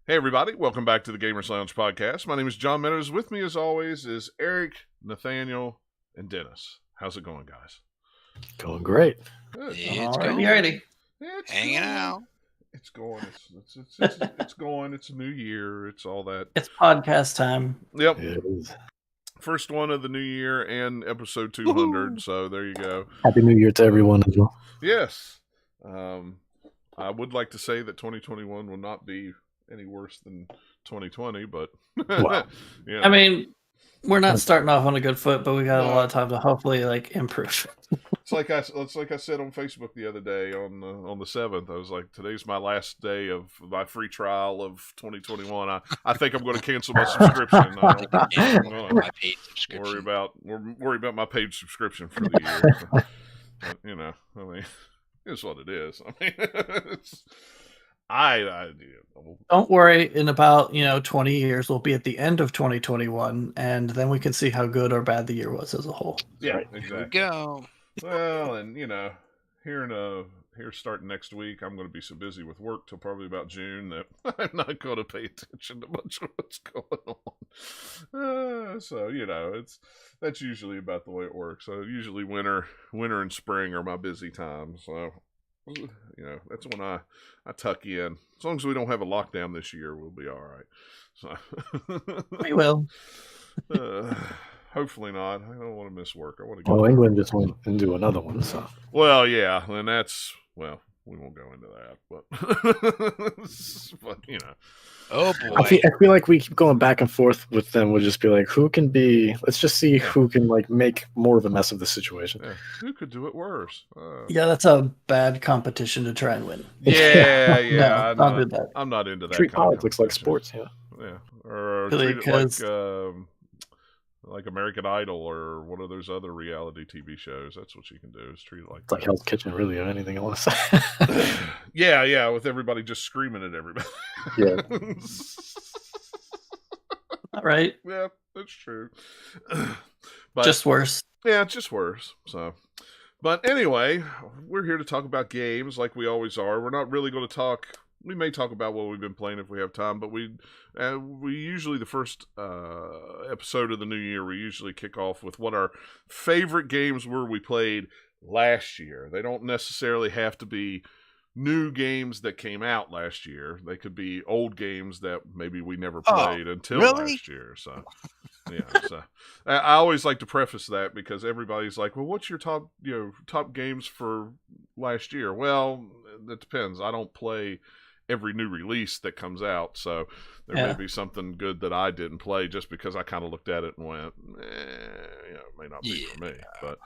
Hey everybody, welcome back to the Gamers Lounge podcast. My name is John Meadows. With me as always is Eric, Nathaniel, and Dennis. How's it going, guys? Going great. Good. It's going. It's Hanging going. out. It's going. It's going. It's a new year. It's all that. It's podcast time. Yep. It is. First one of the new year and episode 200. Woo-hoo. So there you go. Happy New Year to everyone as well. Yes. I would like to say that 2021 will not be any worse than 2020, but wow. Yeah. I mean, we're not starting off on a good foot, but we got a lot of time to hopefully improve. It's like I said on Facebook the other day on the 7th. I was like, today's my last day of my free trial of 2021. I think I'm going to cancel my subscription. My paid subscription. Worry about my paid subscription for the year. But, I mean, it's what it is. I mean, it's. Don't worry. In about 20 years, we'll be at the end of 2021, and then we can see how good or bad the year was as a whole. Yeah, right. Exactly. Here we go. Well, and here starting next week, I'm going to be so busy with work till probably about June that I'm not going to pay attention to much of what's going on. So that's usually about the way it works. So usually winter and spring are my busy times. So. That's when I tuck in. As long as we don't have a lockdown this year, we'll be all right. So we will. Hopefully not. I don't want to miss work. I want to go. Well, England just went into another one. So. Well, yeah, and we won't go into that, but Oh boy! I feel like we keep going back and forth with them. We'll just be like, let's just see who can make more of a mess of the situation. Yeah. Who could do it worse? Yeah, that's a bad competition to try and win. Yeah. No, I'll do that. I'm not into that. Treat politics like sports, yeah. Or really, treat it like American Idol or one of those other reality TV shows. That's what you can do, is treat it like it's like Hell's Kitchen, really, or anything I want to say. Yeah, with everybody just screaming at everybody. Yeah. All right. Yeah, that's true. But, just worse. Yeah, just worse. So, but anyway, we're here to talk about games like we always are. We're not really going to talk. We may talk about what we've been playing if we have time, but we usually, the first episode of the new year, we usually kick off with what our favorite games were we played last year. They don't necessarily have to be new games that came out last year. They could be old games that maybe we never played until last year. So, yeah. So I always like to preface that because everybody's like, "Well, what's your top games for last year?" Well, that depends. I don't play every new release that comes out, so there may be something good that I didn't play just because I kind of looked at it and went, it may not be for me. But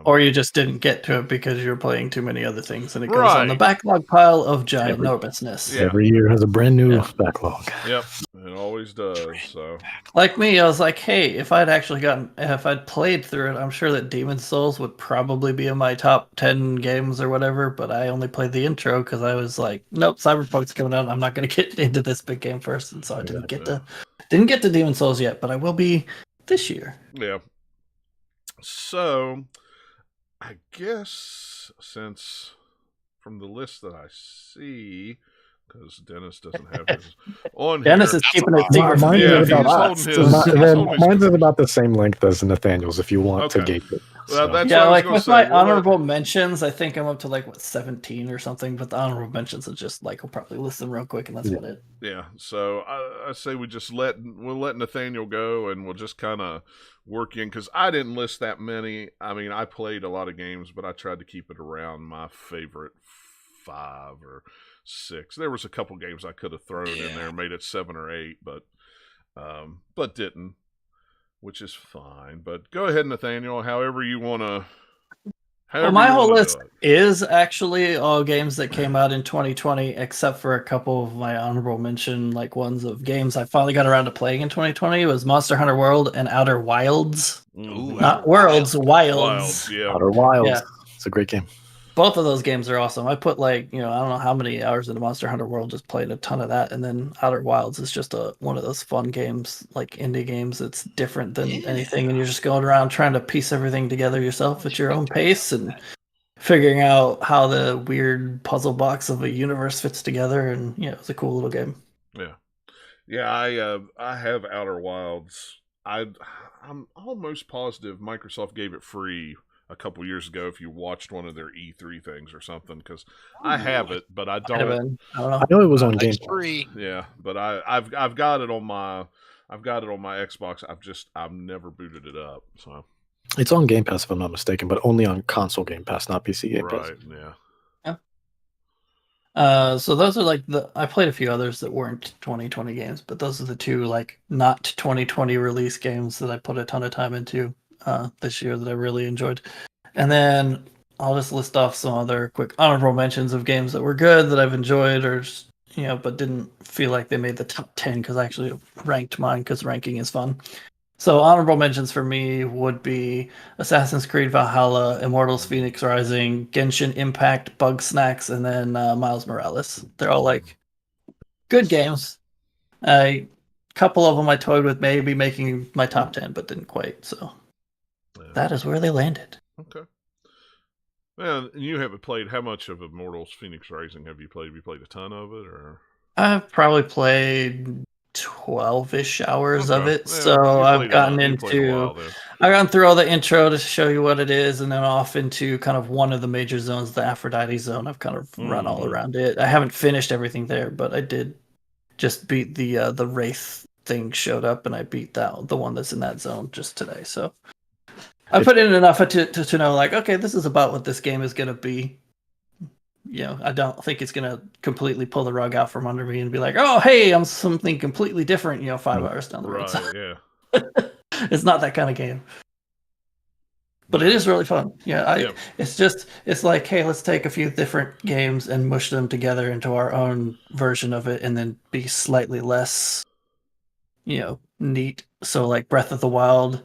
or you just didn't get to it because you're playing too many other things, and it goes on the backlog pile of ginormousness. Every year has a brand new backlog. Yep, it always does. So, like me, I was like, hey, if I'd played through it, I'm sure that Demon's Souls would probably be in my top 10 games or whatever. But I only played the intro because I was like, nope, Cyberpunk's coming out. I'm not going to get into this big game first, and so I didn't get to Demon's Souls yet. But I will be this year. Yeah. So, I guess since from the list that I see, because Dennis doesn't have his on Dennis here. is keeping it secret. Mine Yeah, is he's about holding his- mine's is about the same length as Nathaniel's if you want to Okay. gauge it. Well, So. that's Yeah, what I was like gonna with say. my We'll let- honorable mentions, I think I'm up to like what 17 or something. But the honorable mentions are just like I'll probably list them real quick, and that's about it. Yeah, so I say we'll let Nathaniel go, and we'll just kind of work in because I didn't list that many. I mean, I played a lot of games, but I tried to keep it around my favorite 5 or 6. There was a couple games I could have thrown in there, made it 7 or 8, but didn't, which is fine. But go ahead, Nathaniel. However you want to. Well, my whole list is actually all games that came out in 2020, except for a couple of my honorable mention, like ones of games I finally got around to playing in 2020. It was Monster Hunter World and Outer Wilds. Mm-hmm. Not Worlds, Wilds. Wilds, yeah. Outer Wilds. Yeah. It's a great game. Both of those games are awesome. I put I don't know how many hours into Monster Hunter World, just played a ton of that. And then Outer Wilds is just one of those fun games, like indie games. It's different than anything. And you're just going around trying to piece everything together yourself at your own pace and figuring out how the weird puzzle box of a universe fits together. And yeah, it's a cool little game. Yeah. I have Outer Wilds. I'm almost positive Microsoft gave it free a couple years ago if you watched one of their E3 things or something, because I have it, but I don't. I don't know. I know it was on Game Pass. Free. Yeah, but I've got it on my Xbox. I've never booted it up. So It's on Game Pass if I'm not mistaken, but only on console Game Pass, not PC Game Pass. right, yeah. So those are I played a few others that weren't 2020 games, but those are the two not 2020 release games that I put a ton of time into this year that I really enjoyed. And then I'll just list off some other quick honorable mentions of games that were good that I've enjoyed or just, but didn't feel like they made the top 10 because I actually ranked mine because ranking is fun. So honorable mentions for me would be Assassin's Creed Valhalla, Immortals Phoenix Rising, Genshin Impact, Bug Snacks, and then Miles Morales. They're all good games. A couple of them I toyed with maybe making my top 10, but didn't quite. So that is where they landed. Okay. Well, you haven't played. How much of Immortals Phoenix Rising have you played? Have you played a ton of it, or? I've probably played 12-ish hours of it. Yeah, So I've gotten through all the intro to show you what it is, and then off into kind of one of the major zones, the Aphrodite zone. I've kind of run all around it. I haven't finished everything there, but I did just beat the Wraith thing showed up, and I beat the one that's in that zone just today. So I put in enough to know, okay, this is about what this game is going to be. I don't think it's going to completely pull the rug out from under me and be like, oh, hey, I'm something completely different, 5 hours down the road. Right, yeah. It's not that kind of game. But it is really fun. It's like, hey, let's take a few different games and mush them together into our own version of it and then be slightly less, neat. So like Breath of the Wild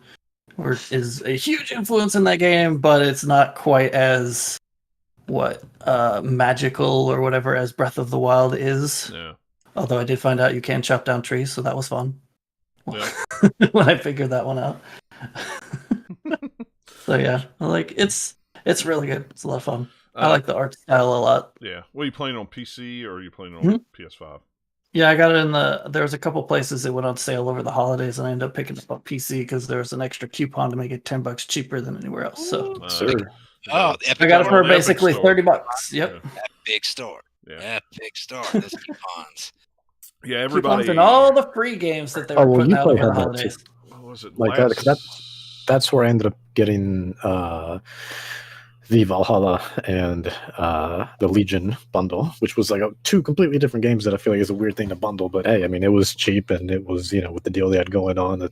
is a huge influence in that game, but it's not quite as magical or whatever as Breath of the Wild is. Yeah. Although I did find out you can chop down trees, so that was fun. Yeah. When I figured that one out. So yeah, it's really good. It's a lot of fun. I like the art style a lot. Yeah. Well, are you playing on PC or are you playing on PS5? Yeah, I got it there was a couple places that went on sale over the holidays, and I ended up picking up on PC because there was an extra coupon to make it $10 cheaper than anywhere else. So the Epic I got it for the basically Epic $30. Yep. Yeah. Epic Store. Yeah. Epic Store. There's coupons. Yeah, everybody. Coupons and all the free games that they were putting out over the holidays. What was it? That's where I ended up getting the Valhalla and the Legion bundle, which was two completely different games that I feel like is a weird thing to bundle. But hey, I mean, it was cheap, and it was with the deal they had going on, an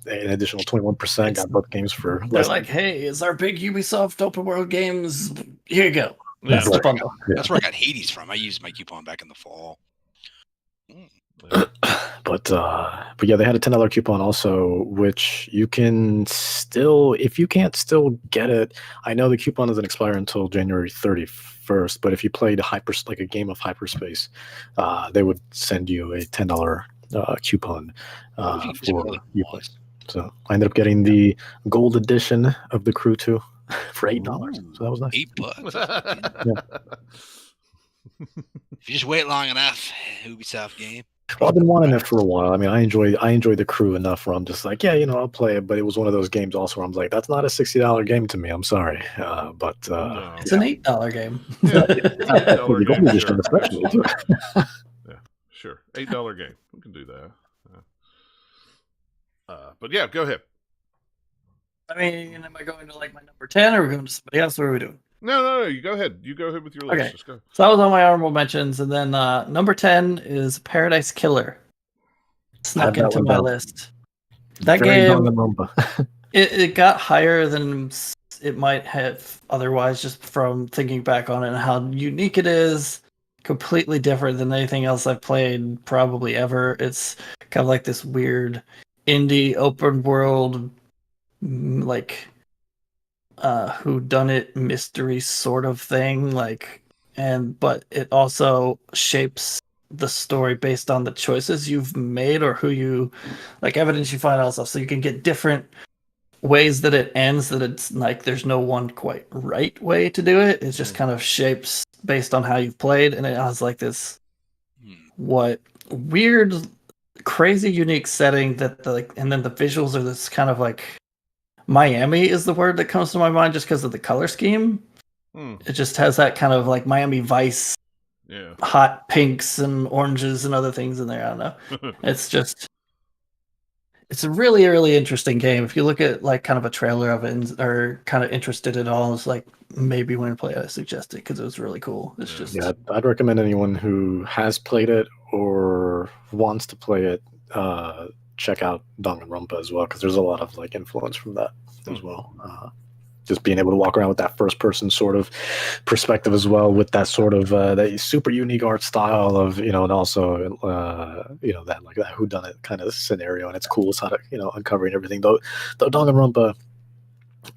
additional 21%. Got both games for less. They're like, hey, it's our big Ubisoft open world games. Here you go. Yeah. That's the bundle. Yeah. That's where I got Hades from. I used my coupon back in the fall. But yeah, they had a $10 coupon also, which you can still, if you can't still get it, I know the coupon doesn't expire until January 31st, but if you played a game of Hyperspace, they would send you a $10 coupon for you play. So I ended up getting the gold edition of The Crew 2 for $8. So that was nice. $8. Yeah. If you just wait long enough, Ubisoft game. Well, I've been wanting it for a while. I mean, I enjoy the crew enough where I'm just like, yeah, I'll play it. But it was one of those games also where I'm like, that's not a $60 game to me. I'm sorry, but No. It's an $8 game. Yeah, $8 the game, gold sure. edition especially too. Yeah, sure. $8 game. We can do that. But yeah, go ahead. I mean, am I going to like my number 10 or are we going to somebody else? What are we doing? No, you go ahead. You go ahead with your list. Okay. Just go. So that was on my honorable mentions. And then number 10 is Paradise Killer. Snuck Had that into one my down. list. That Very game, Danganronpa. it got higher than it might have otherwise, just from thinking back on it and how unique it is. Completely different than anything else I've played probably ever. It's kind of like this weird indie open world, like whodunit mystery sort of thing. But it also shapes the story based on the choices you've made or who you like, evidence you find out stuff. So you can get different ways that it ends, that it's like there's no one quite right way to do it. It just kind of shapes based on how you've played, and it has like this weird, crazy, unique setting that and then the visuals are this kind of like Miami is the word that comes to my mind just because of the color scheme. It just has that kind of like Miami Vice, hot pinks and oranges and other things in there. I don't know. It's a really, really interesting game. If you look at like kind of a trailer of it and are kind of interested at all, it's like maybe when you play it, I suggest it because it was really cool. It's just I'd recommend anyone who has played it or wants to play it check out Danganronpa as well, because there's a lot of like influence from that as well. Just being able to walk around with that first person sort of perspective as well, with that sort of that super unique art style of, and also that like that whodunit kind of scenario, and it's cool how to uncovering everything. Though Danganronpa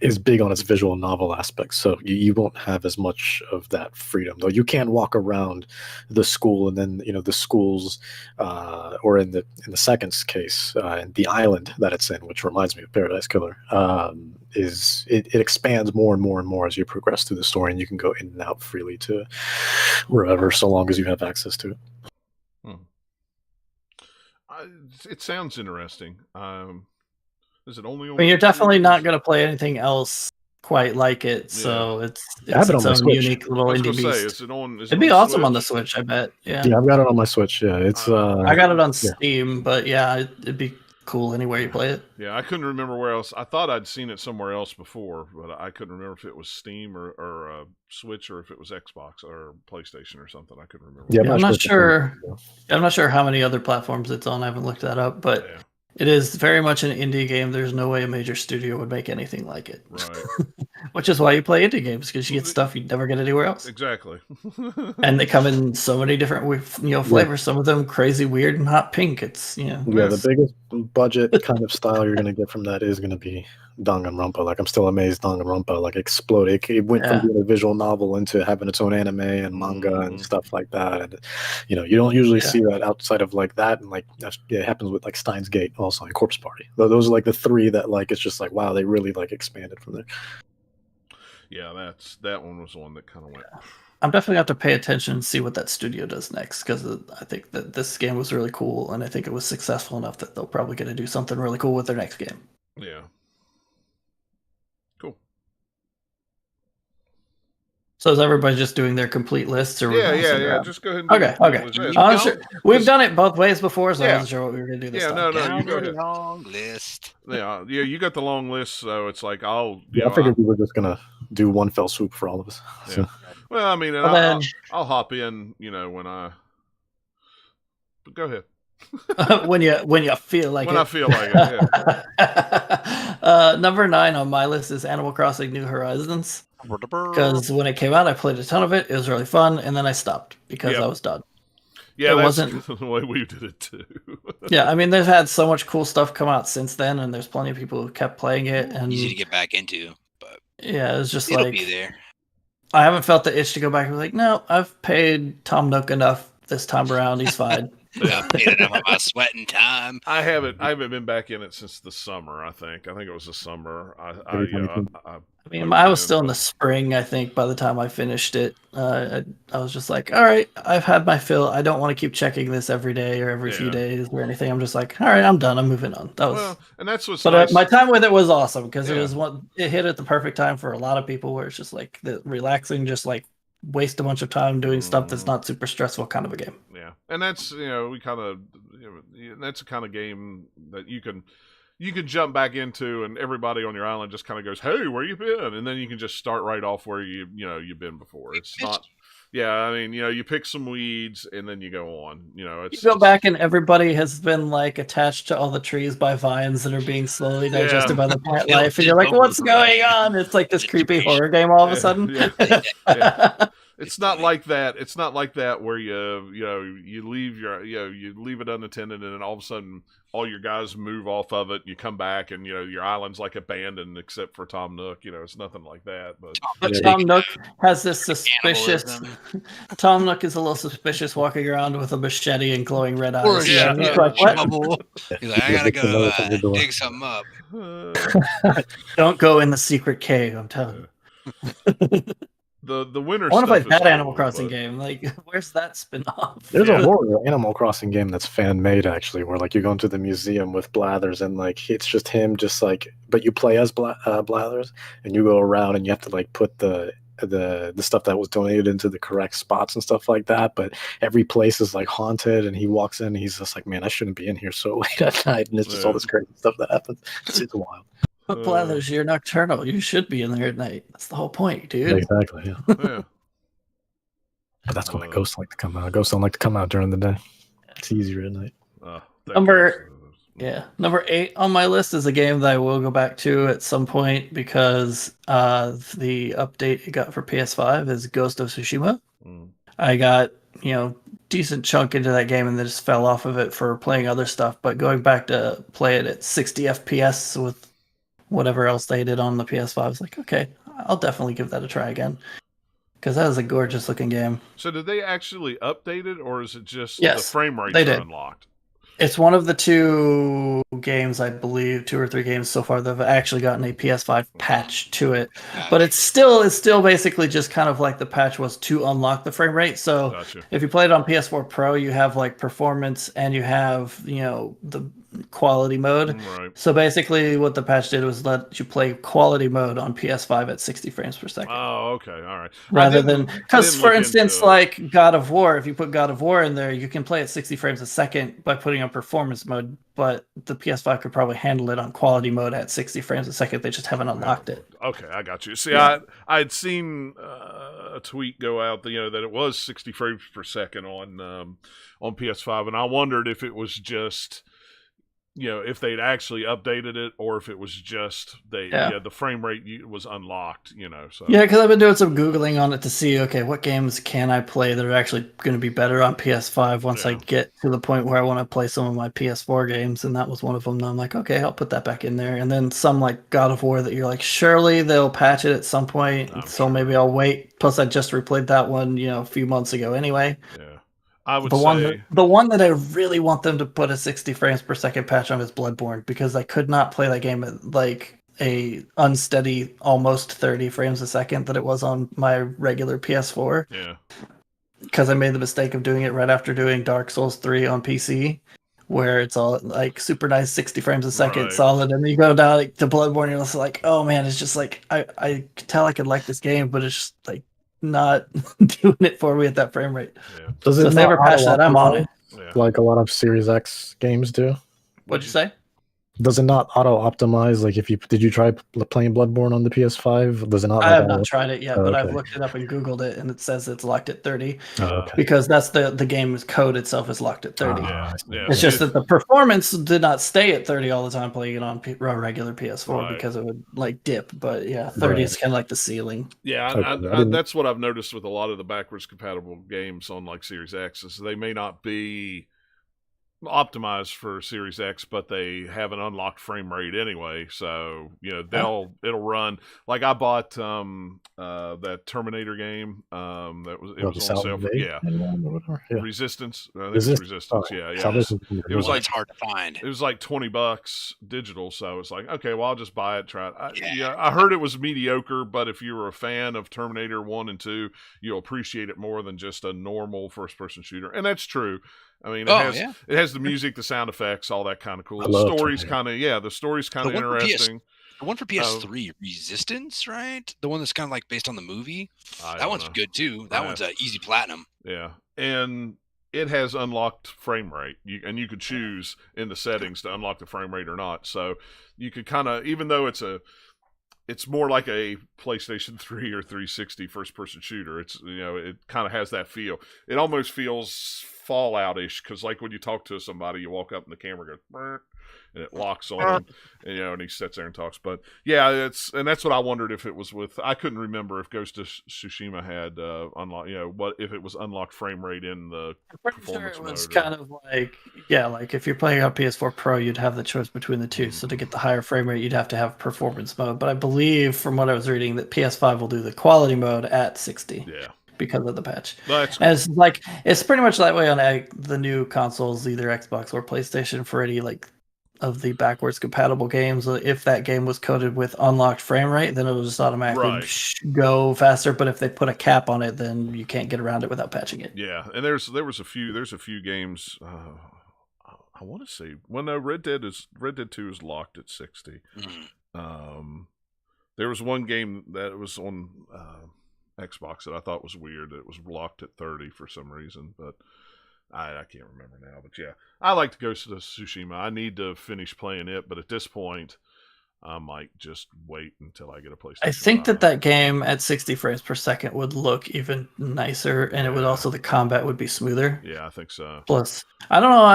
is big on its visual novel aspects, so you won't have as much of that freedom. Though you can walk around the school, and then the schools, or in the second case, the island that it's in, which reminds me of Paradise Killer, it expands more and more and more as you progress through the story, and you can go in and out freely to wherever, so long as you have access to it. It sounds interesting. Is it only? I mean, you're definitely not going to play anything else quite like it, so it's its own unique little indie beast. It'd be awesome on the Switch, I bet. Yeah, I've got it on my Switch. Yeah, it's. I got it on Steam, but it'd be cool anywhere you play it. Yeah, I couldn't remember where else. I thought I'd seen it somewhere else before, but I couldn't remember if it was Steam or Switch, or if it was Xbox or PlayStation or something. I couldn't remember. Yeah, I'm not sure. I'm not sure how many other platforms it's on. I haven't looked that up, but. Yeah. It is very much an indie game. There's no way a major studio would make anything like it. Right. Which is why you play indie games, because you get stuff you'd never get anywhere else. Exactly. And they come in so many different flavors. Some of them crazy, weird, and hot pink. It's the biggest budget kind of style you're going to get from that is going to be Danganronpa. Like, I'm still amazed Danganronpa like exploded. It went from being a visual novel into having its own anime and manga and stuff like that. And you don't usually see that outside of like that, and like it happens with like Steins Gate also, and Corpse Party. Those are like the three that like it's just like, wow, they really like expanded from there. Yeah, that one was the one that kind of went. I'm definitely have to pay attention and see what that studio does next, because I think that this game was really cool, and I think it was successful enough that they'll probably get to do something really cool with their next game. Yeah. Cool. So is everybody just doing their complete lists, or yeah? Just go ahead. Okay. We've done it both ways before, so I wasn't sure what we were going to do this time. No, you go ahead. Long list. Yeah, you got the long list, so it's like I figured we were just gonna do one fell swoop for all of us. Yeah. So. Well, I mean, I'll hop in, when I. But go ahead. when you feel like when it. I feel like it. Yeah. Number 9 on my list is Animal Crossing: New Horizons. Because when it came out, I played a ton of it. It was really fun, and then I stopped because I was done. Yeah, that's the way we did it too. Yeah, I mean, they've had so much cool stuff come out since then, and there's plenty of people who kept playing it. And easy to get back into, but yeah, it's just it'll be there. I haven't felt the itch to go back and be like, no, I've paid Tom Nook enough this time around. He's fine. I've paid enough of my sweat and time. I haven't been back in it since the summer. I think it was the summer. I mean, I was still in the spring, I think, by the time I finished it. I was just like, all right, I've had my fill. I don't want to keep checking this every day or every few days or anything. I'm just like, all right, I'm done. I'm moving on. That was, and that's what's but nice. my time with it was awesome because it hit at the perfect time for a lot of people where it's just like the relaxing, just like waste a bunch of time doing stuff that's not super stressful kind of a game. Yeah, and that's that's the kind of game that you can jump back into, and everybody on your island just kind of goes, "Hey, where you been?" And then you can just start right off where you've been before. It's not. Yeah, I mean, you pick some weeds and then you go on. It's you go back and everybody has been like attached to all the trees by vines that are being slowly digested by the plant life, and you're like, "What's going on?" It's like this creepy horror game all of a sudden. Yeah. It's not like that. It's not like that where you leave you leave it unattended and then all of a sudden all your guys move off of it. You come back and your island's like abandoned except for Tom Nook. It's nothing like that. But Tom Nook has this suspicious. Tom Nook is a little suspicious, walking around with a machete and glowing red eyes. He's like, what? He's like, I gotta go dig something up. Don't go in the secret cave. I'm telling you. The winter. I want to play that Animal Crossing game. Like, where's that spin-off? There's a horror Animal Crossing game that's fan made actually, where like you go into the museum with Blathers and like it's just him, but you play as Blathers and you go around and you have to like put the stuff that was donated into the correct spots and stuff like that. But every place is like haunted, and he walks in and he's just like, man, I shouldn't be in here so late at night, and it's just all this crazy stuff that happens. It's wild. But Blathers, you're nocturnal. You should be in there at night. That's the whole point, dude. Exactly, yeah. But that's when the ghosts like to come out. Ghosts don't like to come out during the day. It's easier at night. Number 8 on my list is a game that I will go back to at some point because the update it got for PS5 is Ghost of Tsushima. I got, decent chunk into that game and then just fell off of it for playing other stuff. But going back to play it at 60 FPS with whatever else they did on the PS5, I was like, okay, I'll definitely give that a try again. Because that is a gorgeous looking game. So did they actually update it, or is it just the frame rates are unlocked? It's one of the 2 games, I believe, 2 or 3 games so far that have actually gotten a PS5 patch to it. But it's still basically just kind of like the patch was to unlock the frame rate. So if you play it on PS4 Pro, you have like performance and you have, the quality mode. Right. So basically what the patch did was let you play quality mode on PS5 at 60 frames per second. Oh, okay. All right. Rather than, because for instance, like God of War, if you put God of War in there, you can play at 60 frames a second by putting on performance mode, but the PS5 could probably handle it on quality mode at 60 frames a second. They just haven't unlocked it. Okay, I got you. See, I'd seen a tweet go out, that it was 60 frames per second on PS5, and I wondered if it was just, if they'd actually updated it or if it was just the frame rate was unlocked, so. Yeah, because I've been doing some Googling on it to see, okay, what games can I play that are actually going to be better on PS5 once I get to the point where I want to play some of my PS4 games, and that was one of them. And I'm like, okay, I'll put that back in there. And then some like God of War that you're like, surely they'll patch it at some point, so maybe I'll wait. Plus, I just replayed that one, a few months ago anyway. Yeah. I would the one that I really want them to put a 60 frames per second patch on is Bloodborne, because I could not play that game at like a unsteady almost 30 frames a second that it was on my regular PS4. Yeah. Because I made the mistake of doing it right after doing Dark Souls 3 on PC, where it's all like super nice 60 frames a second solid, and then you go down to Bloodborne and you're just like, oh man, it's just like I could tell I could like this game, but it's just like not doing it for me at that frame rate. Yeah. Does it never patch that? I'm on it. Like a lot of Series X games do. What'd you say? Does it not auto optimize? Like, did you try playing Bloodborne on the PS5? Does it not? I have not tried it yet, but I've looked it up and Googled it, and it says it's locked at 30. Because that's the game's code itself is locked at 30. It's just that the performance did not stay at 30 all the time playing it on regular PS4 because it would like dip. But 30 is kind of like the ceiling. Yeah, that's what I've noticed with a lot of the backwards compatible games on like Series X is they may not be optimized for Series X, but they have an unlocked frame rate anyway. So it'll run like I bought that Terminator game. It was on sale. Yeah. Resistance. I think it's Resistance. Yeah. It was like it's hard to find. It was like $20 digital, so it's like, okay, well, I'll just buy it, try it. I heard it was mediocre, but if you were a fan of Terminator 1 and 2, you'll appreciate it more than just a normal first-person shooter, and that's true. I mean, it has the music, the sound effects, all that kind of cool. The story's kind of interesting. The one for PS3, Resistance, right? The one that's kind of like based on the movie. That one's good too. That one's easy platinum. Yeah, and it has unlocked frame rate, and you could choose in the settings to unlock the frame rate or not. So you could kind of, even though it's more like a PlayStation 3 or 360 first-person shooter. It's it kind of has that feel. It almost feels Fallout-ish, because like when you talk to somebody, you walk up and the camera goes, "Burr," and it locks on him, and he sits there and talks. But yeah, that's what I wondered if it was with. I couldn't remember if Ghost of Tsushima had unlocked. What if it was unlocked frame rate in the performance mode? It was kind of like like if you're playing on PS4 Pro, you'd have the choice between the two. So to get the higher frame rate, you'd have to have performance mode. But I believe from what I was reading that PS5 will do the quality mode at 60. Yeah. Because of the patch. That's cool. And it's pretty much that way on the new consoles, either Xbox or PlayStation, for any of the backwards compatible games. If that game was coded with unlocked frame rate, then it will just automatically go faster. But if they put a cap on it, then you can't get around it without patching it. Yeah, and there's a few games. I want to say, Red Dead 2 is locked at 60. There was one game that was on Xbox that I thought was weird. It was locked at 30 for some reason, but I can't remember now. But yeah, I like to Ghost of Tsushima. I need to finish playing it, but at this point, I might just wait until I get a PlayStation. I think that game at 60 frames per second would look even nicer, and it would also, the combat would be smoother. Yeah, I think so. Plus, I don't know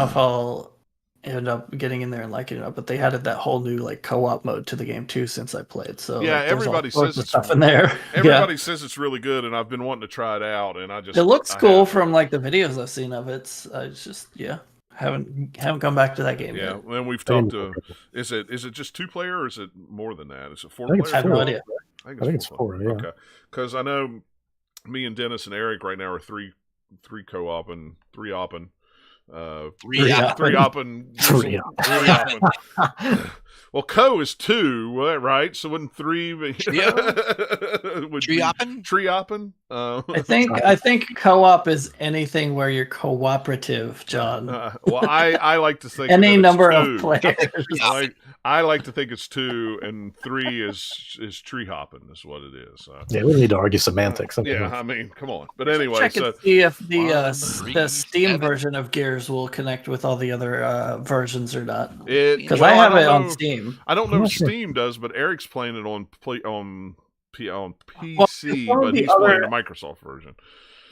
if I'll end up getting in there and liking it, but they added that whole new co-op mode to the game too since I played. So yeah, everybody says it's stuff in there. Everybody says it's really good, and I've been wanting to try it out, and it looks cool from the videos I've seen of it. It's just haven't come back to that game yet. And we've talked to. Is it just 2-player, or is it more than that? Is it 4-player? I have no idea. I think it's 4. Yeah. Okay, because I know me and Dennis and Eric right now are three co-oping, 3-opping. 3-opping. Well, co is 2, right? So wouldn't 3 be? Tree-opping? I think co-op is anything where you're cooperative, John. Well, I like to think any number of players. I like to think it's 2, and 3 is tree hopping. Is what it is. Yeah, we don't need to argue semantics. I mean, come on. But anyway, check and see if the Steam version of Gears will connect with all the other versions or not. Because I have it on Steam. I don't know if Steam does, but Eric's playing it on PC, but he's playing the Microsoft version.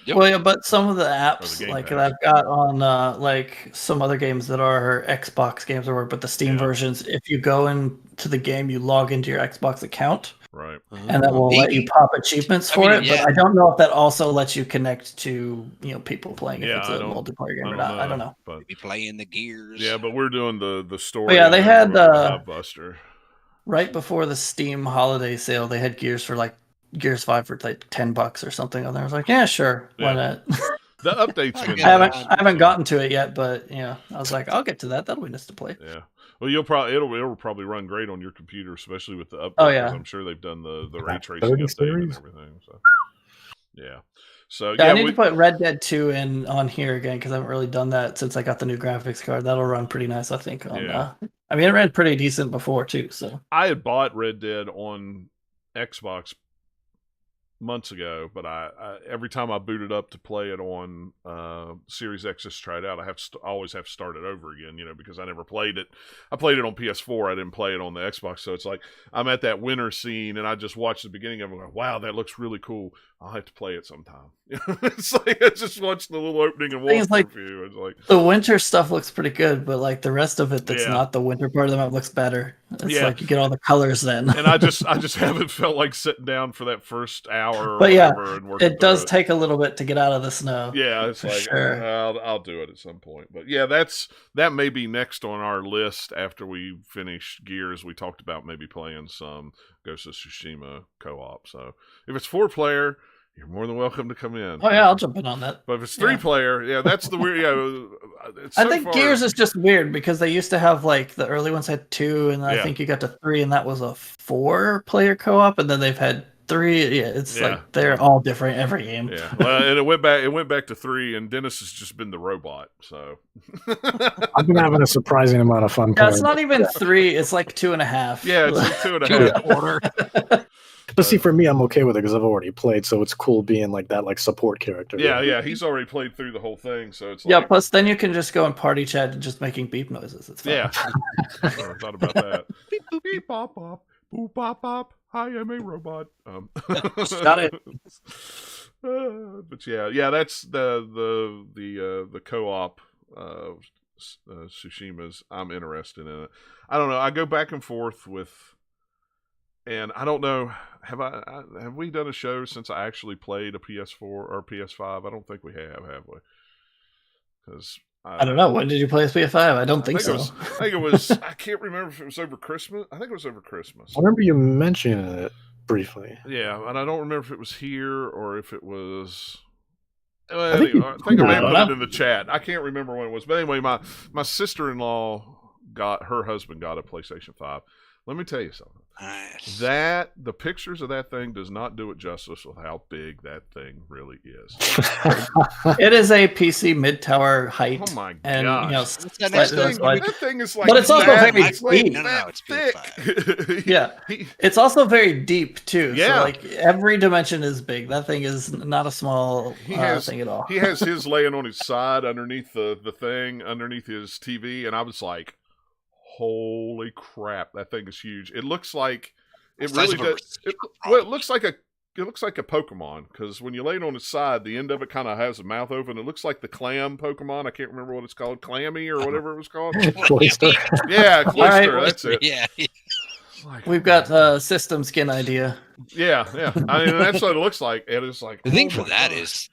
Yep. Well, yeah, but some of the apps that I've got on some other games that are Xbox games but the Steam versions, if you go into the game, you log into your Xbox account. Right. And that will let you pop achievements for it. But I don't know if that also lets you connect to people playing if it's a multiplayer game or not. I don't know. But be playing the Gears. Yeah, but we're doing the story. But yeah, they had Buster. Right before the Steam holiday sale, they had Gears for Gears 5 for $10 or something on there. I was like, yeah, sure, why not? The updates. I haven't gotten to it yet, but I was like, I'll get to that. That'll be nice to play. Yeah. Well, it'll probably run great on your computer, especially with the updates. Oh yeah. I'm sure they've done the ray tracing update and everything. So yeah. So I need to put Red Dead 2 on here again because I haven't really done that since I got the new graphics card. That'll run pretty nice, I think. It ran pretty decent before too. So I had bought Red Dead on Xbox months ago, but I every time I boot it up to play it on Series X just try it out, I always have to start it over again, because I never played it. I played it on PS4, I didn't play it on the Xbox, so it's like I'm at that winter scene and I just watched the beginning of it and go, wow, that looks really cool. I'll have to play it sometime. It's like I just watched the little opening and walkthrough view. It's like the winter stuff looks pretty good, but the rest of it that's not the winter part of the map looks better. It's like you get all the colors then. And I just haven't felt like sitting down for that first hour or but yeah, whatever and working it does through take a little bit to get out of the snow. Yeah, it's like sure. I'll do it at some point. But yeah, that may be next on our list after we finish Gears. We talked about maybe playing some Ghost of Tsushima co-op. So if it's 4-player, you're more than welcome to come in. Oh yeah, I'll jump in on that. But if it's 3-player, yeah, that's the weird. Yeah, I think Gears is just weird because they used to have like the early ones had 2, and I think you got to 3, and that was a 4-player co-op, and then they've had 3. Yeah, it's like they're all different every game. Yeah, well, and it went back to 3, and Dennis has just been the robot. So I've been having a surprising amount of fun. Yeah, it's not even 3; it's like 2.5. Yeah, it's like 2.5. But see, for me, I'm okay with it because I've already played, so it's cool being like that, like support character. Yeah, he's already played through the whole thing, so it's like... Plus then you can just go in party chat and just making beep noises. It's fun. Yeah, I thought about that. Beep boop beep bop bop boop bop bop. I am a robot. Got it. But yeah, that's the co-op Tsushimas. I'm interested in it. I don't know. I go back and forth with. And I don't know, have we done a show since I actually played a PS4 or PS5? I don't think we have we? Because I don't know. When did you play PS5? I don't think so. I think it was. I can't remember if it was over Christmas. I think it was over Christmas. I remember you mentioning it briefly. Yeah, and I don't remember if it was here or if it was. I think I may have put it in the chat. I can't remember when it was, but anyway, my sister-in-law her husband got a PlayStation 5. Let me tell you something. Nice. That the pictures of that thing does not do it justice with how big that thing really is. It is a PC mid-tower height. Oh my god! And that thing is like, but it's also very deep. It's thick. Yeah, it's also very deep too. Yeah, so like every dimension is big. That thing is not a small thing at all. He has his laying on his side underneath the thing underneath his TV, and I was like, holy crap, that thing is huge. It looks like it really does. It looks like a Pokemon, because when you lay it on its side, the end of it kind of has a mouth open. It looks like the clam Pokemon. I can't remember what it's called, Clammy or whatever it was called. Cloyster. Yeah, Cloyster. That's it. Yeah. We've got a system skin idea. Yeah. I mean, that's what it looks like. And it's like the thing for that is.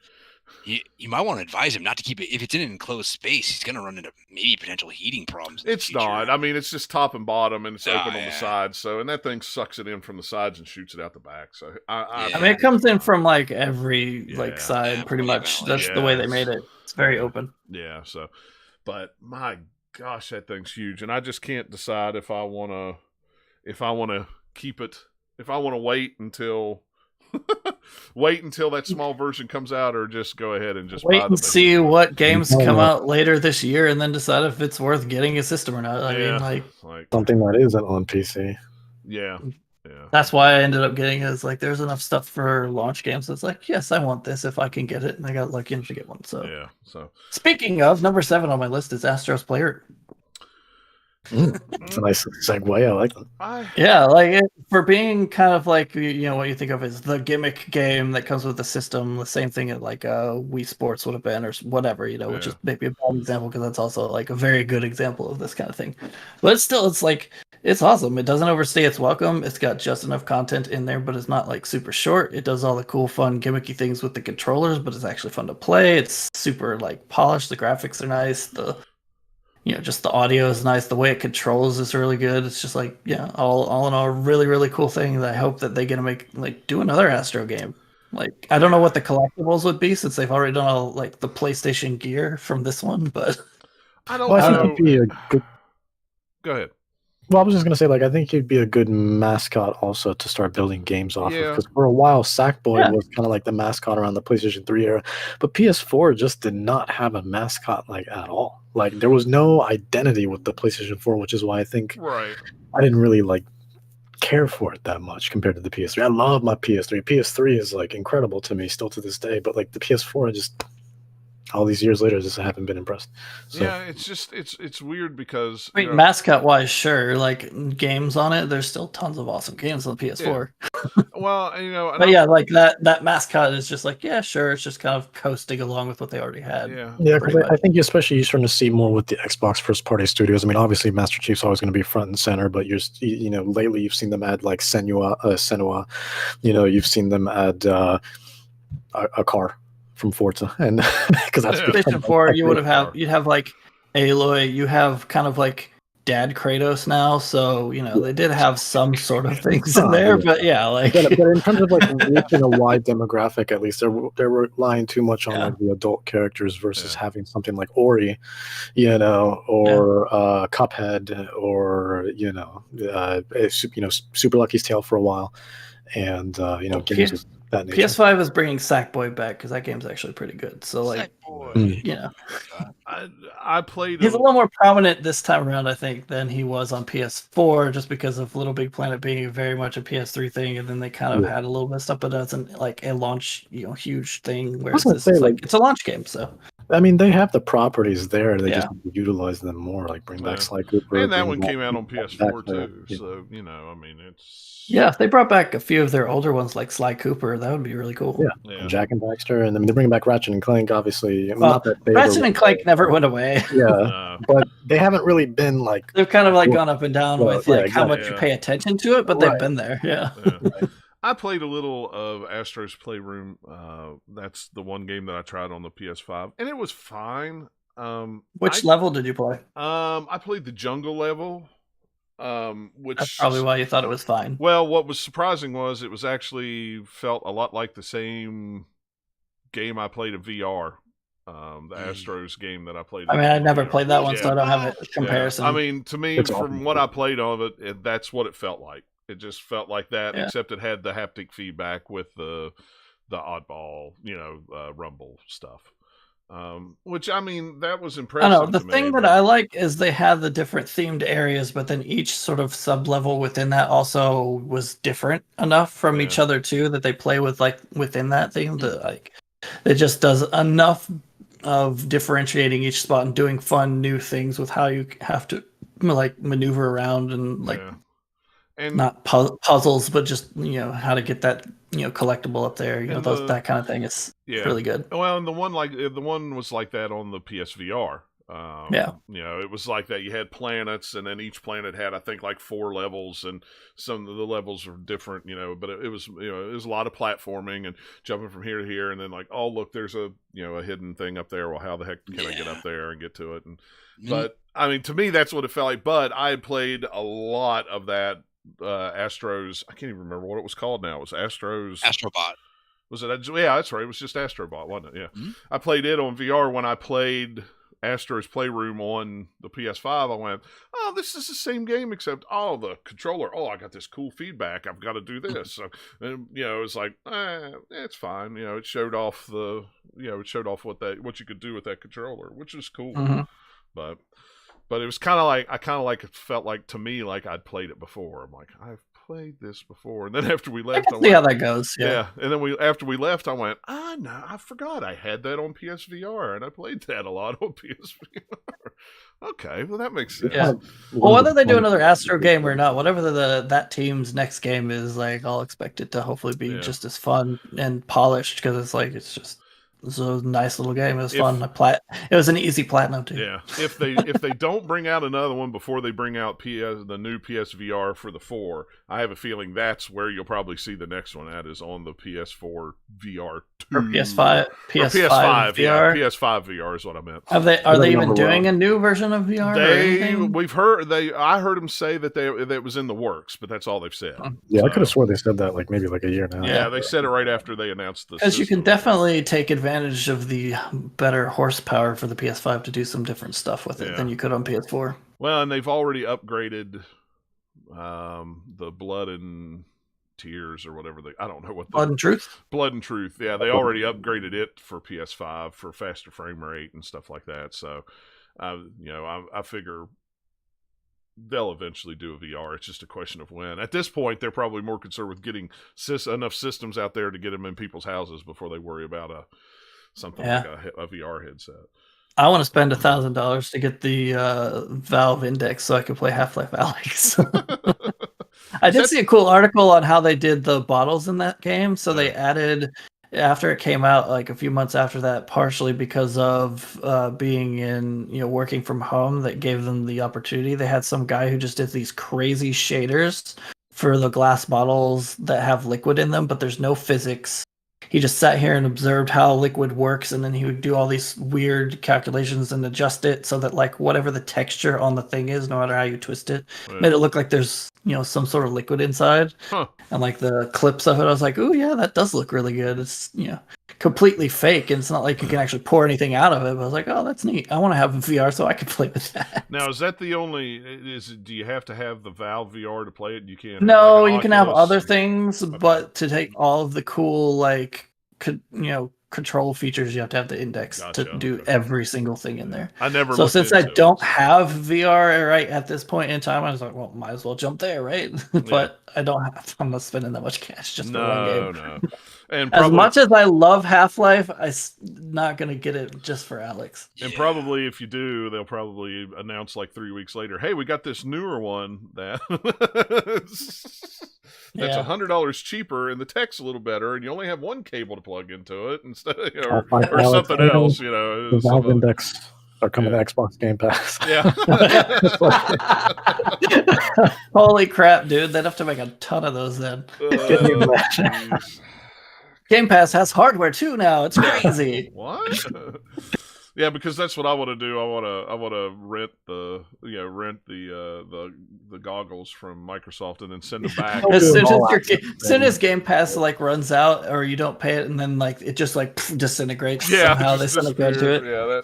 You might want to advise him not to keep it. If it's in an enclosed space, he's going to run into maybe potential heating problems. It's not. I mean, it's just top and bottom, and it's open on the sides. So, and that thing sucks it in from the sides and shoots it out the back. So, I mean, it comes in from like every side, pretty much. That's the way they made it. It's very open. Yeah. So, but my gosh, that thing's huge, and I just can't decide if I want to keep it, if I want to wait until that small version comes out, or just go ahead and just wait and see what games come out later this year, and then decide if it's worth getting a system or not. I mean, like something that isn't on PC. Yeah. That's why I ended up getting it. It's like there's enough stuff for launch games. It's like, yes, I want this if I can get it, and I got lucky enough to get one. So yeah. So speaking of, number 7 on my list is Astro's Playroom. It's a nice segue. I like that. Yeah, like for being kind of like, you know, what you think of as the gimmick game that comes with the system, the same thing that like Wii Sports would have been, or whatever, you know, which is maybe a bad example because that's also like a very good example of this kind of thing. But it's like, it's awesome. It doesn't overstay its welcome. It's got just enough content in there, but it's not like super short. It does all the cool, fun, gimmicky things with the controllers, but it's actually fun to play. It's super like polished. The graphics are nice. Just the audio is nice. The way it controls is really good. It's just like, all in all, really, really cool thing that I hope that they're going to do another Astro game. Like, I don't know what the collectibles would be since they've already done all like the PlayStation gear from this one, but I don't know. It'd be a good... Go ahead. Well, I was just going to say, I think he'd be a good mascot also to start building games off of. Because for a while, Sackboy was kind of like the mascot around the PlayStation 3 era. But PS4 just did not have a mascot, at all. There was no identity with the PlayStation 4, which is why I think I didn't really, care for it that much compared to the PS3. I love my PS3. PS3 is, incredible to me still to this day. But, the PS4, all these years later, just haven't been impressed. So. Yeah, it's just it's weird because I mean, mascot wise, sure. Like games on it, there's still tons of awesome games on PS4. Yeah. Well, but yeah, like that mascot is just like, yeah, sure. It's just kind of coasting along with what they already had. Yeah, because I think especially you're starting to see more with the Xbox first party studios. I mean, obviously Master Chief's always going to be front and center, but lately you've seen them add like Senua. You've seen them add a car from Forza, and because that's PlayStation 4, you'd have like Aloy, you have kind of like Dad Kratos now, so they did have some sort of things in there, but yeah, like but in terms of like reaching a wide demographic, at least they're relying too much on like the adult characters versus having something like Ori, or Cuphead, or Super Lucky's Tale for a while, and games of that nature. PS5 is bringing Sackboy back because that game's actually pretty good. So like, I played. He's a little more prominent this time around, I think, than he was on PS4, just because of Little Big Planet being very much a PS3 thing, and then they kind of had a little bit of stuff, but it's like a launch, huge thing where it's a launch game. So I mean, they have the properties there; they just utilize them more, like bring back Sly Cooper. And that one came out on PS4 too, so I mean, it's. Yeah, if they brought back a few of their older ones like Sly Cooper, that would be really cool. Yeah. And Jack and Daxter, and I mean they're bringing back Ratchet and Clank, obviously. Ratchet and Clank never went away. Yeah, but they haven't really been like. They've kind of like gone up and down with how much you pay attention to it, but they've been there. Yeah. I played a little of Astro's Playroom. That's the one game that I tried on the PS5, and it was fine. Which level did you play? I played the jungle level. Which that's probably why you thought it was fine. Well, what was surprising was it was actually felt a lot like the same game I played in VR. The Astros game that I played. I mean, I never played that one, so I don't have a comparison. I mean, to me, from what I played of it, that's what it felt like. It just felt like that, except it had the haptic feedback with the oddball, rumble stuff. Which, I mean, that was impressive. I don't know. The thing that I like is they have the different themed areas, but then each sort of sub-level within that also was different enough from each other too, that they play with like within that theme to like it just does enough of differentiating each spot and doing fun new things with how you have to like maneuver around and like and not puzzles, but just how to get that collectible up there. That kind of thing is really good. Well, and the one was like that on the PSVR. It was like that. You had planets, and then each planet had, I think, like 4 levels, and some of the levels were different. But it was it was a lot of platforming and jumping from here to here, and then like, oh look, there's a a hidden thing up there. Well, how the heck can I get up there and get to it? And but I mean, to me, that's what it felt like. But I had played a lot of that. Astros, I can't even remember what it was called now. It was Astrobot. Was it? Yeah, that's right. It was just Astrobot, wasn't it? Yeah. Mm-hmm. I played it on VR when I played Astro's Playroom on the PS5. I went, oh, this is the same game except the controller. Oh, I got this cool feedback. I've got to do this. So, and, it was like, it's fine. It showed off what you could do with that controller, which was cool. Mm-hmm. But it was kind of like it felt like to me like I'd played it before. I'm like, I've played this before. And then after we left, I see how that goes. Yeah. And then after we left, I went, no, I forgot I had that on PSVR, and I played that a lot on PSVR. Okay, well that makes sense. Yeah. Well, whether they do another Astro game or not, whatever that team's next game is, like, I'll expect it to hopefully be just as fun and polished, because it's a nice little game. It was fun. It was an easy platinum too. Yeah. If they don't bring out another one before they bring out the new PSVR for the 4, I have a feeling that's where you'll probably see the next one at, is on the PS4 VR 2 or PS5 VR. VR. Yeah, PS5 VR is what I meant. Are they even doing a new version of VR? I heard them say that that was in the works, but that's all they've said. Yeah, I could have swore they said that like maybe like a year now. Yeah, they said it right after they announced the. Because you can definitely take advantage of the better horsepower for the PS5 to do some different stuff with it than you could on PS4. Well, and they've already upgraded the Blood and Tears or whatever I don't know what Blood and Truth. Blood and Truth. Yeah, they already upgraded it for PS5 for faster frame rate and stuff like that. So, I figure they'll eventually do a VR. It's just a question of when. At this point, they're probably more concerned with getting enough systems out there to get them in people's houses before they worry about something like a VR headset. I want to spend $1,000 to get the Valve Index so I can play Half-Life Alyx. I did see a cool article on how they did the bottles in that game. So they added, after it came out, like a few months after that, partially because of being in, working from home, that gave them the opportunity. They had some guy who just did these crazy shaders for the glass bottles that have liquid in them, but there's no physics. He just sat here and observed how liquid works, and then he would do all these weird calculations and adjust it so that, like, whatever the texture on the thing is, no matter how you twist it, made it look like there's, some sort of liquid inside. And like the clips of it, I was like, "Oh yeah, that does look really good." It's completely fake, and it's not like you can actually pour anything out of it. But I was like, "Oh, that's neat. I want to have a VR so I can play with that." Now, is that the only? Do you have to have the Valve VR to play it? You can't. No, you can have other things, but to take all of the cool control features, you have to have the Index to do every single thing in there. I never. So since I don't have VR right at this point in time, I was like, well, might as well jump there, right? But I don't have. I'm not spending that much cash just for one game. No. And as much as I love Half-Life, I'm not gonna get it just for Alyx. And probably if you do, they'll probably announce like 3 weeks later, "Hey, we got this newer one that's $100 cheaper, and the tech's a little better, and you only have one cable to plug into it instead, or something else." The Valve Index are coming to Xbox Game Pass. Yeah. Holy crap, dude! They'd have to make a ton of those then. Can you imagine? Game Pass has hardware too now. It's crazy. What? Yeah, because that's what I want to do. I want to rent the goggles from Microsoft and then send them back. As soon as Game Pass runs out, or you don't pay it, and then it just disintegrates. Yeah, somehow they send a code to it. Yeah,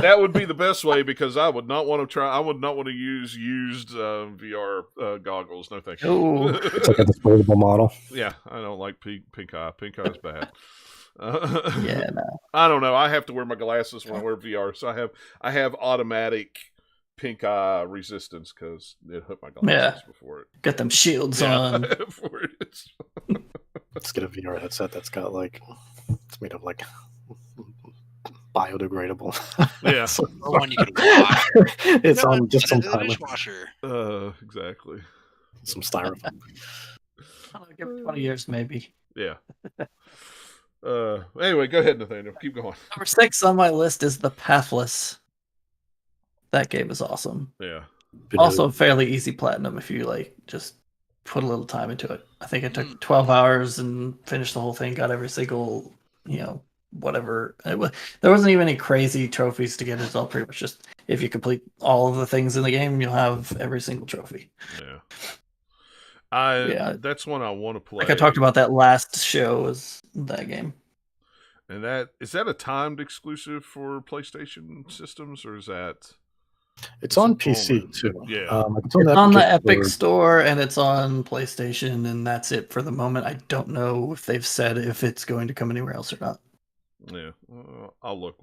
that would be the best way, because I would not want to try. I would not want to use used VR goggles. No, thank you. It's like a disposable model. Yeah, I don't like pink eye. Pink eye is bad. Yeah, no. I don't know. I have to wear my glasses when I wear VR, so I have automatic pink eye resistance because it hurt my glasses before it. Got them shields on. Let's get a VR headset that's got it's made of biodegradable. Yeah, one you can wash. It's on just some time. Dishwasher. Exactly. Some styrofoam. I'll give it 20 years maybe. Yeah. Anyway, go ahead, Nathaniel. Keep going. Number 6 on my list is The Pathless. That game is awesome. Yeah. Also fairly easy platinum if you just put a little time into it. I think it took 12 hours and finished the whole thing, got every single, whatever. There wasn't even any crazy trophies to get. It's all pretty much just if you complete all of the things in the game, you'll have every single trophy. Yeah. That's one I want to play. Like I talked about that last show, was that game. And is that a timed exclusive for PlayStation systems, or is that? It's on PC too. Yeah, it's on the Epic Store, and it's on PlayStation, and that's it for the moment. I don't know if they've said if it's going to come anywhere else or not. Yeah, I'll look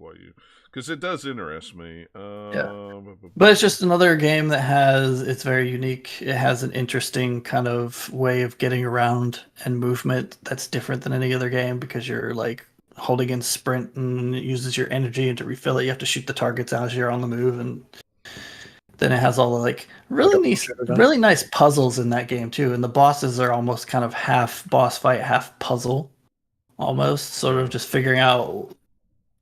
because it does interest me. But it's just another game that it's very unique. It has an interesting kind of way of getting around and movement that's different than any other game, because you're holding in sprint and it uses your energy, and to refill it you have to shoot the targets as you're on the move, and then it has all the really nice puzzles in that game too, and the bosses are almost kind of half boss fight, half puzzle, almost sort of just figuring out,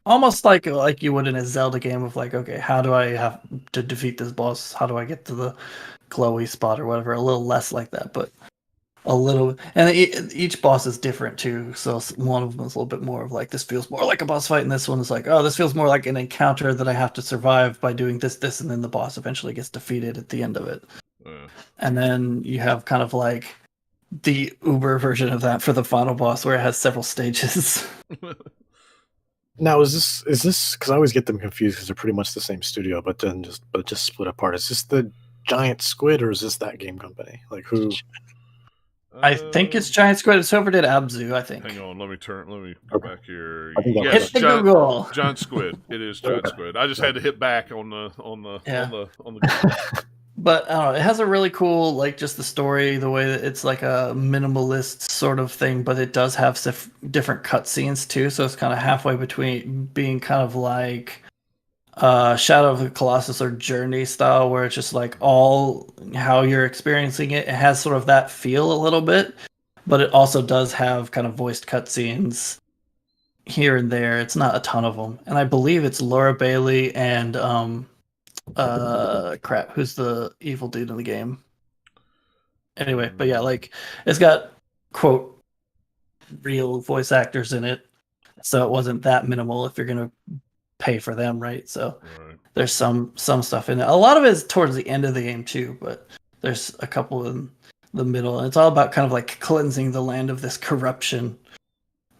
almost like you would in a Zelda game of okay, how do I have to defeat this boss? How do I get to the glowy spot or whatever? A little less like that, but a little. And each boss is different too. So one of them is a little bit more of this feels more like a boss fight, and this one is this feels more like an encounter that I have to survive by doing this, and then the boss eventually gets defeated at the end of it. And then you have kind of the Uber version of that for the final boss, where it has several stages. Now, is this because I always get them confused because they're pretty much the same studio, but just split apart? Is this the Giant Squid, or is this that game company? Who? I think it's Giant Squid. It's over at Abzu, I think. Hang on, let me go back here. Yes, hit the Google. Giant Squid. It is Giant Squid. I just had to hit back on the. But I don't know, it has a really cool, like, just the story, the way that it's like a minimalist sort of thing, but it does have different cutscenes too. So it's kind of halfway between being kind of like Shadow of the Colossus or Journey style, where it's just like all how you're experiencing it. It has sort of that feel a little bit, but it also does have kind of voiced cutscenes here and there. It's not a ton of them, and I believe it's Laura Bailey and crap, who's the evil dude in the game? Anyway, but yeah, like it's got quote real voice actors in it, so it wasn't that minimal if you're gonna pay for them, right? So there's some stuff in it. A lot of it is towards the end of the game too, but there's a couple in the middle, and it's all about kind of like cleansing the land of this corruption.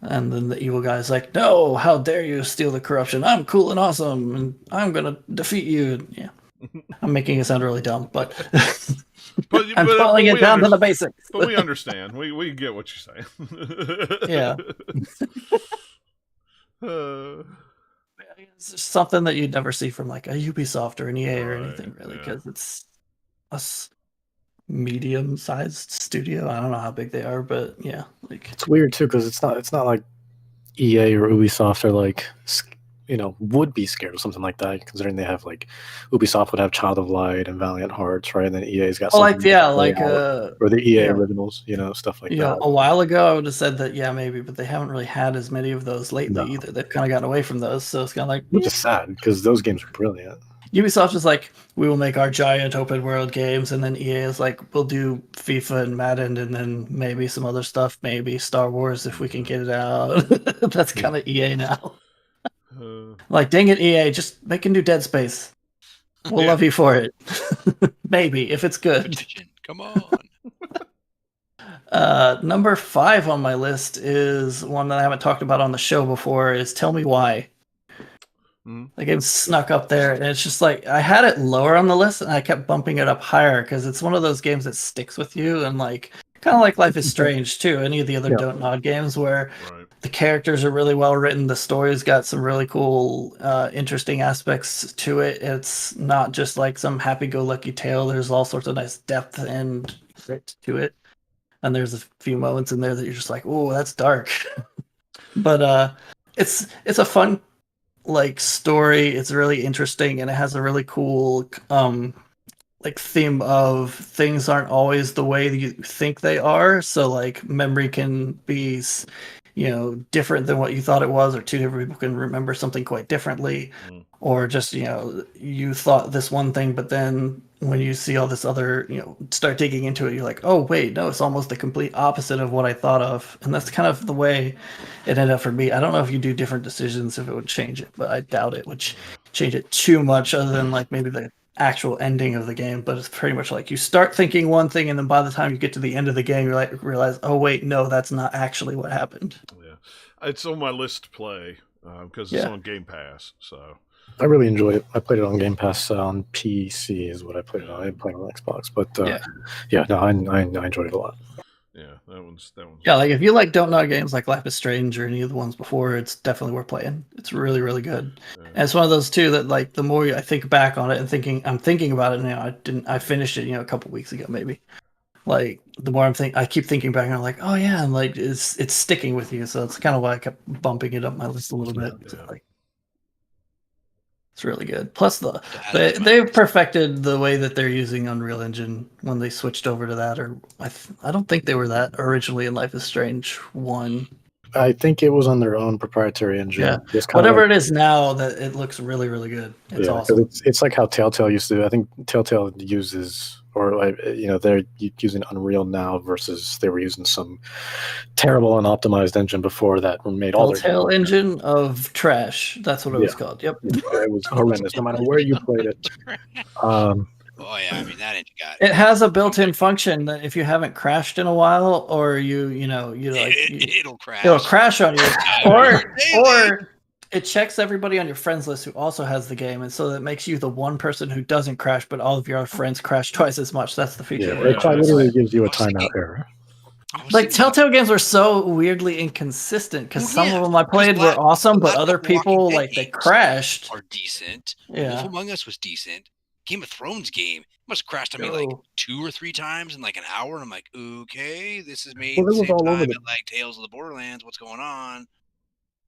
And then the evil guy's like, "No, how dare you steal the corruption? I'm cool and awesome, and I'm gonna defeat you." And yeah, I'm making it sound really dumb, but I'm calling it down to the basics. But we understand. We get what you're saying. Yeah. It's just something that you'd never see from like a Ubisoft or an EA or anything, really, because it's a medium-sized studio. I don't know how big they are, but yeah, like it's weird too because it's not like EA or Ubisoft are like would be scared of something like that, considering they have like Ubisoft would have Child of Light and Valiant Hearts, right? And then EA's got or the EA originals, stuff like that. A while ago, I would have said that maybe, but they haven't really had as many of those lately either. They've kind of gotten away from those, so it's kind of like which is sad because those games are brilliant. Ubisoft is like, we will make our giant open world games, and then EA is like, we'll do FIFA and Madden, and then maybe some other stuff, maybe Star Wars if we can get it out. That's kind of EA now. Like, dang it, EA, just make a new Dead Space. We'll love you for it. Maybe, if it's good. Come on. Number 5 on my list is one that I haven't talked about on the show before, is Tell Me Why. The game snuck up there, and it's just like, I had it lower on the list, and I kept bumping it up higher, because it's one of those games that sticks with you, and like, kind of like Life is Strange, too. Any of the other Don't Nod games where the characters are really well written, the story's got some really cool, interesting aspects to it. It's not just like some happy-go-lucky tale. There's all sorts of nice depth and grit to it. And there's a few moments in there that you're just like, oh, that's dark. But it's a fun like story. It's really interesting, and it has a really cool like theme of things aren't always the way you think they are. So like memory can be different than what you thought it was, or two different people can remember something quite differently, or just you thought this one thing, but then when you see all this other start digging into it, you're like, oh wait, no, it's almost the complete opposite of what I thought of. And that's kind of the way it ended up for me. I don't know if you do different decisions if it would change it, but I doubt it would change it too much, other than like maybe the actual ending of the game. But it's pretty much like you start thinking one thing, and then by the time you get to the end of the game, you're like, realize, oh wait, no, that's not actually what happened. It's on my list to play because it's on Game Pass. So I really enjoyed it. I played it on Game Pass on PC is what I played it on. I didn't play it on Xbox, but I enjoyed it a lot. Yeah, that one's. Yeah, like if you like Don't Nod games like Life is Strange or any of the ones before, it's definitely worth playing. It's really, really good. Yeah. And it's one of those too that like the more I think back on it and I'm thinking about it now. I finished it a couple weeks ago maybe. Like the more I keep thinking back, and I'm like, oh yeah, and like it's sticking with you. So it's kind of why I kept bumping it up my list a little bit. So, like, it's really good. Plus they've perfected the way that they're using Unreal Engine when they switched over to that. Or I don't think they were that originally in Life is Strange 1. I think it was on their own proprietary engine. Yeah, whatever it is now, that it looks really, really good. It's awesome. It's like how Telltale used to do. I think Telltale uses, or like they're using Unreal now versus they were using some terrible unoptimized engine before that made all their Telltale engine of trash. That's what it was called. Yep, it was horrendous. No matter where you played it. Oh yeah, I mean that engine got it has a built-in function that if you haven't crashed in a while, or it'll crash. It'll crash on you, or it checks everybody on your friends list who also has the game, and so that makes you the one person who doesn't crash, but all of your friends crash twice as much. That's the feature. Yeah, it quite literally gives you a timeout error. Like Telltale games were so weirdly inconsistent because some of them I played were awesome, but other people like they crashed. Are decent. Yeah, Wolf Among Us was decent. Game of Thrones game must have crashed on me like 2 or 3 times in like an hour, and I'm like, okay, this is made Well, at it the was same all over time the. at like Tales of the Borderlands. What's going on?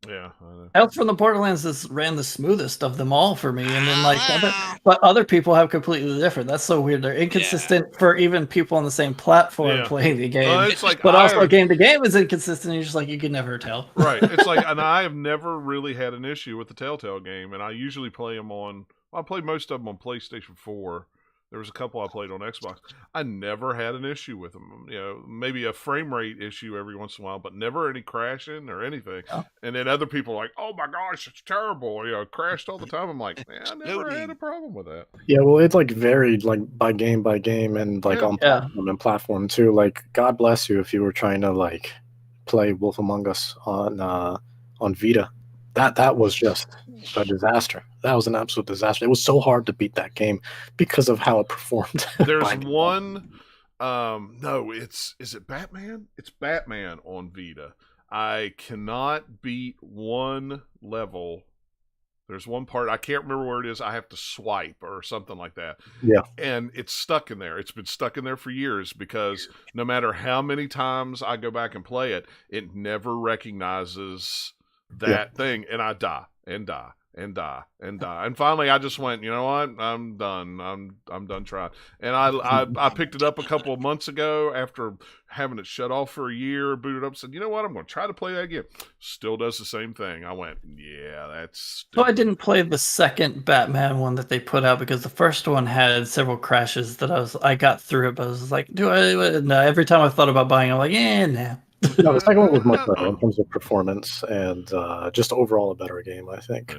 Yeah, I know. Tales from the Borderlands just ran the smoothest of them all for me, and then Wow. but other people have completely different. That's so weird. They're inconsistent for even people on the same platform playing the game. It's like but also game to game is inconsistent. You're just like you can never tell. Right. It's like, and I have never really had an issue with the Telltale game, and I usually play them on. Well, I played most of them on PlayStation 4. There was a couple I played on Xbox. I never had an issue with them. You know, maybe a frame rate issue every once in a while, but never any crashing or anything. Oh. And then other people are like, "Oh my gosh, it's terrible!" You know, it crashed all the time. I'm like, man, I never had a problem with that. Yeah, well, it's like varied, like by game, and like on platform and platform too. Like, God bless you if you were trying to like play Wolf Among Us on Vita. That was just a disaster. That was an absolute disaster. It was so hard to beat that game because of how it performed. There's one. No, is it Batman? It's Batman on Vita. I cannot beat one level. There's one part, I can't remember where it is. I have to swipe or something like that. Yeah. And it's stuck in there. It's been stuck in there for years because no matter how many times I go back and play it, it never recognizes that thing, and I die and die and die and die. And finally I just went, you know what? I'm done. I'm done trying. And I picked it up a couple of months ago after having it shut off for a year, booted up, said, you know what? I'm going to try to play that again. Still does the same thing. I went, yeah, that's stupid. So I didn't play the second Batman one that they put out because the first one had several crashes that I got through it, but I was like, no, every time I thought about buying, I'm like, nah. No, the second one was much better in terms of performance and just overall a better game, I think.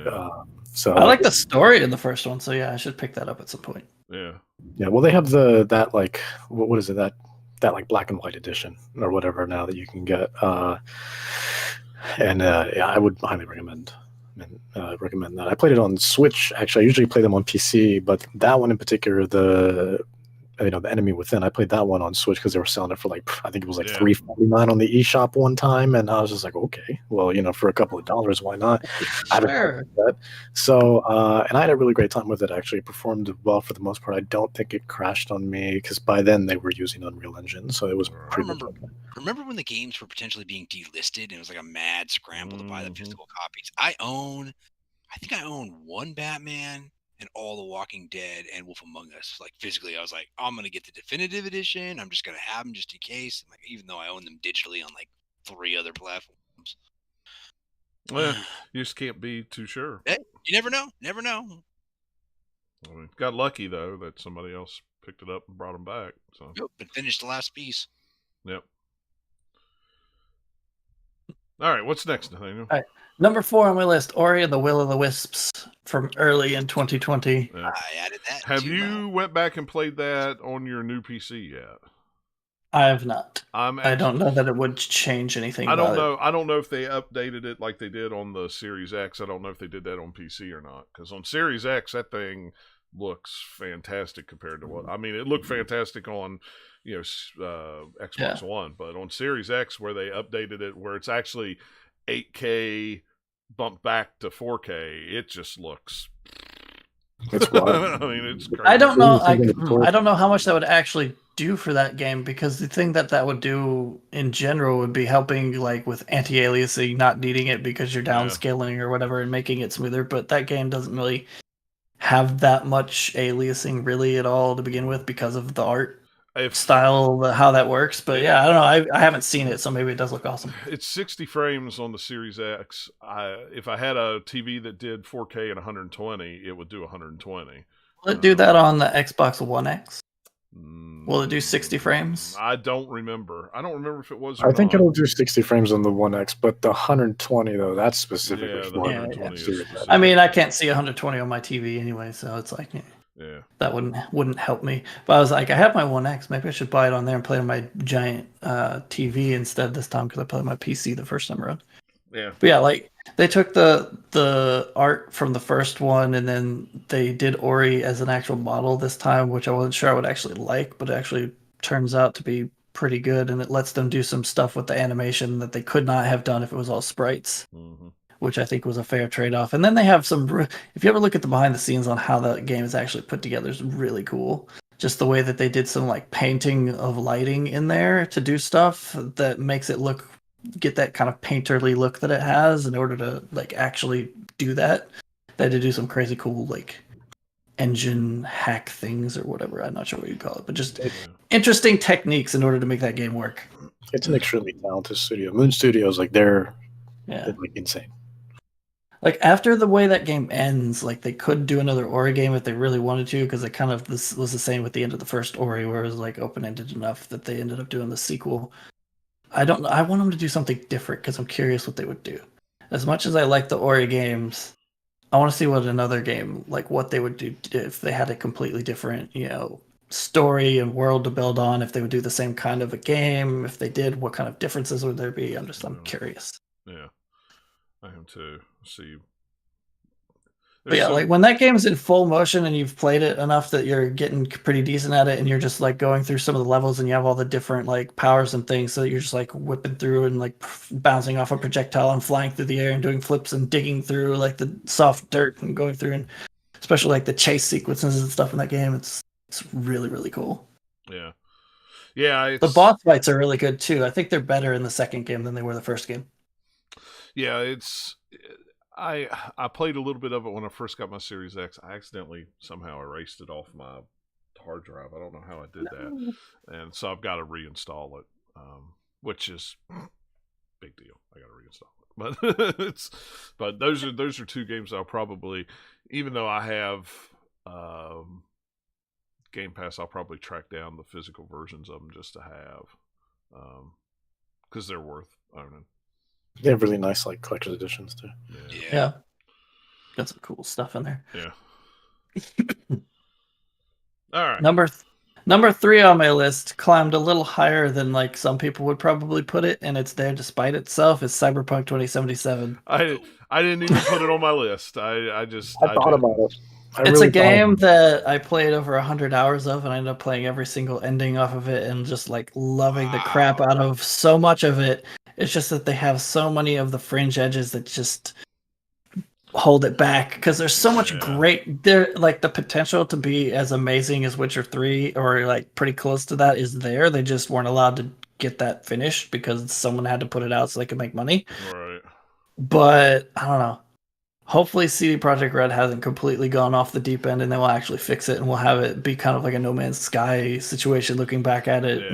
So I like the story in the first one, so yeah, I should pick that up at some point. Yeah. Well, they have that like what is it that like black and white edition or whatever now that you can get, and I would highly recommend that. I played it on Switch. Actually, I usually play them on PC, but that one in particular, the Enemy Within, I played that one on Switch because they were selling it for like, I think it was like $3.49 on the eShop one time, and I was just like, okay, well, for a couple of dollars, why not? Sure. So, and I had a really great time with it. Actually, it performed well for the most part. I don't think it crashed on me because by then they were using Unreal Engine, so it was pretty much okay. Remember when the games were potentially being delisted and it was like a mad scramble to buy the physical copies? I think I own one Batman and all the Walking Dead and Wolf Among Us. Like physically, I was like, I'm gonna get the definitive edition. I'm just gonna have them just in case. Like, even though I own them digitally on like 3 other platforms. Well, you just can't be too sure. Hey, you never know. Never know. I mean, got lucky though that somebody else picked it up and brought them back. So. Yep, and finished the last piece. Yep. All right, what's next, Nathaniel? All right. Number 4 on my list, Ori and the Will of the Wisps from early in 2020. Yeah. I added that. Have you went back and played that on your new PC yet? I have not. I don't know that it would change anything. I don't know. I don't know if they updated it like they did on the Series X. I don't know if they did that on PC or not. Because on Series X, that thing looks fantastic compared to what. I mean, it looked fantastic on Xbox One, but on Series X, where they updated it, where it's actually 8K bumped back to 4K, it just looks. It's wild. I mean, it's crazy. I don't know. I don't know how much that would actually do for that game, because the thing that would do in general would be helping like with anti-aliasing, not needing it because you're downscaling or whatever and making it smoother. But that game doesn't really have that much aliasing really at all to begin with because of the art style, how that works. But yeah, I don't know. I haven't seen it, so maybe it does look awesome. It's 60 frames on the Series X. If I had a TV that did 4K and 120, it would do 120. Will it do that on the Xbox One X? Will it do 60 frames? I don't remember. I don't remember if it was. I think it'll do 60 frames on the One X, but the 120 though, that's specific. I mean, I can't see 120 on my TV anyway, so it's like, that wouldn't help me. But I was like, I have my One X. Maybe I should buy it on there and play on my giant TV instead this time, because I played my PC the first time around. Yeah. But yeah, like they took the art from the first one and then they did Ori as an actual model this time, which I wasn't sure I would actually like, but it actually turns out to be pretty good, and it lets them do some stuff with the animation that they could not have done if it was all sprites. which I think was a fair trade-off. And then they have if you ever look at the behind the scenes on how the game is actually put together, is really cool. Just the way that they did some like painting of lighting in there to do stuff that makes it get that kind of painterly look that it has in order to like actually do that. They had to do some crazy cool like engine hack things or whatever. I'm not sure what you call it, but just interesting techniques in order to make that game work. It's an extremely talented studio. Moon Studios, like they're like insane. Like after the way that game ends, like they could do another Ori game if they really wanted to, because this was the same with the end of the first Ori, where it was like open-ended enough that they ended up doing the sequel. I want them to do something different because I'm curious what they would do. As much as I like the Ori games, I want to see what another game, like what they would do if they had a completely different, story and world to build on. If they would do the same kind of a game, if they did, what kind of differences would there be? I'm curious. Yeah, I am too. See, but yeah, like when that game's in full motion and you've played it enough that you're getting pretty decent at it, and you're just like going through some of the levels and you have all the different like powers and things, so you're just like whipping through and like bouncing off a projectile and flying through the air and doing flips and digging through like the soft dirt and going through, and especially like the chase sequences and stuff in that game, it's really, really cool. Yeah. The boss fights are really good too. I think they're better in the second game than they were the first game. Yeah, I played a little bit of it when I first got my Series X. I accidentally somehow erased it off my hard drive. I don't know how I did that, and so I've got to reinstall it, which is big deal. I got to reinstall it, but those are two games I'll probably, even though I have Game Pass, I'll probably track down the physical versions of them just to have, because they're worth owning. They have really nice like collector's editions too. Yeah. Got some cool stuff in there. Yeah. All right. Number 3 on my list climbed a little higher than like some people would probably put it, and it's there despite itself. Is Cyberpunk 2077. I didn't even put it on my list. I thought about it. It's a game that I played over 100 hours of, and I ended up playing every single ending off of it and just like loving the crap out of so much of it. It's just that they have so many of the fringe edges that just hold it back, because there's so much great there. Like the potential to be as amazing as Witcher 3 or like pretty close to that is there. They just weren't allowed to get that finished because someone had to put it out so they could make money. Right. But I don't know. Hopefully CD Projekt Red hasn't completely gone off the deep end, and they will actually fix it, and we'll have it be kind of like a No Man's Sky situation. Looking back at it,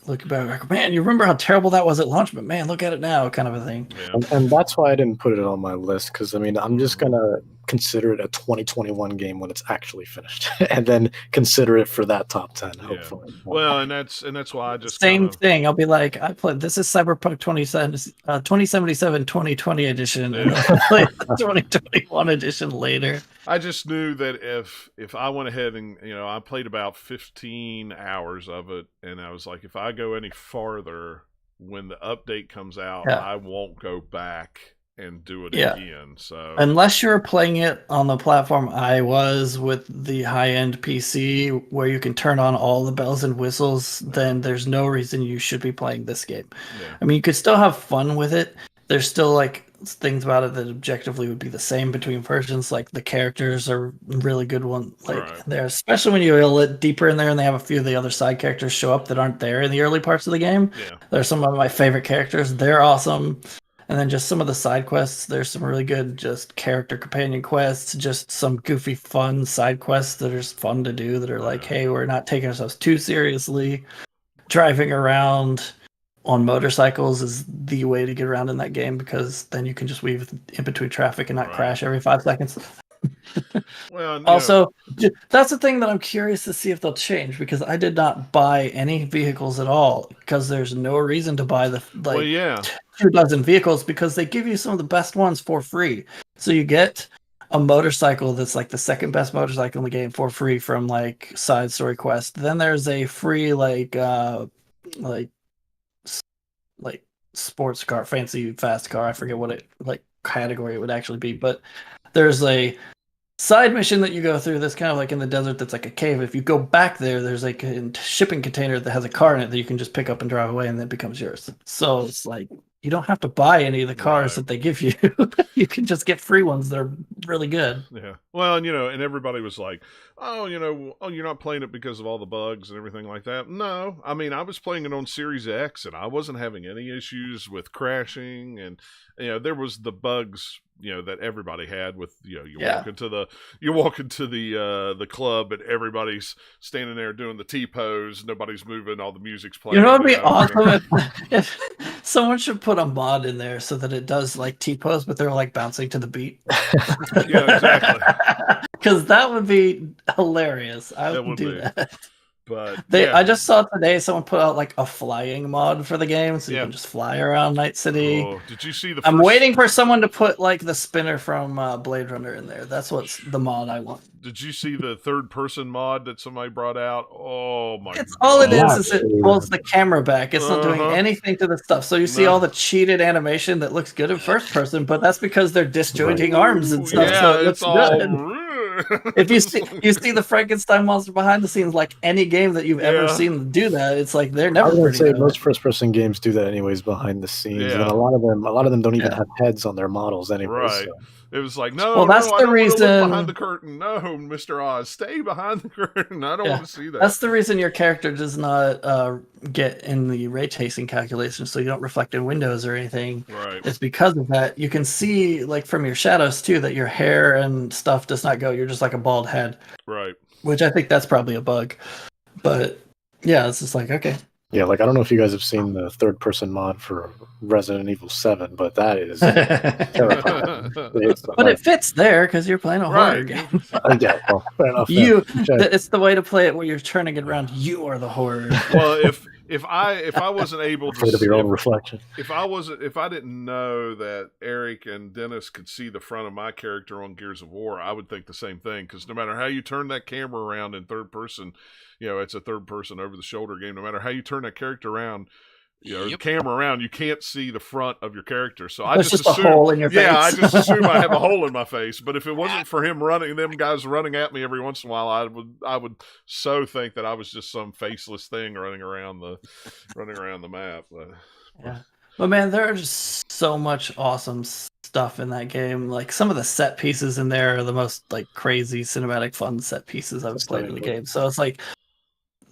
looking back, like, man, you remember how terrible that was at launch, but man, look at it now, kind of a thing. Yeah. And that's why I didn't put it on my list, because I mean, I'm just gonna consider it a 2021 game when it's actually finished, and then consider it for that top 10. Yeah. Hopefully. Well, and that's why I just same thing. I'll be like, I played this is Cyberpunk 2077 2020 edition, and I'll play the 2021 edition later. I just knew that if I went ahead and I played about 15 hours of it, and I was like, if I go any farther when the update comes out, I won't go back and do it again. So unless you're playing it on the platform I was with the high-end PC where you can turn on all the bells and whistles, then there's no reason you should be playing this game. Yeah. I mean, you could still have fun with it. There's still like things about it that objectively would be the same between versions. Like the characters are really good one. Like there, especially when you go a little deeper in there and they have a few of the other side characters show up that aren't there in the early parts of the game. Yeah. They're some of my favorite characters. They're awesome. And then just some of the side quests, there's some really good just character companion quests, just some goofy fun side quests that are just fun to do that are like, hey, we're not taking ourselves too seriously. Driving around on motorcycles is the way to get around in that game, because then you can just weave in between traffic and not crash every 5 seconds. Well, also, that's the thing that I'm curious to see if they'll change, because I did not buy any vehicles at all, because there's no reason to buy the 2 dozen vehicles, because they give you some of the best ones for free. So you get a motorcycle that's like the second best motorcycle in the game for free from like side story quest. Then there's a free like sports car, fancy fast car. I forget what it like category it would actually be, but there's a side mission that you go through that's kind of like in the desert that's like a cave. If you go back there, there's like a shipping container that has a car in it that you can just pick up and drive away, and then it becomes yours. So it's like you don't have to buy any of the cars Right. that they give you. You can just get free ones that are really good. Yeah. Well, and and everybody was like, "Oh, you're not playing it because of all the bugs and everything like that." No, I mean, I was playing it on Series X, and I wasn't having any issues with crashing, and there was the bugs, that everybody had with, walk into the club, and everybody's standing there doing the T-pose, nobody's moving, all the music's playing. It'd be awesome if someone should put a mod in there so that it does like T-pose, but they're like bouncing to the beat. Yeah, exactly. Because that would be hilarious. I would do that. But I just saw today someone put out like a flying mod for the game, so you can just fly around Night City. Oh, did you see the? I'm waiting for someone to put like the spinner from Blade Runner in there. That's what's the mod I want. Did you see the third-person mod that somebody brought out? Oh my! It's all it is it pulls the camera back. It's not doing anything to the stuff. So you see all the cheated animation that looks good in first person, but that's because they're disjointing arms and stuff. Yeah, so it looks good. If you see the Frankenstein monster behind the scenes, like any game that you've ever seen do that, it's like they're never. I would say most first-person games do that anyways behind the scenes, and a lot of them don't even have heads on their models anyway. Right. So. It was like, no, well, that's the reason behind the curtain. No, Mr. Oz, stay behind the curtain. I don't want to see that. That's the reason your character does not get in the ray tracing calculation, so you don't reflect in windows or anything. Right. It's because of that. You can see, like from your shadows too, that your hair and stuff does not go. You're just like a bald head. Right. Which I think that's probably a bug. But yeah, it's just like, okay. Yeah, like I don't know if you guys have seen the third-person mod for Resident Evil 7, but that is terrifying. But it fits there because you're playing a horror game. Yeah, well, fair enough. It's the way to play it where you're turning it around. You are the horror. Well, if I wasn't able to see your own reflection, if I didn't know that Eric and Dennis could see the front of my character on Gears of War, I would think the same thing. Because no matter how you turn that camera around in third person, it's a third person over the shoulder game. No matter how you turn that character around, the camera around, you can't see the front of your character. So I just assume, a hole in your face. Yeah, I just assume I have a hole in my face. But if it wasn't for them guys running at me every once in a while, I would so think that I was just some faceless thing running around the map. But man, there's so much awesome stuff in that game. Like some of the set pieces in there are the most like crazy cinematic fun set pieces I've played in the game. So it's like,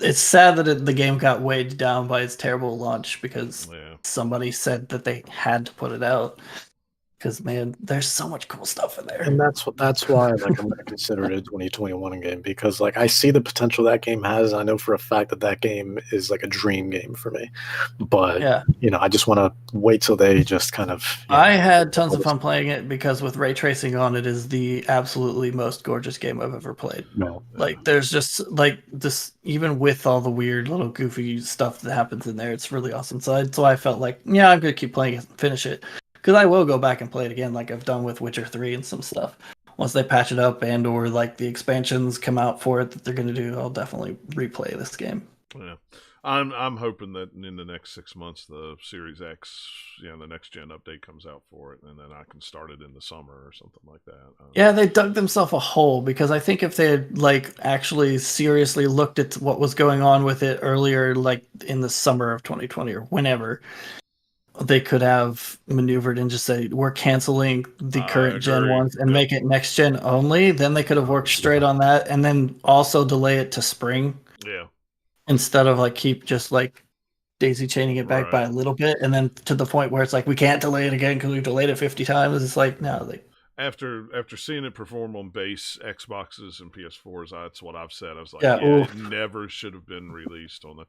it's sad that the game got weighed down by its terrible launch because somebody said that they had to put it out. Because man, there's so much cool stuff in there, and that's why like I'm gonna consider it a 2021 game because like I see the potential that game has. I know for a fact that game is like a dream game for me, but I just want to wait till they just kind of. I had tons of fun playing it because with ray tracing on, it is the absolutely most gorgeous game I've ever played. No, like there's just like this, even with all the weird little goofy stuff that happens in there, it's really awesome. So that's why I felt like I'm gonna keep playing it, finish it. Because I will go back and play it again like I've done with Witcher 3 and some stuff. Once they patch it up and or like the expansions come out for it that they're going to do, I'll definitely replay this game. Yeah. I'm hoping that in the next 6 months the Series X, the next gen update comes out for it, and then I can start it in the summer or something like that. Yeah, they dug themselves a hole because I think if they had like actually seriously looked at what was going on with it earlier, like in the summer of 2020 or whenever, they could have maneuvered and just say we're canceling the current gen ones and make it next gen only. Then they could have worked straight on that and then also delay it to spring. Yeah. Instead of like keep just like daisy chaining it back by a little bit and then to the point where it's like we can't delay it again because we've delayed it 50 times. It's like no, After seeing it perform on base Xboxes and PS4s, that's what I've said. I was like, it never should have been released on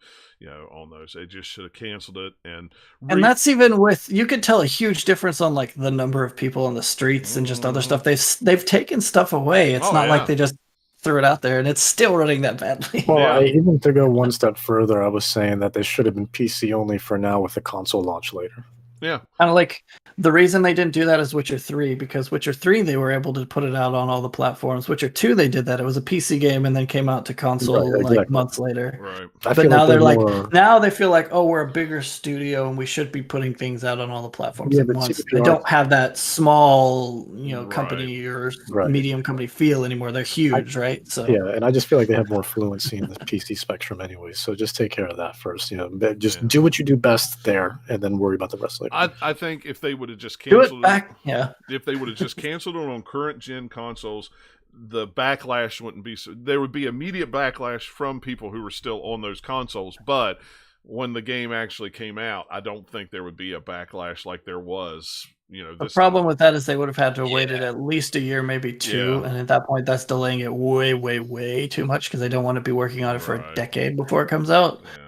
on those. They just should have canceled it. And that's even with, you could tell a huge difference on like the number of people on the streets and just other stuff. They've taken stuff away. It's not like they just threw it out there and it's still running that badly. Well, even to go one step further, I was saying that they should have been PC only for now with the console launch later. Yeah. Kind of like the reason they didn't do that is Witcher 3, because Witcher 3, they were able to put it out on all the platforms. Witcher 2, they did that. It was a PC game and then came out to console like months later. Right. But now they're like, now they feel like, oh, we're a bigger studio and we should be putting things out on all the platforms at once. They don't have that small, company or medium company feel anymore. They're huge, right? So yeah, and I just feel like they have more fluency in the PC spectrum anyway. So just take care of that first. Just do what you do best there and then worry about the rest later. I think if they would have just Do canceled it back. Yeah. if they would have just canceled it on current gen consoles, the backlash wouldn't be so. There would be immediate backlash from people who were still on those consoles, but when the game actually came out, I don't think there would be a backlash like there was. The problem with that is they would have had to have waited at least a year, maybe 2, Yeah. and at that point, that's delaying it way, way, way too much because they don't want to be working on it for a decade before it comes out. Yeah.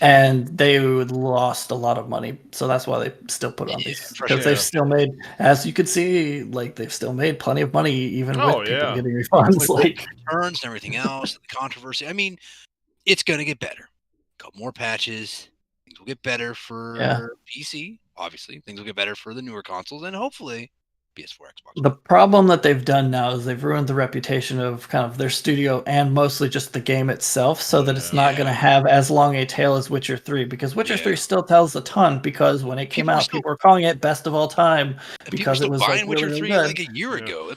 And they lost a lot of money, so that's why they still put on these, because they've still made, as you could see, like they've still made plenty of money even with people getting refunds, like returns and everything else, the controversy. I mean, it's gonna get better. A couple more patches, things will get better for PC. Obviously, things will get better for the newer consoles, and hopefully PS4, Xbox. The problem that they've done now is they've ruined the reputation of kind of their studio and mostly just the game itself, so that it's not going to have as long a tail as Witcher 3, because Witcher 3 still tells a ton, because when it came out, people were calling it best of all time because it was like Witcher really 3 good. like a year ago.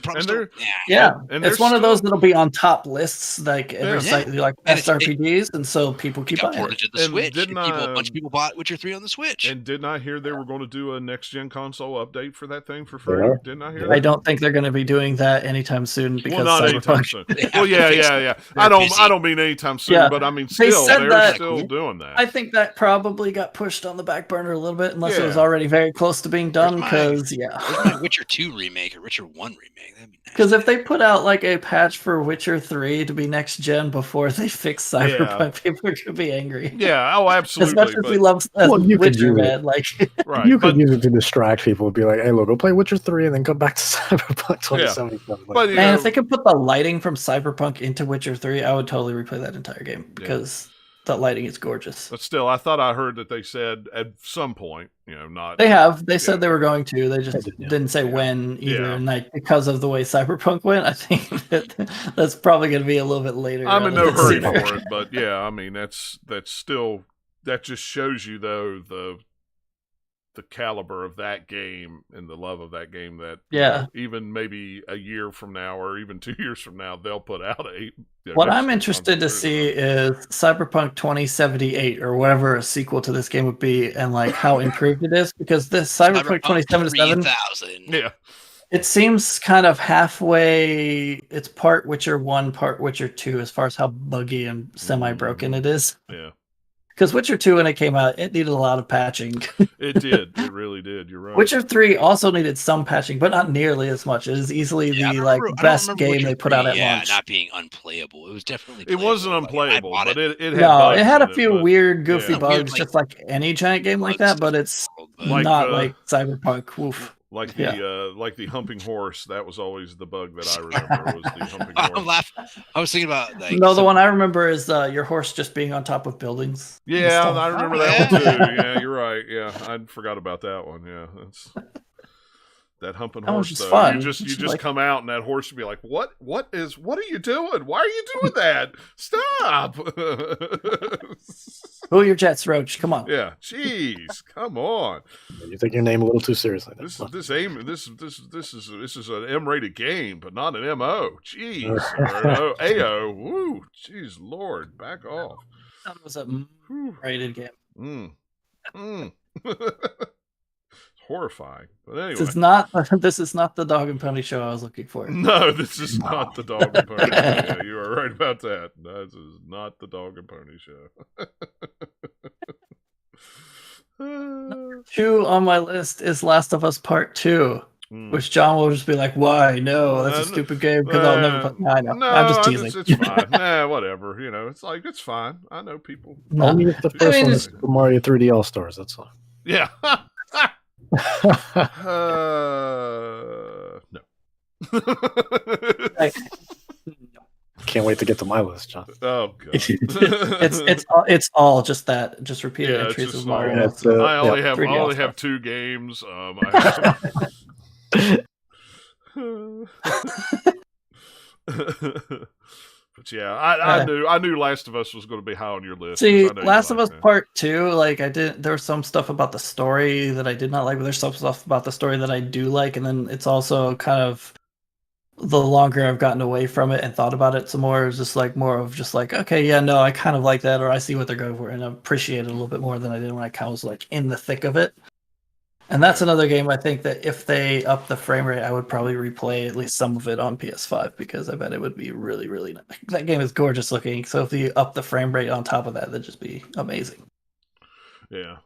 And it's one of those that'll be on top lists, like every site, like best RPGs, and so people keep buying it. To the Switch. A bunch of people bought Witcher 3 on the Switch. And didn't I hear they were going to do a next gen console update for that thing for free? Didn't I hear that? I don't think they're going to be doing that anytime soon, because not anytime soon. Well, yeah. I don't mean anytime soon, but I mean still they're still doing that. I think that probably got pushed on the back burner a little bit, unless it was already very close to being done. Because my Witcher 2 remake or Witcher 1 remake. That'd be nice. Because if they put out like a patch for Witcher 3 to be next gen before they fix Cyberpunk, people are gonna be angry. Yeah, oh, absolutely. As much as we love Witcher, man, like you could use it to distract people. Be like, hey, look, go play Witcher 3 and then come back to Cyberpunk 2077. But man, if they could put the lighting from Cyberpunk into Witcher 3, I would totally replay that entire game, because that lighting is gorgeous. But still, I thought I heard that they said at some point, not. They said they were going to. They just didn't say when either. And like, because of the way Cyberpunk went, I think that's probably going to be a little bit later. I'm in no hurry for it, but I mean that's still, that just shows you though the caliber of that game and the love of that game, that even maybe a year from now or even 2 years from now they'll put out what I'm interested to see is Cyberpunk 2078 or whatever a sequel to this game would be, and like how improved it is, because this Cyberpunk 2077 it seems kind of halfway. It's part Witcher 1, part Witcher 2 as far as how buggy and semi-broken it is. Yeah. Because Witcher 2, when it came out, it needed a lot of patching. It did. It really did. You're right. Witcher 3 also needed some patching, but not nearly as much. It is easily the best game Witcher they put 3, out at launch. Not being unplayable. It was definitely playable. It wasn't unplayable, but it had bugs. It had a few weird, goofy bugs, just like any giant game like that, but it's not like Cyberpunk. Woof. Like the humping horse, that was always the bug that I remember, was the humping horse. I was thinking about the one I remember is your horse just being on top of buildings. Yeah, I remember that one too. Yeah, you're right. Yeah, I forgot about that one. Yeah, that's that humping horse. Though. Fun. You just come out and that horse would be like, what are you doing? Why are you doing that? Stop! Pull your jets, Roach. Come on. Yeah, jeez, come on. You take your name a little too seriously. This is an M-rated game, but not an MO. Jeez, or AO. Woo, jeez, Lord, back off. That was a rated game. Horrifying, but anyway, this is not the Dog and Pony show I was looking for. No, this is not the Dog and Pony show. Yeah, you are right about that. This is not the Dog and Pony show. Number 2 on my list is Last of Us Part 2, which John will just be like, "Why? No, that's a stupid game." Because I'll never play. I know. I'm just teasing. It's fine. Whatever. It's fine. I know people. Only if the first one is Super Mario 3D All Stars. That's all. Yeah. No. Can't wait to get to my list, John. Oh god. it's all just that, just repeated entries of Mario. I only have 2 games. I have But yeah, I knew Last of Us was going to be high on your list. See, Last of Us Part 2, like there was some stuff about the story that I did not like, but there's some stuff about the story that I do like, and then it's also kind of, the longer I've gotten away from it and thought about it some more, it's just like more of just like, okay, yeah, no, I kind of like that, or I see what they're going for, and I appreciate it a little bit more than I did when I kind of was like in the thick of it. And that's another game I think that if they up the frame rate, I would probably replay at least some of it on PS5 because I bet it would be really, really nice. That game is gorgeous looking. So if you up the frame rate on top of that, that'd just be amazing. Yeah.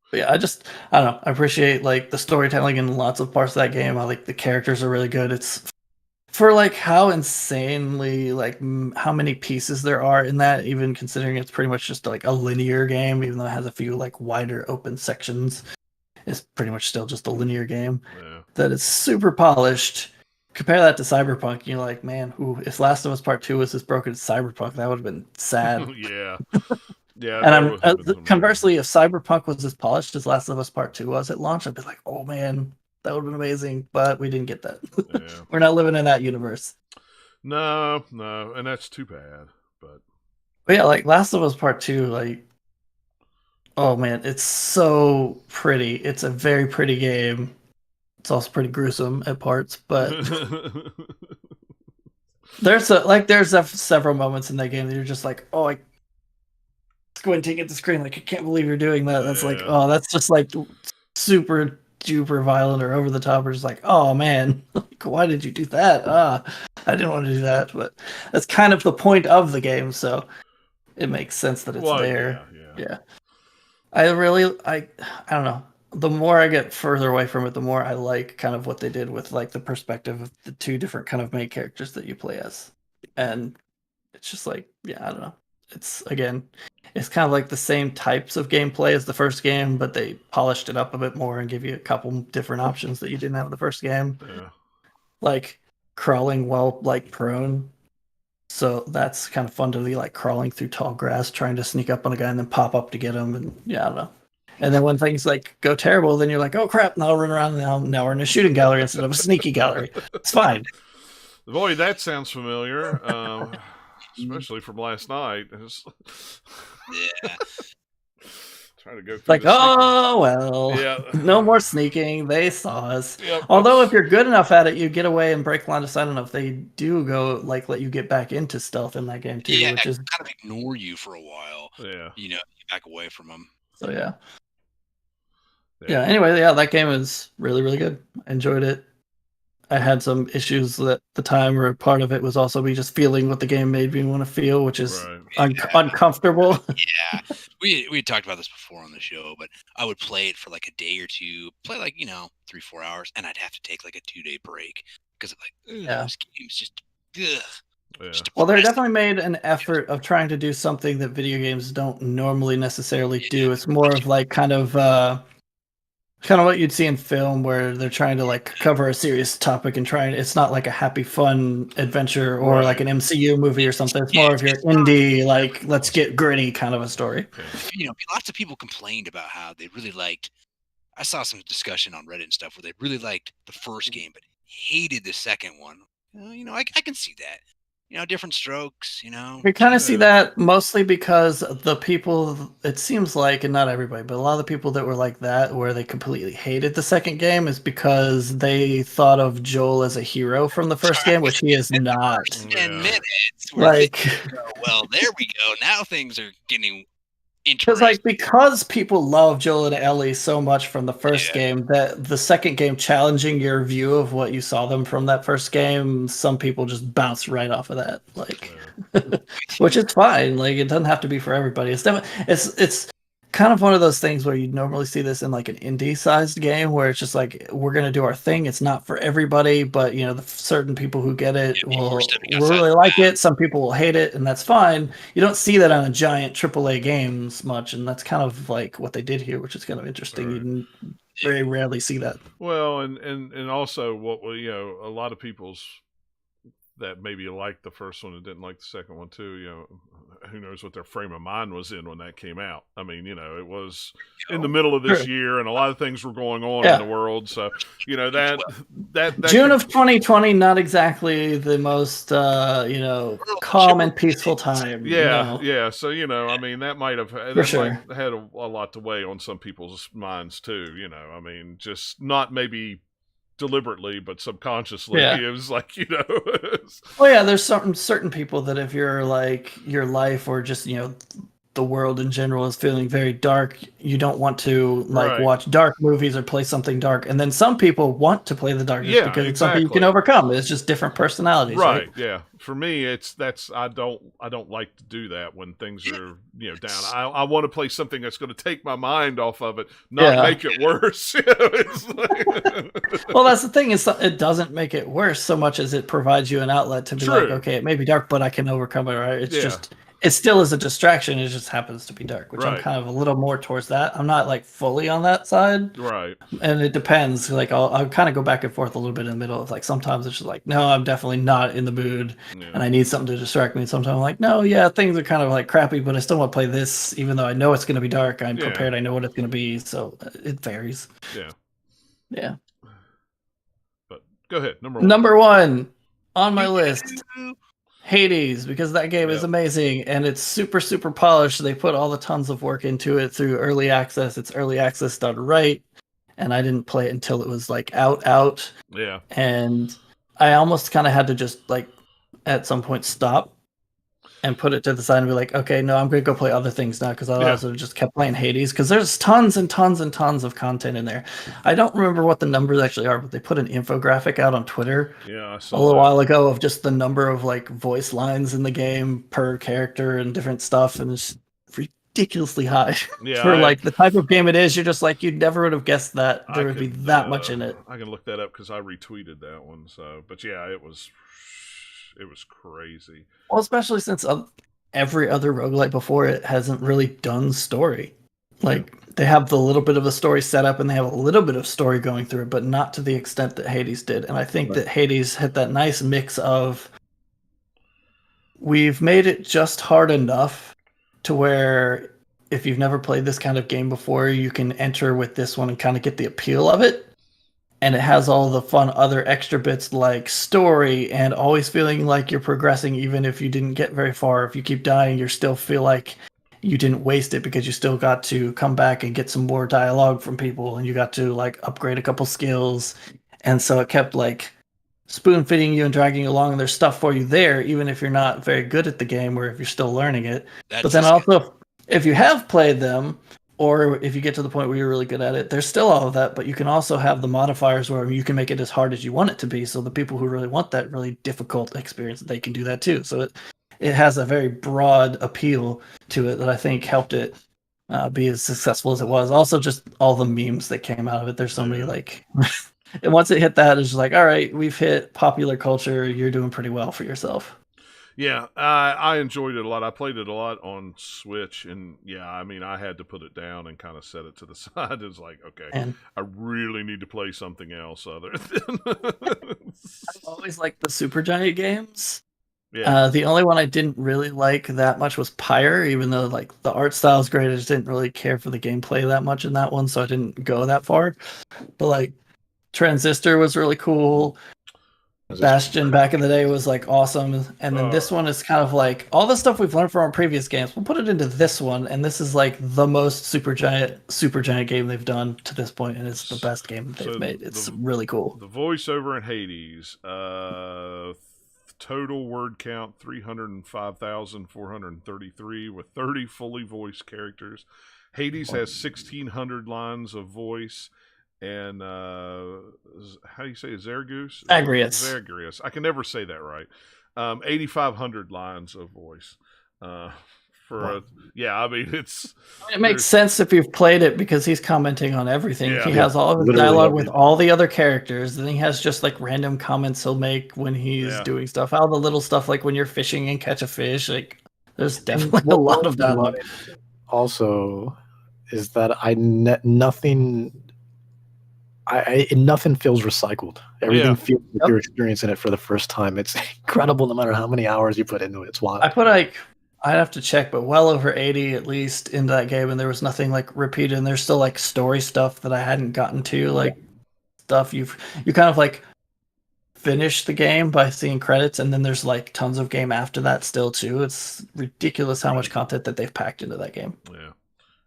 But yeah, I don't know. I appreciate like the storytelling in lots of parts of that game. I like the characters are really good. It's for like how insanely like how many pieces there are in that, even considering it's pretty much just like a linear game, even though it has a few like wider open sections. It's pretty much still just a linear game. Yeah. That is super polished. Compare that to Cyberpunk, you're like, man, if Last of Us Part 2 was as broken as Cyberpunk, that would have been sad. Yeah. Yeah. And that would have been conversely, if Cyberpunk was as polished as Last of Us Part 2 was at launch, I'd be like, oh man, that would have been amazing. But we didn't get that. Yeah. We're not living in that universe. No, and that's too bad. But yeah, like Last of Us Part 2, like, oh man, it's so pretty. It's a very pretty game. It's also pretty gruesome at parts, but there's several moments in that game that you're just like, oh, I squinting at the screen, like I can't believe you're doing that. That's like, oh, that's just like super duper violent or over the top, or just like, oh man, like, why did you do that? I didn't want to do that, but that's kind of the point of the game, so it makes sense that it's there. Yeah. I don't know. The more I get further away from it, the more I like kind of what they did with like the perspective of the two different kind of main characters that you play as. And it's just like, yeah, I don't know. It's kind of like the same types of gameplay as the first game, but they polished it up a bit more and give you a couple different options that you didn't have in the first game. Yeah. Like crawling while like prone. So that's kind of fun to be like crawling through tall grass, trying to sneak up on a guy and then pop up to get him. And yeah, I don't know. And then when things like go terrible, then you're like, oh crap, now I'll run around and now we're in a shooting gallery instead of a sneaky gallery. It's fine. Boy, that sounds familiar. Especially from last night. Yeah. Trying to go through like, oh, well, yeah. No more sneaking. They saw us. Yep. Although if you're good enough at it, you get away and break line of sight enough, they do go, like, let you get back into stealth in that game, too. Yeah, which is kind of ignore you for a while. Yeah. You know, you back away from them. So, yeah. Yeah, anyway, yeah, that game is really, really good. I enjoyed it. I had some issues at the time where part of it was also me just feeling what the game made me want to feel, which is uncomfortable. Yeah. We had talked about this before on the show, but I would play it for like a day or two, play like, 3-4 hours, and I'd have to take like a 2-day break because this game's just ugh. Yeah. Well, they definitely made an effort of trying to do something that video games don't normally necessarily do. It's more of like kind of what you'd see in film where they're trying to like cover a serious topic and it's not like a happy fun adventure or like an MCU movie or something. It's more of your indie, like let's get gritty kind of a story. Lots of people complained about how they really liked, I saw some discussion on Reddit and stuff where they really liked the first game but hated the second one. I can see that. Different strokes, We kind of see that mostly because the people, it seems like, and not everybody, but a lot of the people that were like that, where they completely hated the second game, is because they thought of Joel as a hero from the first game, which he is not. 10 minutes. Like, well, there we go. Now things are getting interesting. Because people love Joel and Ellie so much from the first game, that the second game challenging your view of what you saw them from that first game, some people just bounce right off of that, which is fine. Like, it doesn't have to be for everybody. It's kind of one of those things where you normally see this in like an indie sized game where it's just like, we're going to do our thing. It's not for everybody, but the certain people who get it will really like it. Some people will hate it, and that's fine. You don't see that on a giant AAA games much, and that's kind of like what they did here, which is kind of interesting. Right. You very rarely see that. Well, and also what a lot of people's that maybe liked the first one and didn't like the second one too, who knows what their frame of mind was in when that came out. I mean, it was in the middle of this year and a lot of things were going on in the world. So, that June of 2020, not exactly the most, calm and peaceful time. Yeah. Yeah. So, I mean, that might have had a lot to weigh on some people's minds too, I mean, just not maybe deliberately but subconsciously. It was like well, there's certain people that if you're like your life or just the world in general is feeling very dark, you don't want to like Right. watch dark movies or play something dark. And then some people want to play the darkness Yeah, because it's something you can exactly. overcome. It's just different personalities, right? Yeah. For me, I don't like to do that when things are down. I want to play something that's going to take my mind off of it, not make it worse. It's like... Well, that's the thing, is it doesn't make it worse so much as it provides you an outlet to be like, okay, it may be dark, but I can overcome it. Right? It's just, it still is a distraction. It just happens to be dark, which I'm kind of a little more towards that. I'm not like fully on that side, right? And it depends. Like I'll kind of go back and forth a little bit in the middle. Of like sometimes it's just like, no, I'm definitely not in the mood, and I need something to distract me. And sometimes I'm like, no, yeah, things are kind of like crappy, but I still want to play this, even though I know it's going to be dark. I'm prepared. I know what it's going to be. So it varies. Yeah. But go ahead. Number one on my list. Hades, because that game is amazing and it's super, super polished. They put all the tons of work into it through early access. It's early access started right, and I didn't play it until it was like out. Yeah. And I almost kind of had to just like at some point stop and put it to the side and be like, okay, no, I'm going to go play other things now, because I also just kept playing Hades, because there's tons and tons and tons of content in there. I don't remember what the numbers actually are, but they put an infographic out on Twitter I saw a little while ago of just the number of like voice lines in the game per character and different stuff, and it's ridiculously high for like the type of game it is. You're just like, you never would have guessed that there would be that much in it. I can look that up because I retweeted that one. So, but yeah, it was crazy. Well, especially since every other roguelite before it hasn't really done story. Like they have the little bit of a story set up and they have a little bit of story going through it, but not to the extent that Hades did. And I think that Hades had that nice mix of, we've made it just hard enough to where if you've never played this kind of game before, you can enter with this one and kind of get the appeal of it. And it has all the fun other extra bits like story and always feeling like you're progressing even if you didn't get very far. If you keep dying, you still feel like you didn't waste it because you still got to come back and get some more dialogue from people, and you got to like upgrade a couple skills. And so it kept like spoon feeding you and dragging you along, and there's stuff for you there even if you're not very good at the game or if you're still learning it. But then also, if you have played them, or if you get to the point where you're really good at it, there's still all of that, but you can also have the modifiers where you can make it as hard as you want it to be. So the people who really want that really difficult experience, they can do that too. So it has a very broad appeal to it that I think helped it be as successful as it was. Also, just all the memes that came out of it. There's so many like, and once it hit that, it's just like, all right, we've hit popular culture. You're doing pretty well for yourself. Yeah, I enjoyed it a lot. I played it a lot on Switch, and I mean, I had to put it down and kind of set it to the side. It's like, okay, I really need to play something else other than... I've always liked the Supergiant games. Yeah. The only one I didn't really like that much was Pyre, even though like the art style is great. I just didn't really care for the gameplay that much in that one, so I didn't go that far. But like Transistor was really cool. Bastion back in the day was like awesome, and then this one is kind of like all the stuff we've learned from our previous games. We'll put it into this one, and this is like the most Supergiant game they've done to this point, and it's the best game they've made. It's really cool. The voiceover in Hades, total word count 305,433 with 30 fully voiced characters. Hades has 1,600 lines of voice. And how do you say it? Zagreus? Zagreus. I can never say that right. 8,500 lines of voice. I mean, it makes sense if you've played it because he's commenting on everything. He has all of his dialogue with all the other characters, and he has just like random comments he'll make when he's doing stuff. All the little stuff like when you're fishing and catch a fish. Like, there's definitely a lot of dialogue. Also, is that nothing feels recycled. Everything feels like you're experiencing it for the first time. It's incredible no matter how many hours you put into it. It's wild. I put like, I'd have to check, but well over 80 at least into that game, and there was nothing like repeated, and there's still like story stuff that I hadn't gotten to, like stuff you kind of like finish the game by seeing credits, and then there's like tons of game after that still too. It's ridiculous how much content that they've packed into that game. Yeah,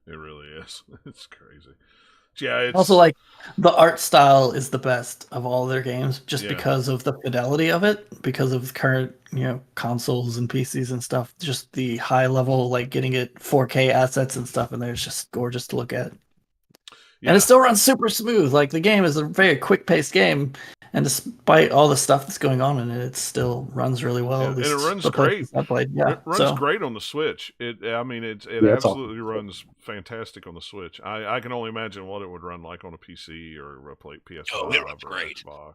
it really is. It's crazy. Yeah, it's Also, like the art style is the best of all their games, just Yeah. because of the fidelity of it, because of current consoles and PCs and stuff. Just the high level, like getting it 4K assets and stuff, and there, it's just gorgeous to look at. yeah. And it still runs super smooth. Like the game is a very quick paced game, and despite all the stuff that's going on in it, it still runs really well. Yeah, At and it least runs the great. places I played. Yeah, It runs so great on the Switch. It it's absolutely awesome. runs fantastic on the Switch. I can only imagine what it would run like on a PC or a PS5 Oh, it runs or great. Xbox.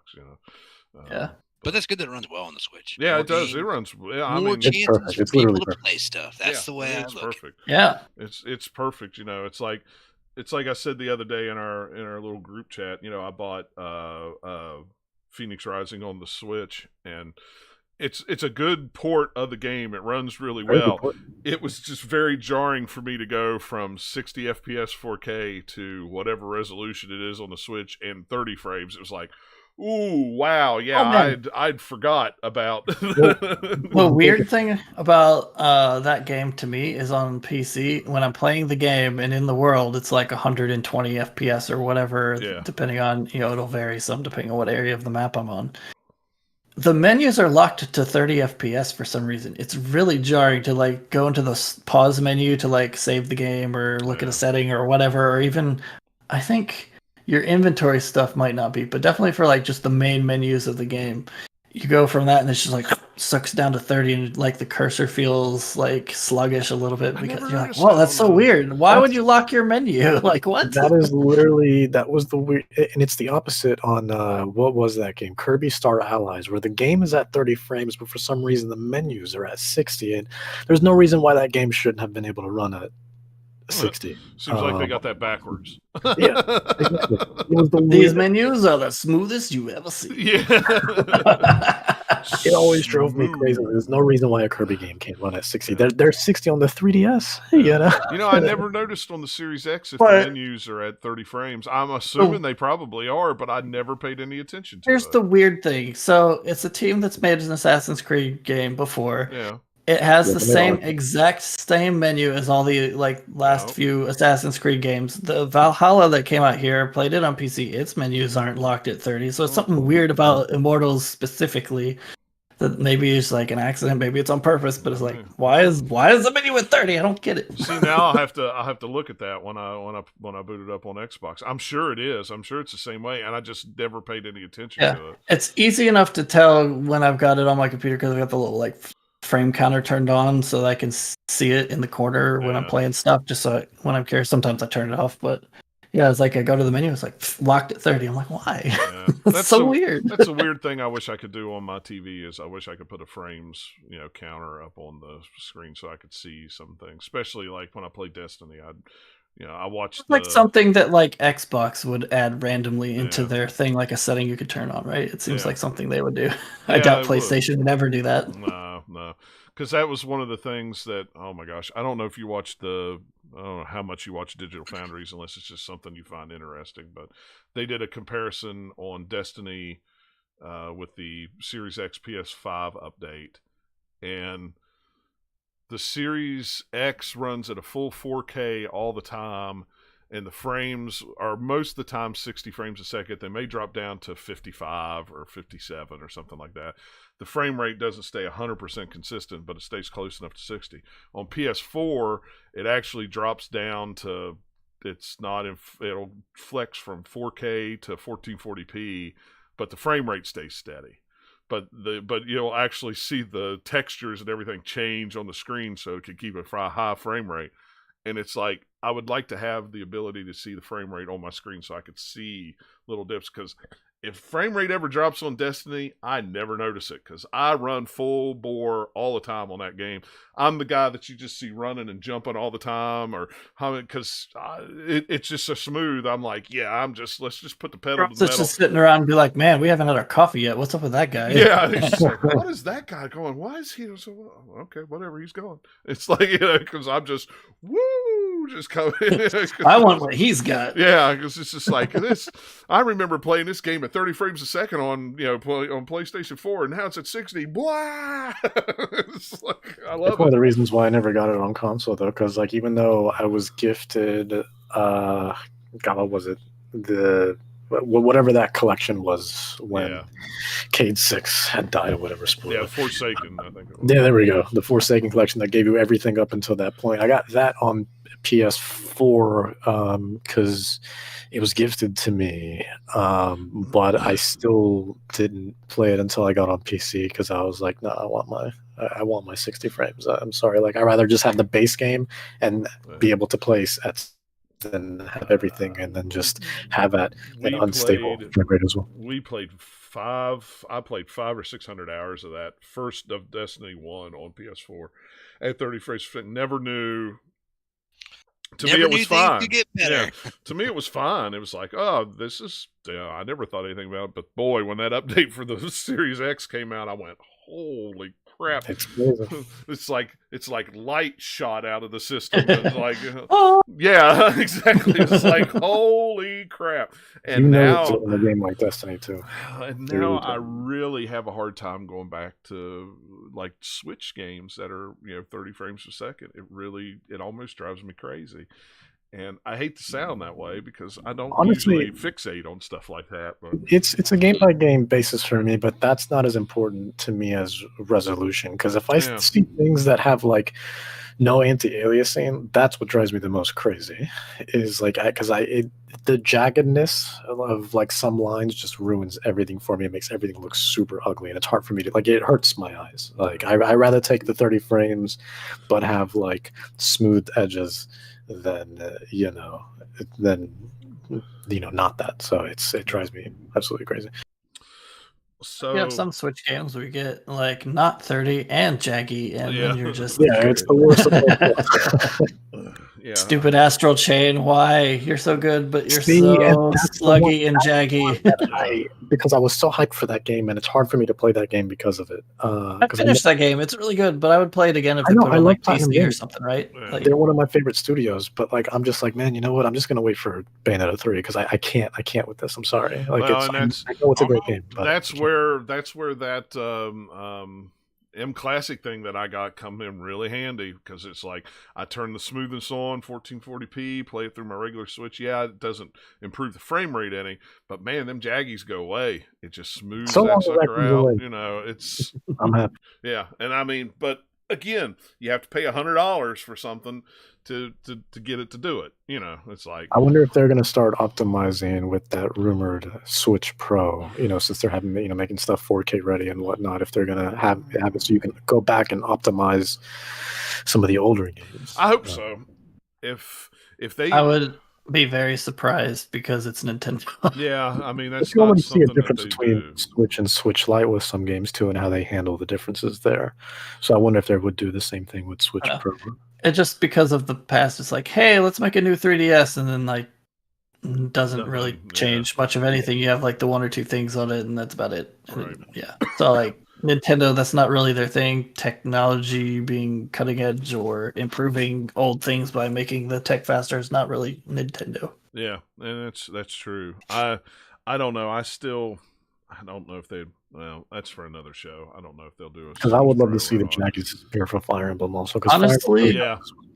yeah. But that's good that it runs well on the Switch. Yeah, More it does. It games, runs. Yeah, I more mean, It's chances perfect. for It's people literally to perfect. play stuff. That's the way I it's look. perfect. Yeah. It's perfect. It's like I said the other day in our little group chat. I bought Phoenix Rising on the Switch, and it's a good port of the game. It runs really Very good well. port. It was just very jarring for me to go from 60 FPS 4K to whatever resolution it is on the Switch and 30 frames. It was like, ooh, wow, yeah, Oh, man. I'd forgot about. The weird thing about that game to me is on PC, when I'm playing the game and in the world, it's like 120 FPS or whatever, Yeah. depending on, it'll vary some depending on what area of the map I'm on. The menus are locked to 30 FPS for some reason. It's really jarring to like go into the pause menu to like save the game or look at a setting or whatever, or even I think your inventory stuff might not be, but definitely for like just the main menus of the game, you go from that and it's just like sucks down to 30 and like the cursor feels like sluggish a little bit I because never you're like, noticed whoa, that that's so on the- weird. Why would you lock your menu? Like what? That was the weird, and it's the opposite on what was that game? Kirby Star Allies, where the game is at 30 frames, but for some reason the menus are at 60, and there's no reason why that game shouldn't have been able to run at 60. Seems like they got that backwards. Yeah, exactly. It was the These weirdest. menus are the smoothest you ever see. Yeah. It always drove me crazy. There's no reason why a Kirby game can't run at 60. They're 60 on the 3DS. I never noticed on the Series X if But- the menus are at 30 frames. I'm assuming they probably are, but I never paid any attention to Here's it. the weird thing. So it's a team that's made an Assassin's Creed game before. Yeah. It has Yeah, the but they same are- exact same menu as all the last Nope. few Assassin's Creed games. The Valhalla that came out here, played it on PC. Its menus aren't locked at 30. So it's something weird about Immortals specifically. That maybe it's like an accident, maybe it's on purpose, but it's like, why is the menu at 30? I don't get it. See, now I'll have to look at that when I boot it up on Xbox. I'm sure it is. I'm sure it's the same way, and I just never paid any attention Yeah. to it. It's easy enough to tell when I've got it on my computer because I've got the little frame counter turned on so that I can see it in the corner when I'm Yeah. playing stuff. Just so when I'm curious, sometimes I turn it off. But yeah, it's like I go to the menu, it's like locked at 30. I'm like, why? Yeah. That's so weird. That's a weird thing I wish I could do on my TV is I wish I could put a frames, counter up on the screen so I could see some things. Especially like when I play Destiny, I watched It's like something that like Xbox would add randomly into Yeah. their thing, like a setting you could turn on, right? It seems Yeah. like something they would do. I Yeah, doubt it would. PlayStation would never do that. No, because that was one of the things that. Oh my gosh, I don't know if you watched I don't know how much you watch Digital Foundries, unless it's just something you find interesting. But they did a comparison on Destiny with the Series X PS5 update, and the Series X runs at a full 4K all the time, and the frames are most of the time 60 frames a second. They may drop down to 55 or 57 or something like that. The frame rate doesn't stay 100% consistent, but it stays close enough to 60. On PS4, it actually drops down to it'll flex from 4K to 1440p, but the frame rate stays steady. But you'll actually see the textures and everything change on the screen so it can keep a high frame rate. And it's like, I would like to have the ability to see the frame rate on my screen so I could see little dips, because if frame rate ever drops on Destiny, I never notice it because I run full bore all the time on that game. I'm the guy that you just see running and jumping all the time, or because it's just so smooth. I'm like, yeah, let's just put the pedal to the metal. Just sitting around and be like, man, we haven't had our coffee yet. What's up with that guy? Yeah, it's just like, what is that guy going? Why is he so okay? Whatever, he's going. It's like, because I'm just just coming. I want what he's got. Yeah, because it's just like this. I remember playing this game at 30 frames a second on on PlayStation 4, and now it's at 60. Blah! It's like, I love That's it. one of the reasons why I never got it on console, though, because like even though I was gifted God, what was it? Whatever that collection was when Cade 6 had died or whatever. Spoiler. Yeah, Forsaken, I think it was. Yeah, there we go. The Forsaken collection that gave you everything up until that point. I got that on PS4 because it was gifted to me, but I still didn't play it until I got on PC because I was like, no, I want my 60 frames. I'm sorry, like I'd rather just have the base game and be able to play sets than have everything and then just have an unstable frame rate as well. We played I played 500 or 600 hours of that first of Destiny 1 on PS4 at 30 frames. Never knew. To me, it was fine. Yeah, to me, it was fine. It was like, oh, this is. I never thought anything about it, but boy, when that update for the Series X came out, I went, holy crap! It's like light shot out of the system. It's like, yeah, exactly. It's like holy crap! And now it's in a game like Destiny too. And now I really have a hard time going back to like Switch games that are 30 frames per second. It almost drives me crazy. And I hate to sound that way because I don't usually fixate on stuff like that. But it's a game-by-game basis for me, but that's not as important to me as resolution. Because if I see things that have like no anti-aliasing, that's what drives me the most crazy. Is like the jaggedness of like some lines just ruins everything for me. It makes everything look super ugly, and it's hard for me to like. It hurts my eyes. Like I rather take the 30 frames, but have like smooth edges than not that. So it drives me absolutely crazy. So you have some Switch games where you get like not 30 and jaggy, and then you're just it's the worst of both. Stupid Astral Chain. Why you're so good, but you're so sluggy and jaggy. Because I was so hyped for that game, and it's hard for me to play that game because of it. I finished that game; it's really good, but I would play it again if they put it on like PC or something, right? Yeah. They're one of my favorite studios, but like I'm just like, man, you know what? I'm just gonna wait for Bayonetta 3 because I can't with this. I'm sorry. Like I know it's a great game. But that's where that M Classic thing that I got come in really handy because it's like I turn the smoothness on 1440p, play it through my regular Switch. Yeah, it doesn't improve the frame rate any, but man, them jaggies go away. It just smooths that sucker out. It's I'm happy. Yeah, and I mean, but again, you have to pay $100 for something to get it to do it. It's like I wonder if they're going to start optimizing with that rumored Switch Pro. Since they're having making stuff 4K ready and whatnot. If they're going to have it so you can go back and optimize some of the older games. I hope so. If they, I would be very surprised because it's Nintendo. Yeah, I mean that's you not already see a something difference that they between do. Switch and Switch Lite with some games too, and how they handle the differences there. So I wonder if they would do the same thing with Switch Pro. It just because of the past, it's like, hey, let's make a new 3DS, and then like doesn't really change much of anything. You have like the one or two things on it, and that's about it. Right. So like Nintendo, that's not really their thing. Technology being cutting edge or improving old things by making the tech faster is not really Nintendo. Yeah, and that's true. I don't know. I don't know if they. Well, that's for another show. I don't know if they'll do it. Because I would love to see the jaggies appear for Fire Emblem also. Honestly,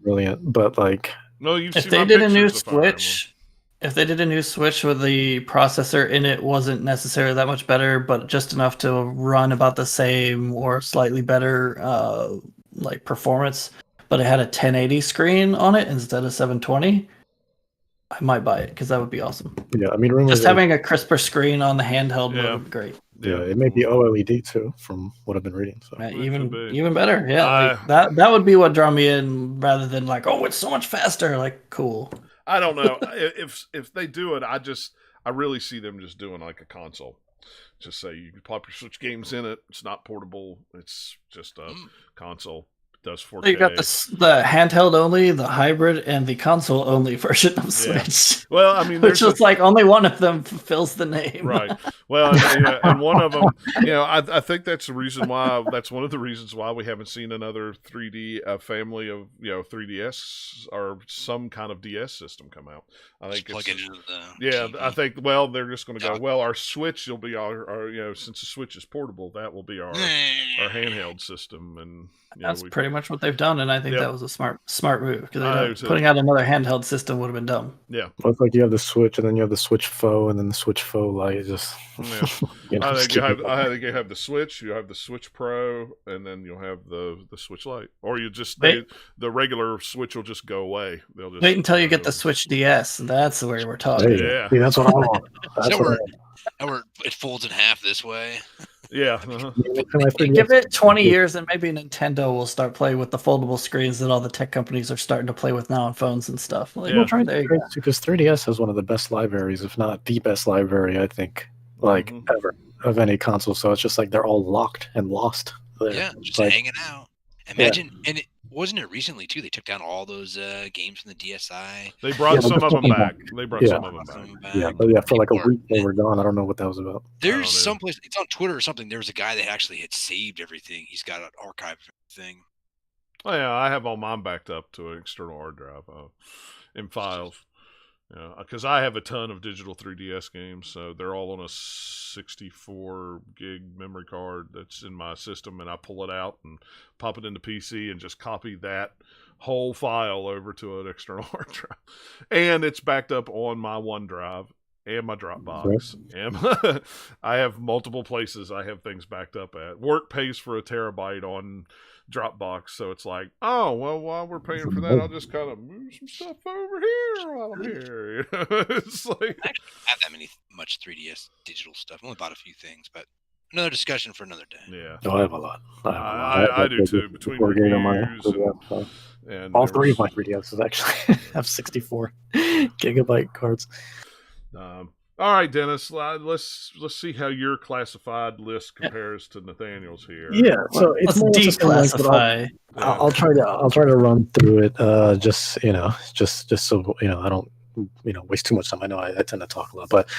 brilliant. But like, no, if they did a new Switch, with the processor in it wasn't necessarily that much better, but just enough to run about the same or slightly better, like performance, but it had a 1080 screen on it instead of 720. I might buy it because that would be awesome. Yeah, I mean, just having a crisper screen on the handheld mode would be great. Yeah, it may be OLED too, from what I've been reading. So even better. Yeah, like that would be what drew me in, rather than like, oh, it's so much faster. Like, cool. I don't know if they do it. I really see them just doing like a console. Just say you can pop your Switch games in it. It's not portable. It's just a console. Does 4K. So you got the handheld only, the hybrid, and the console only version of Switch. Well, I mean, which is like only one of them fulfills the name, right? Well, and one of them, I think that's the reason why. That's one of the reasons why we haven't seen another 3D family of 3DS or some kind of DS system come out. I think plug it into the TV. I think they're just going to go. Well, our Switch will be our since the Switch is portable, that will be our handheld system, and that's pretty much what they've done, and I think Yep. that was a smart move, I do because too. putting out another handheld system would have been dumb. Yeah. Well, it's like you have the Switch, and then you have the Switch Fo, and then the Switch Fo Lite. Just Yeah. I think you have the Switch, you have the Switch Pro, and then you'll have the Switch Lite, or you just the regular Switch will just go away. They'll just Wait until you get the Switch DS. That's where we're talking. Yeah. See, that's what I want. That's what where it folds in half this way. Yeah. Give it 20 years and maybe Nintendo will start playing with the foldable screens that all the tech companies are starting to play with now on phones and stuff. Like, Yeah. there you go. Because 3DS has one of the best libraries, if not the best library, I think, ever of any console. So it's just like they're all locked and lost there. Yeah, just like, hanging out. Imagine, and wasn't it recently too? They took down all those games from the DSi. They brought some of them back. They brought some of them back. Yeah, but for like a week they were gone. I don't know what that was about. There's someplace, it's on Twitter or something. There was a guy that actually had saved everything. He's got an archive of everything. Oh yeah, I have all mine backed up to an external hard drive in files. Yeah, because I have a ton of digital 3DS games, so they're all on a 64 gig memory card that's in my system, and I pull it out and pop it into PC and just copy that whole file over to an external hard drive. And it's backed up on my OneDrive and my Dropbox. And I have multiple places I have things backed up at. Work pays for a terabyte on Dropbox, so it's like, oh, well, while we're paying for that, I'll just kind of move some stuff over here while I'm here. You know? It's like, I actually don't have that much 3DS digital stuff. I only bought a few things, but another discussion for another day. Yeah. No, I have a lot. I do too. Between reviews and all three of my 3DSs actually have 64 gigabyte cards. All right, Dennis. Let's see how your classified list compares to Nathaniel's here. Yeah, so it's more declassify. I'll try to run through it. Just so I don't waste too much time. I know I tend to talk a lot, but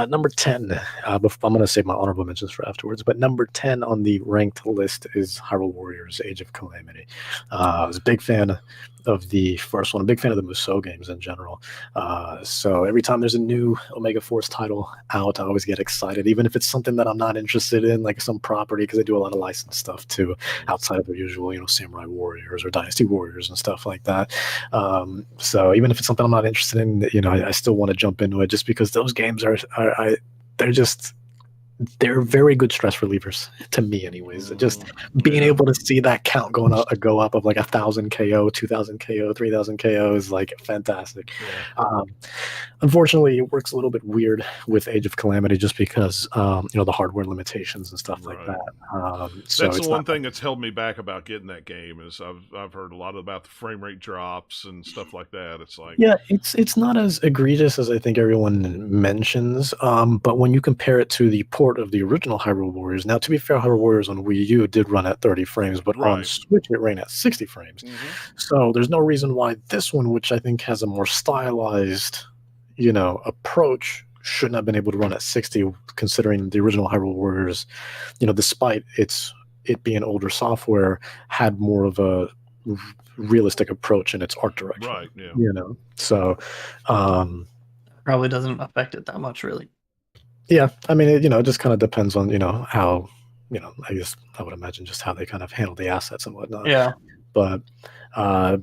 number 10. I'm going to save my honorable mentions for afterwards. But number 10 on the ranked list is Hyrule Warriors: Age of Calamity. I was a big fan of the first one, a big fan of the Musou games in general. So every time there's a new Omega Force title out, I always get excited, even if it's something that I'm not interested in, like some property, because they do a lot of licensed stuff too, outside of the usual, Samurai Warriors or Dynasty Warriors and stuff like that. So even if it's something I'm not interested in, I still want to jump into it, just because those games they're very good stress relievers to me, anyways. Just being able to see that count go up of like 1,000 KO, 2,000 KO, 3,000 KO is like fantastic. Unfortunately, it works a little bit weird with Age of Calamity, just because the hardware limitations and stuff like that. So that's the one thing that's held me back about getting that game, is I've heard a lot about the frame rate drops and stuff like that. It's like, yeah, it's not as egregious as I think everyone mentions. But when you compare it to the port of the original Hyrule Warriors, now to be fair, Hyrule Warriors on Wii U did run at 30 frames, but on Switch it ran at 60 frames. So there's no reason why this one, which I think has a more stylized, approach, shouldn't have been able to run at 60, considering the original Hyrule Warriors, despite it being older software, had more of a realistic approach in its art direction. Right. Yeah. So probably doesn't affect it that much, really. Yeah, I mean, it just kind of depends on, how, I guess I would imagine just how they kind of handle the assets and whatnot. Yeah. But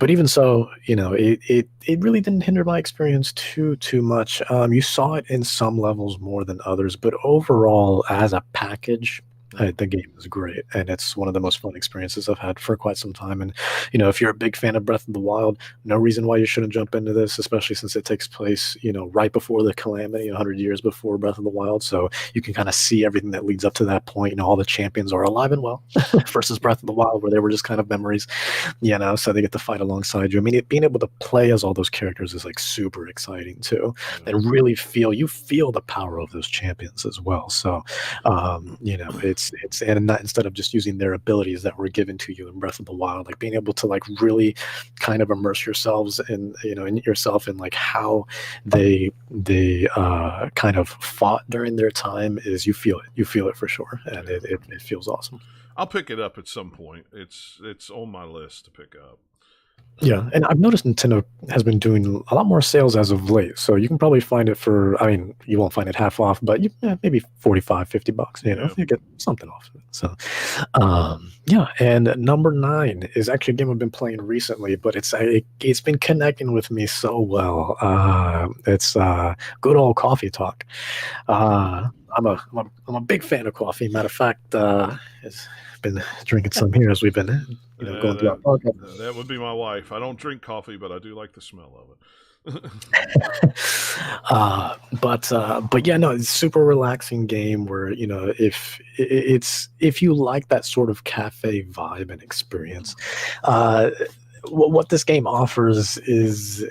even so, it really didn't hinder my experience too much. You saw it in some levels more than others, but overall, as a package, the game is great, and it's one of the most fun experiences I've had for quite some time. And if you're a big fan of Breath of the Wild, no reason why you shouldn't jump into this, especially since it takes place right before the Calamity, 100 years before Breath of the Wild. So you can kind of see everything that leads up to that point. All the champions are alive and well versus Breath of the Wild, where they were just kind of memories, so they get to fight alongside you. I mean, being able to play as all those characters is like super exciting too, and really feel the power of those champions as well. So it's not, instead of just using their abilities that were given to you in Breath of the Wild, like being able to like really kind of immerse yourselves in yourself in like how they kind of fought during their time, is you feel it for sure, and it feels awesome. I'll pick it up at some point. It's on my list to pick up. Yeah, and I've noticed Nintendo has been doing a lot more sales as of late. So you can probably find it for, I mean, you won't find it half off, but maybe 45, $50, Yeah. you get something off of it. So, yeah. And number 9 is actually a game I've been playing recently, but it's been connecting with me so well. It's good old Coffee Talk. I'm a big fan of coffee. Matter of fact, it's been drinking some here as we've been, going through our podcast. That would be my wife. I don't drink coffee, but I do like the smell of it. But yeah, no, it's a super relaxing game where if you like that sort of cafe vibe and experience, what this game offers is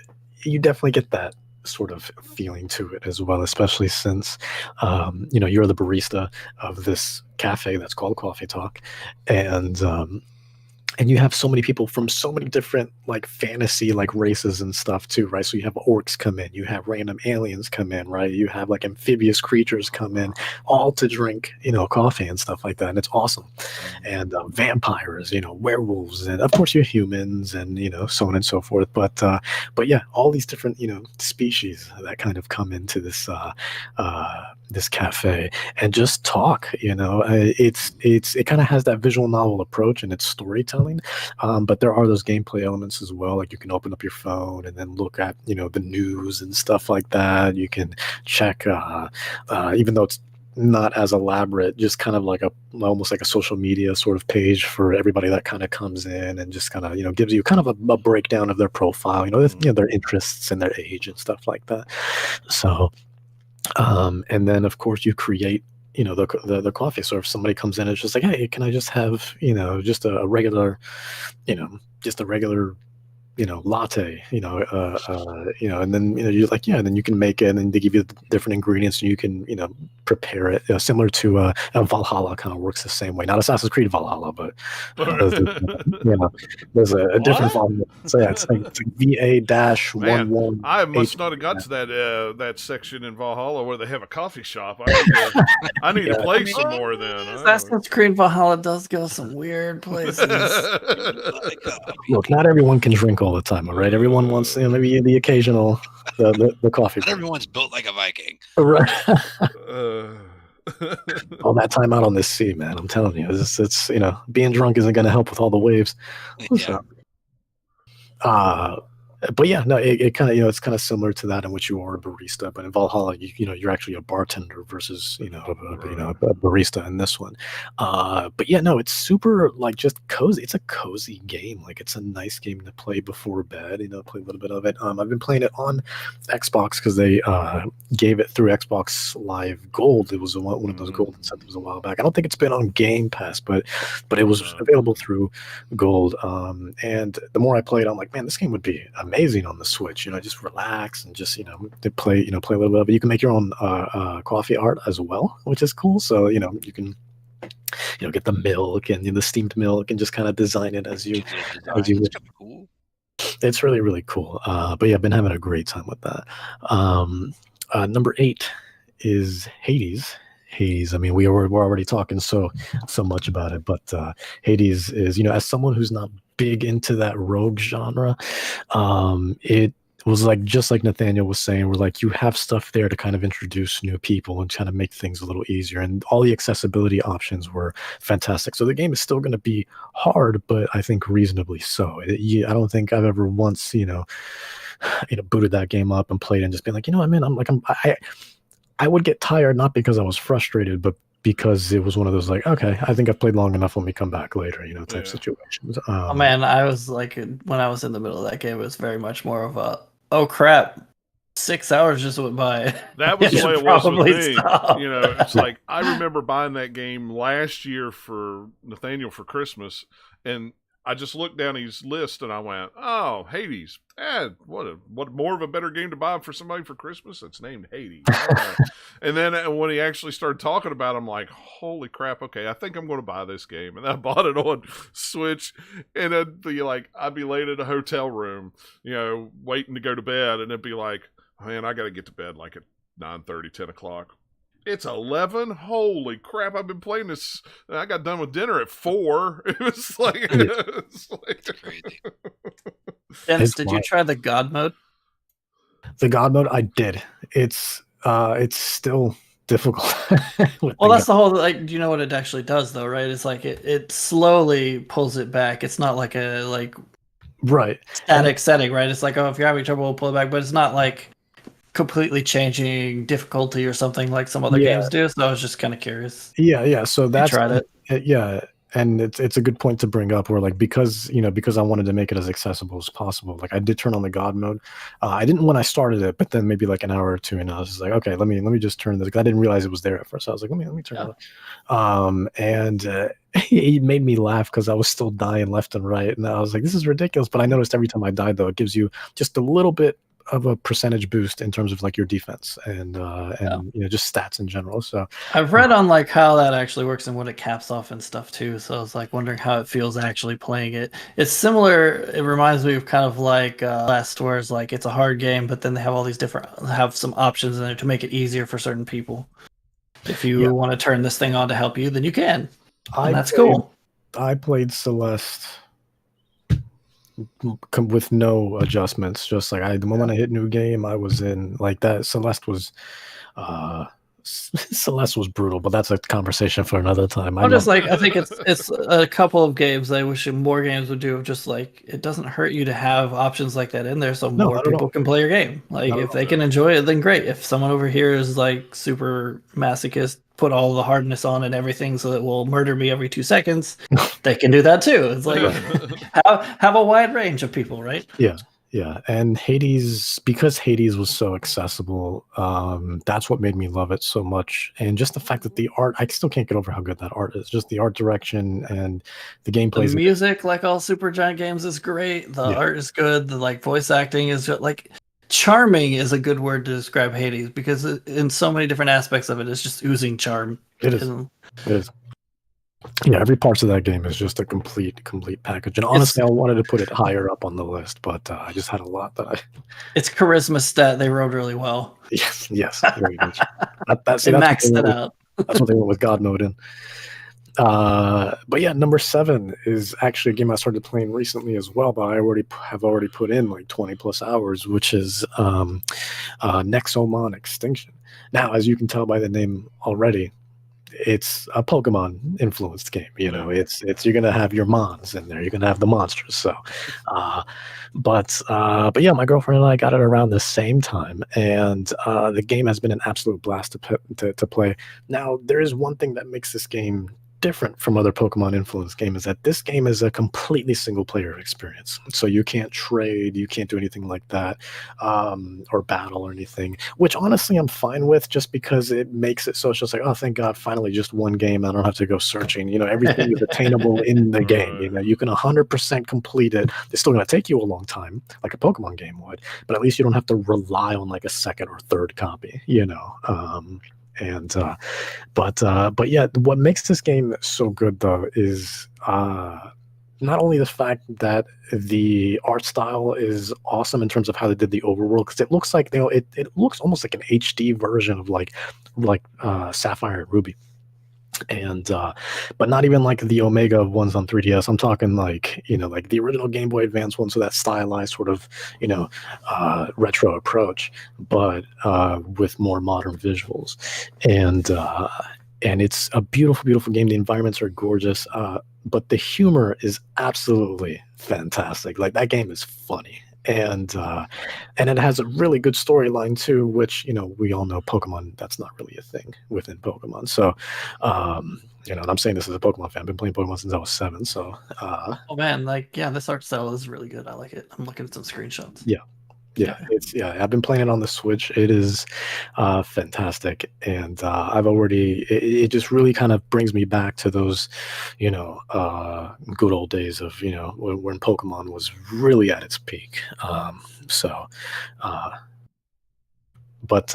you definitely get that sort of feeling to it as well, especially since you're the barista of this cafe that's called Coffee Talk, and you have so many people from so many different like fantasy like races and stuff too, right? So you have orcs come in, you have random aliens come in, right? You have like amphibious creatures come in, all to drink coffee and stuff like that, and it's awesome. And vampires, werewolves, and of course you're humans, and so on and so forth. But yeah, all these different species that kind of come into this cafe and just talk. It kind of has that visual novel approach in its storytelling. But there are those gameplay elements as well. Like you can open up your phone and then look at the news and stuff like that. You can check, even though it's not as elaborate, just kind of like almost like a social media sort of page for everybody that kind of comes in, and just kind of gives you kind of a breakdown of their profile, their interests and their age and stuff like that. So and then of course you create the coffee. So if somebody comes in, it's just like, hey, can I just have just a regular just a regular latte, and then you're like, yeah, and then you can make it, and they give you the different ingredients, and you can prepare it, similar to Valhalla. Kind of works the same way. Not Assassin's Creed Valhalla, but there's a different Valhalla. So yeah, it's like VA-11. I must not have got to that section in Valhalla where they have a coffee shop. I need to play some more then. Assassin's Creed Valhalla does go some weird places. Look, not everyone can drink all the time, all right? Everyone wants maybe the occasional the coffee. Not everyone's built like a Viking. Right. All that time out on this sea, man. I'm telling you, it's being drunk isn't going to help with all the waves. Yeah. But yeah, no, it kind of it's kind of similar to that in which you are a barista, but in Valhalla, you're actually a bartender versus a barista in this one. But yeah, no, it's super like just cozy. It's a cozy game. Like it's a nice game to play before bed. Play a little bit of it. I've been playing it on Xbox because they gave it through Xbox Live Gold. It was one of those gold incentives a while back. I don't think it's been on Game Pass, but it was available through Gold. And the more I played, I'm like, man, this game would be amazing on the Switch. Just relax and just play a little bit of it. You can make your own coffee art as well, which is cool. So you can get the milk and the steamed milk and just kind of design it as you Cool. It's really, really cool. But yeah, I've been having a great time with that. Number 8 is Hades. I mean, we're already talking so much about it, but Hades is, as someone who's not big into that rogue genre, it was like, just like Nathaniel was saying, we're like, you have stuff there to kind of introduce new people and kind of make things a little easier, and all the accessibility options were fantastic. So the game is still going to be hard, but I think reasonably so. I don't think I've ever once booted that game up and played and just been like, I would get tired, not because I was frustrated, but because it was one of those like, okay, I think I've played long enough, let me come back later, type situations. Oh man, I was like, when I was in the middle of that game, it was very much more of a, oh crap, 6 hours just went by. That was the way it was with me. Stop. It's like, I remember buying that game last year for Nathaniel for Christmas, and I just looked down his list and I went, oh, Hades. What more of a better game to buy for somebody for Christmas? It's named Hades. And then when he actually started talking about it, I'm like, holy crap, okay, I think I'm going to buy this game. And I bought it on Switch, and it'd be like, I'd be laid in a hotel room, waiting to go to bed, and it'd be like, man, I got to get to bed like at 9:30, 10 o'clock. It's 11. Holy crap! I've been playing this. I got done with dinner at 4. It was like, It's crazy. Dennis, did you try the God mode? The God mode, I did. It's still difficult. Well, that's the whole, like, do you know what it actually does though, right? It's like it slowly pulls it back. It's not like a right static setting, right? It's like, oh, if you're having trouble, we'll pull it back, but it's not like completely changing difficulty or something like some other games do. So I was just kind of curious. Yeah. So that's tried it. Yeah, and it's a good point to bring up. Where like because I wanted to make it as accessible as possible. Like I did turn on the God mode. I didn't when I started it, but then maybe like an hour or two, and I was just like, okay, let me just turn this. Because I didn't realize it was there at first. So I was like, let me turn it on. And it made me laugh because I was still dying left and right, and I was like, this is ridiculous. But I noticed every time I died, though, it gives you just a little bit of a percentage boost in terms of like your defense and just stats in general. So I've read on like how that actually works and what it caps off and stuff too. So I was like wondering how it feels actually playing it. It's similar. It reminds me of kind of like Last, where it's like it's a hard game, but then they have all these have some options in there to make it easier for certain people. If you want to turn this thing on to help you, then you can. That's cool. I played Celeste with no adjustments, just like the moment I hit new game, I was in like that. Celeste was brutal, but that's a conversation for another time. I think it's a couple of games I wish more games would do, of just like, it doesn't hurt you to have options like that in there so more people can play your game. Like if they can enjoy it, then great. If someone over here is like super masochist, put all the hardness on and everything so it will murder me every 2 seconds, they can do that too. It's like have a wide range of people, right? Yeah, and Hades, because Hades was so accessible, that's what made me love it so much. And just the fact that the art, I still can't get over how good that art is. Just the art direction and the gameplay. The music, like all Supergiant games, is great. The art is good. The like voice acting is just, like, charming is a good word to describe Hades, because in so many different aspects of it, it's just oozing charm. It is. Yeah, every part of that game is just a complete package. And honestly, I wanted to put it higher up on the list, but I just had a lot that It's charisma stat they wrote really well. Yes, very much. They maxed it out. That's what they went with God mode in. But yeah, number 7 is actually a game I started playing recently as well, but I have already put in like 20 plus hours, which is Nexomon Extinction. Now, as you can tell by the name already, it's a Pokemon influenced game. It's you're gonna have your mons in there, you're gonna have the monsters. So but yeah, my girlfriend and I got it around the same time, and the game has been an absolute blast to play. Now, there is one thing that makes this game different from other Pokemon influenced games, is that this game is a completely single player experience. So you can't trade, you can't do anything like that, or battle or anything, which honestly I'm fine with, just because it makes it so it's just like, oh, thank God, finally just one game. I don't have to go searching. Everything is attainable in the game. You can 100% complete it. It's still going to take you a long time, like a Pokemon game would, but at least you don't have to rely on like a second or third copy, but yeah, what makes this game so good though is not only the fact that the art style is awesome in terms of how they did the overworld, because it looks like it looks almost like an HD version of like Sapphire and Ruby. And but not even like the Omega ones on 3DS. I'm talking like like the original Game Boy Advance one, so that stylized sort of retro approach, but with more modern visuals. And it's a beautiful game. The environments are gorgeous, but the humor is absolutely fantastic. Like, that game is funny. And it has a really good storyline too, which we all know Pokemon, that's not really a thing within Pokemon. So and I'm saying this as a Pokemon fan. I've been playing Pokemon since I was 7. So oh man, this art style is really good. I like it. I'm looking at some screenshots. Yeah, I've been playing it on the Switch. It is fantastic, and I've already. It just really kind of brings me back to those, good old days of when Pokemon was really at its peak. But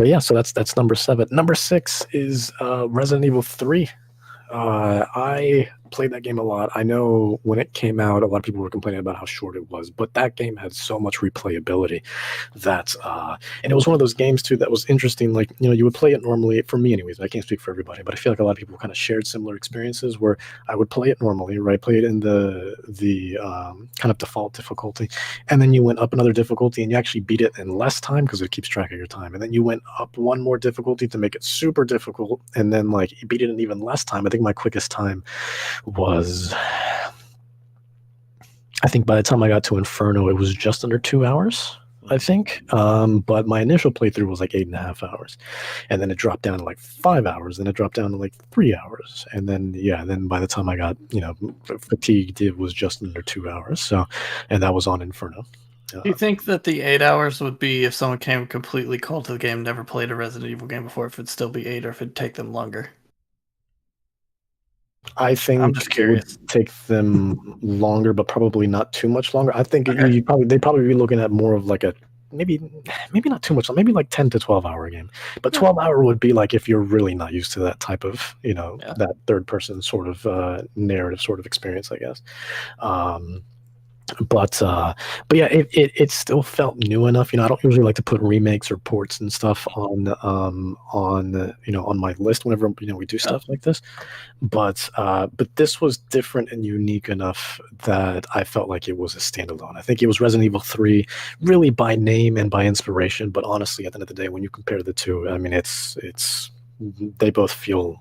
yeah, so that's number 7. Number 6 is Resident Evil 3. I played that game a lot. I know when it came out, a lot of people were complaining about how short it was, but that game had so much replayability that, and it was one of those games too that was interesting. Like, you would play it normally, for me anyways, I can't speak for everybody, but I feel like a lot of people kind of shared similar experiences where I would play it normally, right? Play it in the kind of default difficulty, and then you went up another difficulty and you actually beat it in less time because it keeps track of your time. And then you went up one more difficulty to make it super difficult, and then like you beat it in even less time. I think my quickest time was, I think by the time I got to Inferno, it was just under 2 hours, I think. But my initial playthrough was like 8.5 hours, and then it dropped down to like 5 hours, and it dropped down to like 3 hours, and then by the time I got fatigued, it was just under 2 hours. So, and that was on Inferno. Do you think that the 8 hours would be if someone came completely cold to the game, never played a Resident Evil game before, if it'd still be 8, or if it'd take them longer? I think I'm just it curious. would take them longer, but probably not too much longer. I think they'd probably be looking at more of like a maybe not too much, maybe like 10 to 12 hour game. But 12 hour would be like if you're really not used to that type of that third person sort of narrative sort of experience, I guess. But yeah, it still felt new enough. I don't usually like to put remakes or ports and stuff on my list whenever we do stuff like this. But this was different and unique enough that I felt like it was a standalone. I think it was Resident Evil 3, really by name and by inspiration. But honestly, at the end of the day, when you compare the two, I mean, it's they both feel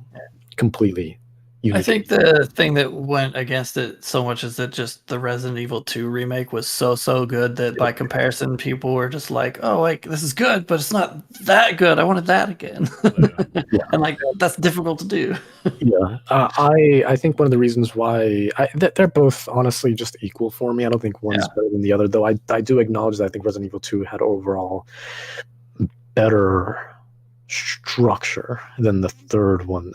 completely unique. I think the thing that went against it so much is that just the Resident Evil 2 remake was so good that by comparison, people were just like, "Oh, like this is good, but it's not that good. I wanted that again." And like that's difficult to do. Yeah, I think one of the reasons why they're both honestly just equal for me. I don't think one's better than the other, though. I do acknowledge that I think Resident Evil 2 had overall better structure than the third one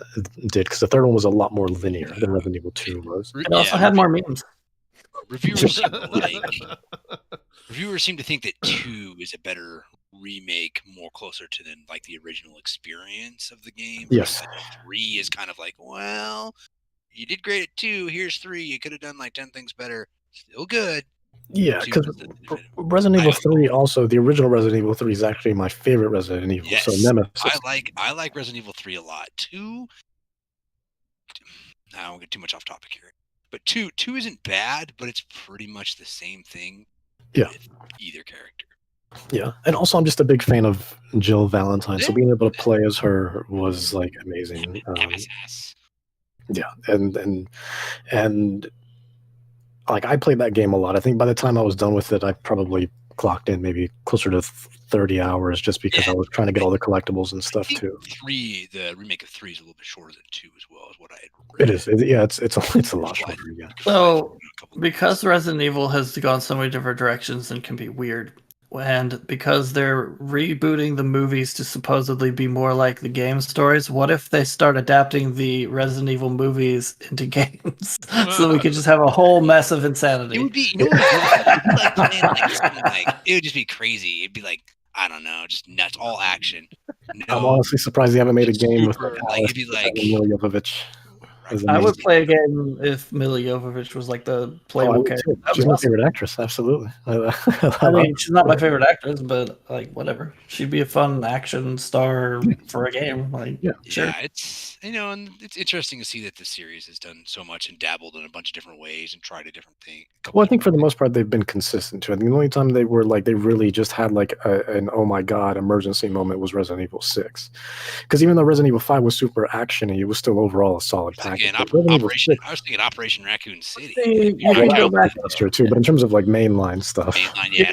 did, because the third one was a lot more linear than Resident Evil 2 was. It also had more memes. Reviewers seem to think that 2 is a better remake, more closer to like the original experience of the game. Yes. 3 is kind of like, well, you did great at 2. Here's 3. You could have done like 10 things better. Still good. Yeah, because Resident Evil 3 also, the original Resident Evil 3 is actually my favorite Resident Evil. Yes, so Nemesis. I like Resident Evil 3 a lot. 2, I won't get too much off topic here, but 2 isn't bad, but it's pretty much the same thing. Yeah. With either character. Yeah, and also I'm just a big fan of Jill Valentine, so being able to play as her was like amazing. Yeah, and like I played that game a lot. I think by the time I was done with it, I probably clocked in maybe closer to 30 hours just because I was trying to get all the collectibles and stuff too. 3, the remake of 3 is a little bit shorter than 2 as well, is what I had read. It is. It's a lot shorter. Yeah. So because Resident Evil has gone so many different directions and can be weird, and because they're rebooting the movies to supposedly be more like the game stories, what if they start adapting the Resident Evil movies into games so we could just have a whole mess of insanity? It would be, it would just be crazy. It'd be like, I don't know, just nuts, all action. I'm honestly surprised they haven't made a game with it'd be like Milla Jovovich. I would play a game if Milla Jovovich was like the playable character. She's my favorite actress, absolutely. I mean, she's not my favorite actress, but like whatever. She'd be a fun action star for a game. Like, sure. Yeah, it's and it's interesting to see that the series has done so much and dabbled in a bunch of different ways and tried a different thing. Well, I think for the most part they've been consistent too. I think the only time they were like they really just had like an oh my god emergency moment was Resident Evil 6, because even though Resident Evil 5 was super actiony, it was still overall a solid package. Again, I was thinking Operation Raccoon City. That's true too, but in terms of like mainline stuff, you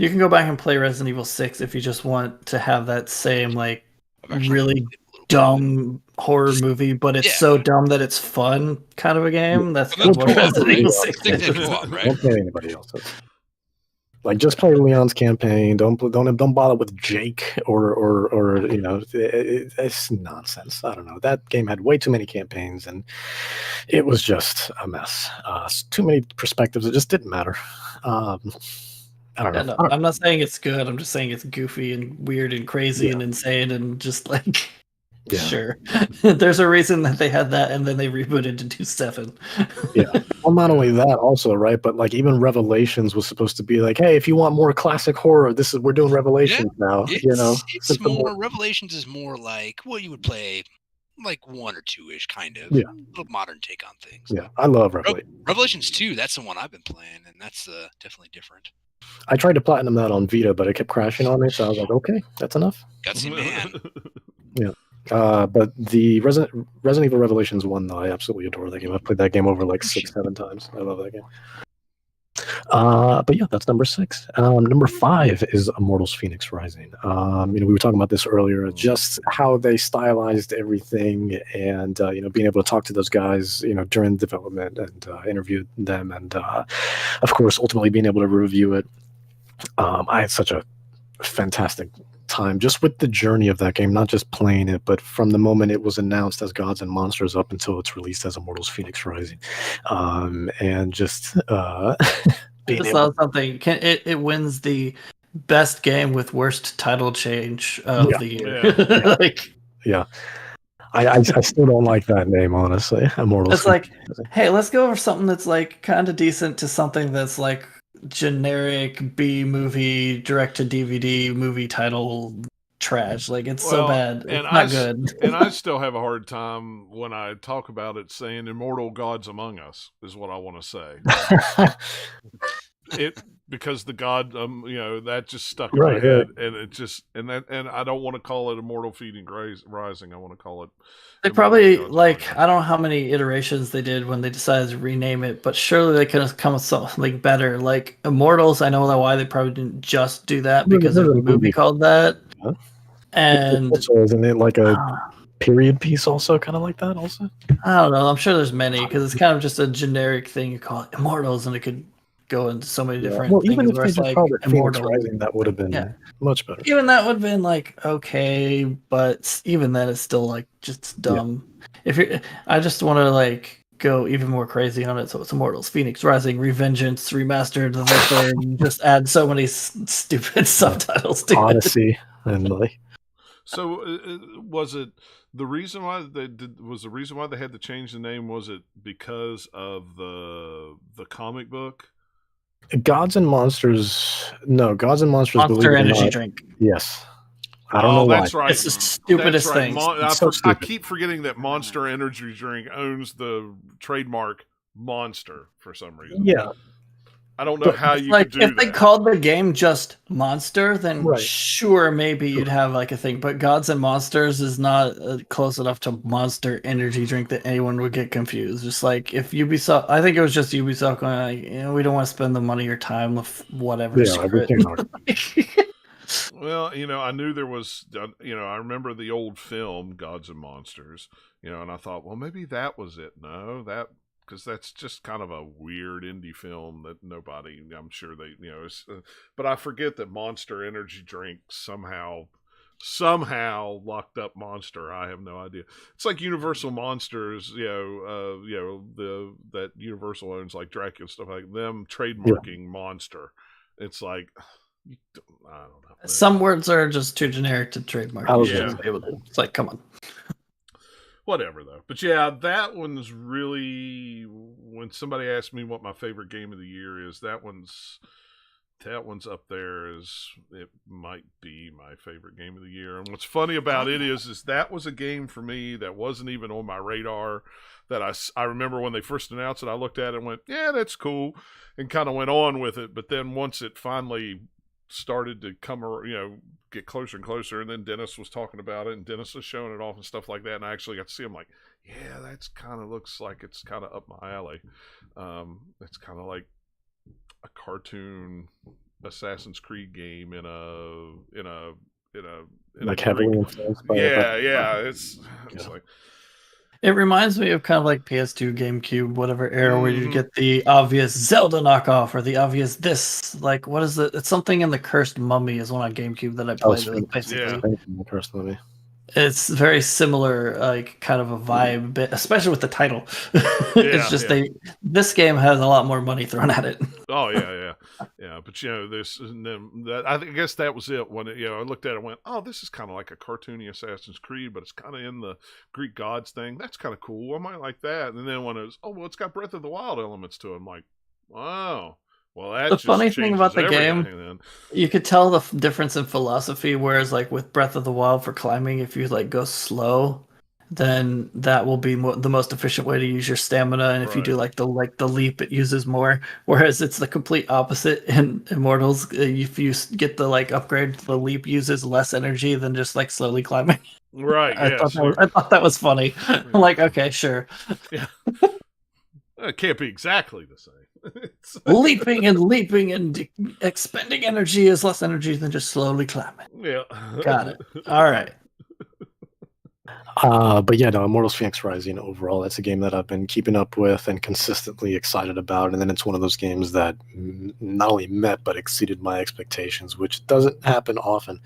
can go back and play Resident Evil 6 if you just want to have that same like really dumb horror movie, but it's so dumb that it's fun kind of a game. That's what Resident Evil 6 is. Don't play anybody else's. Like, just play Leon's campaign. Don't bother with Jake or it's nonsense. I don't know. That game had way too many campaigns, and it was just a mess. Too many perspectives. It just didn't matter. I don't know. No, I'm not saying it's good. I'm just saying it's goofy and weird and crazy and insane and just like. Yeah. Sure. There's a reason that they had that and then they rebooted to do 7. Yeah. Well, not only that, also, right? But like even Revelations was supposed to be like, hey, if you want more classic horror, we're doing Revelations now. It's more Revelations is more like you would play like 1 or 2-ish kind of. Yeah. A little modern take on things. Yeah, I love Revelations. Revelations 2, that's the one I've been playing, and that's definitely different. I tried to platinum that on Vita, but it kept crashing on me, so I was like, okay, that's enough. Gutsy man. Yeah. But the Resident Evil Revelations 1, though, I absolutely adore that game. I've played that game over like 6-7 times. I love that game. But yeah, that's number 6. Number 5 is Immortals Phoenix Rising. We were talking about this earlier, just how they stylized everything, and being able to talk to those guys, during development and interview them, and of course, ultimately being able to review it. I had such a fantastic time just with the journey of that game, not just playing it, but from the moment it was announced as Gods and Monsters up until it's released as Immortals Phoenix Rising, and just being able something. It wins the best game with worst title change of the year. Yeah. I still don't like that name, honestly. Immortals. It's like, hey, let's go over something that's like kind of decent to something that's like generic B movie, direct to DVD movie title trash. Like it's so bad. It's not good. And I still have a hard time when I talk about it saying Immortal Gods Among Us is what I want to say. Because the god, that just stuck in my head, and it just and I don't want to call it Immortal Phoenix Rising. I want to call it. They probably I don't know how many iterations they did when they decided to rename it, but surely they could have come with something better. Like Immortals, I know why they probably didn't just do that because there's a movie called that, and isn't it like a period piece also kind of like that also? I don't know. I'm sure there's many because it's kind of just a generic thing. You call it Immortals, and it could go into so many different things. Even if they just called it Phoenix Immortal Rising, that would have been much better. Even that would have been like okay, but even then it's still like just dumb. I just want to like go even more crazy on it. So it's Immortals Phoenix Rising Revengeance Remastered the third, and just add so many stupid subtitles to Odyssey and like. So was it the reason why they did? Was the reason why they had to change the name? Was it because of the comic book? Gods and Monsters. No, Gods and Monsters. Monster Energy Drink. Yes. I don't know why. That's right. It's the stupidest thing. I keep forgetting that Monster Energy Drink owns the trademark Monster for some reason. Yeah. I don't know how you could do if that. they called the game just Monster, then sure, maybe you'd have like a thing. But Gods and Monsters is not close enough to Monster Energy Drink that anyone would get confused. Just like if Ubisoft, I think it was just Ubisoft going like, we don't want to spend the money or time with whatever. Yeah, Well, I knew there was, I remember the old film Gods and Monsters, and I thought, well, maybe that was it. No, because that's just kind of a weird indie film that nobody, I'm sure they, but I forget that Monster Energy Drink somehow locked up Monster. I have no idea. It's like Universal Monsters, that Universal owns, like Dracula and stuff like them trademarking Monster. It's like, I don't know. Some words are just too generic to trademark. It's like, come on. Whatever though, but yeah, that one's really. When somebody asks me what my favorite game of the year is, that one's up there. It might be my favorite game of the year. And what's funny about it is that was a game for me that wasn't even on my radar. That I remember when they first announced it, I looked at it and went, "Yeah, that's cool," and kind of went on with it. But then once it finally started to get closer and closer, and then Dennis was talking about it, and Dennis was showing it off and stuff like that, and I actually got to see him like, yeah, that's kind of looks like it's kind of up my alley. It's kind of like a cartoon Assassin's Creed game in a like heavily influenced by it's like. It reminds me of kind of like PS2, GameCube, whatever era where you get the obvious Zelda knockoff or the obvious this. Like, what is it? It's something in the Cursed Mummy is one on GameCube that I played. Basically. Cursed Mummy. It's very similar, like kind of a vibe, especially with the title. It's just this game has a lot more money thrown at it. Oh yeah. But this, and then I guess that was it. When I looked at it, and went, oh, this is kind of like a cartoony Assassin's Creed, but it's kind of in the Greek gods thing. That's kind of cool. I might like that. And then when it was, oh well, it's got Breath of the Wild elements to it. I'm like, wow. Well, that The just funny thing about the changes game, everything you could tell the difference in philosophy. Whereas, like with Breath of the Wild for climbing, if you like go slow, then that will be the most efficient way to use your stamina. And if you do Right. like the leap, it uses more. Whereas it's the complete opposite in Immortals. If you get the like upgrade, the leap uses less energy than just like slowly climbing. Right. I Yes. thought that was funny. I'm like, okay, sure. Yeah. It can't be exactly the same. Leaping and expending energy is less energy than just slowly climbing. Yeah. Got it. All right. But yeah, no, Immortals Phoenix Rising overall, that's a game that I've been keeping up with and consistently excited about. And then it's one of those games that not only met but exceeded my expectations, which doesn't happen often.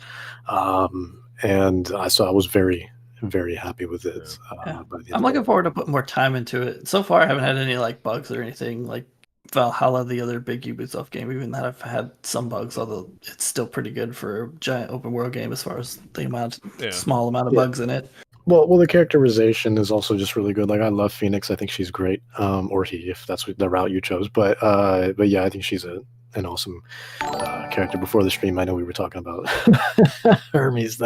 And so I was very, very happy with it. Yeah. By the end I'm of looking it. forward to putting more time into it. So far, I haven't had any like bugs or anything like Valhalla, the other big Ubisoft game. Even that I've had some bugs, although it's still pretty good for a giant open world game as far as the small amount of bugs in it. Well, the characterization is also just really good. Like, I love Phoenix. I think she's great. Or he, if that's the route you chose. But yeah, I think she's an awesome character. Before the stream, I know we were talking about Hermes.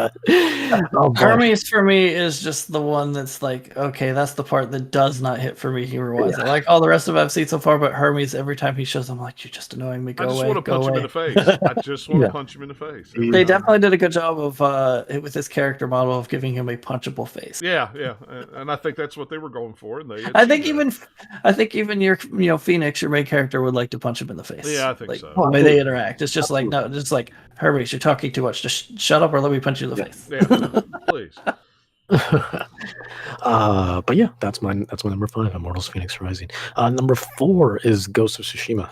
Hermes for me is just the one that's like, okay, that's the part that does not hit for me humor-wise. I like all the rest of it I've seen so far, but Hermes, every time he shows, I'm like, you're just annoying me. I just want to punch him in the face. I just want to punch him in the face. They definitely did a good job of with his character model of giving him a punchable face. Yeah, and I think that's what they were going for. And I think even your Phoenix, your main character, would like to punch him in the face. Yeah, I think so. The way they interact, it's just like no, just like Hermes, you're talking too much. Just shut up or let me punch you in the face. Yeah, please. But yeah, that's my number 5, Immortals Phoenix Rising. Number 4 is Ghost of Tsushima.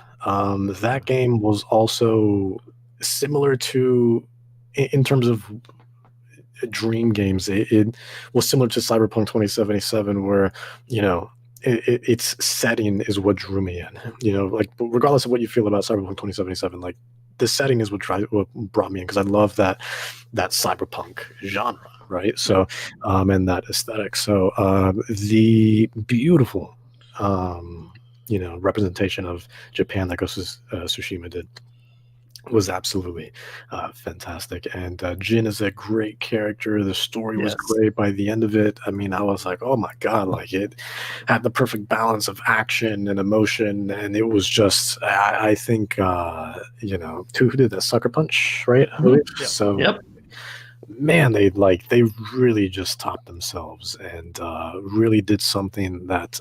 That game was also similar to, in terms of dream games, it was similar to Cyberpunk 2077, where its setting is what drew me in. Like, regardless of what you feel about Cyberpunk 2077, like, the setting is what brought me in, because I love that cyberpunk genre, right? So, and that aesthetic. So, the beautiful, representation of Japan that Ghost of Tsushima did was absolutely fantastic. And Jin is a great character. The story was great. By the end of it, I mean, I was like, oh my god, like, it had the perfect balance of action and emotion, and it was just, I think, who did that? Sucker Punch, right? I believe. Yep. So, yep. Man, they really just topped themselves and really did something that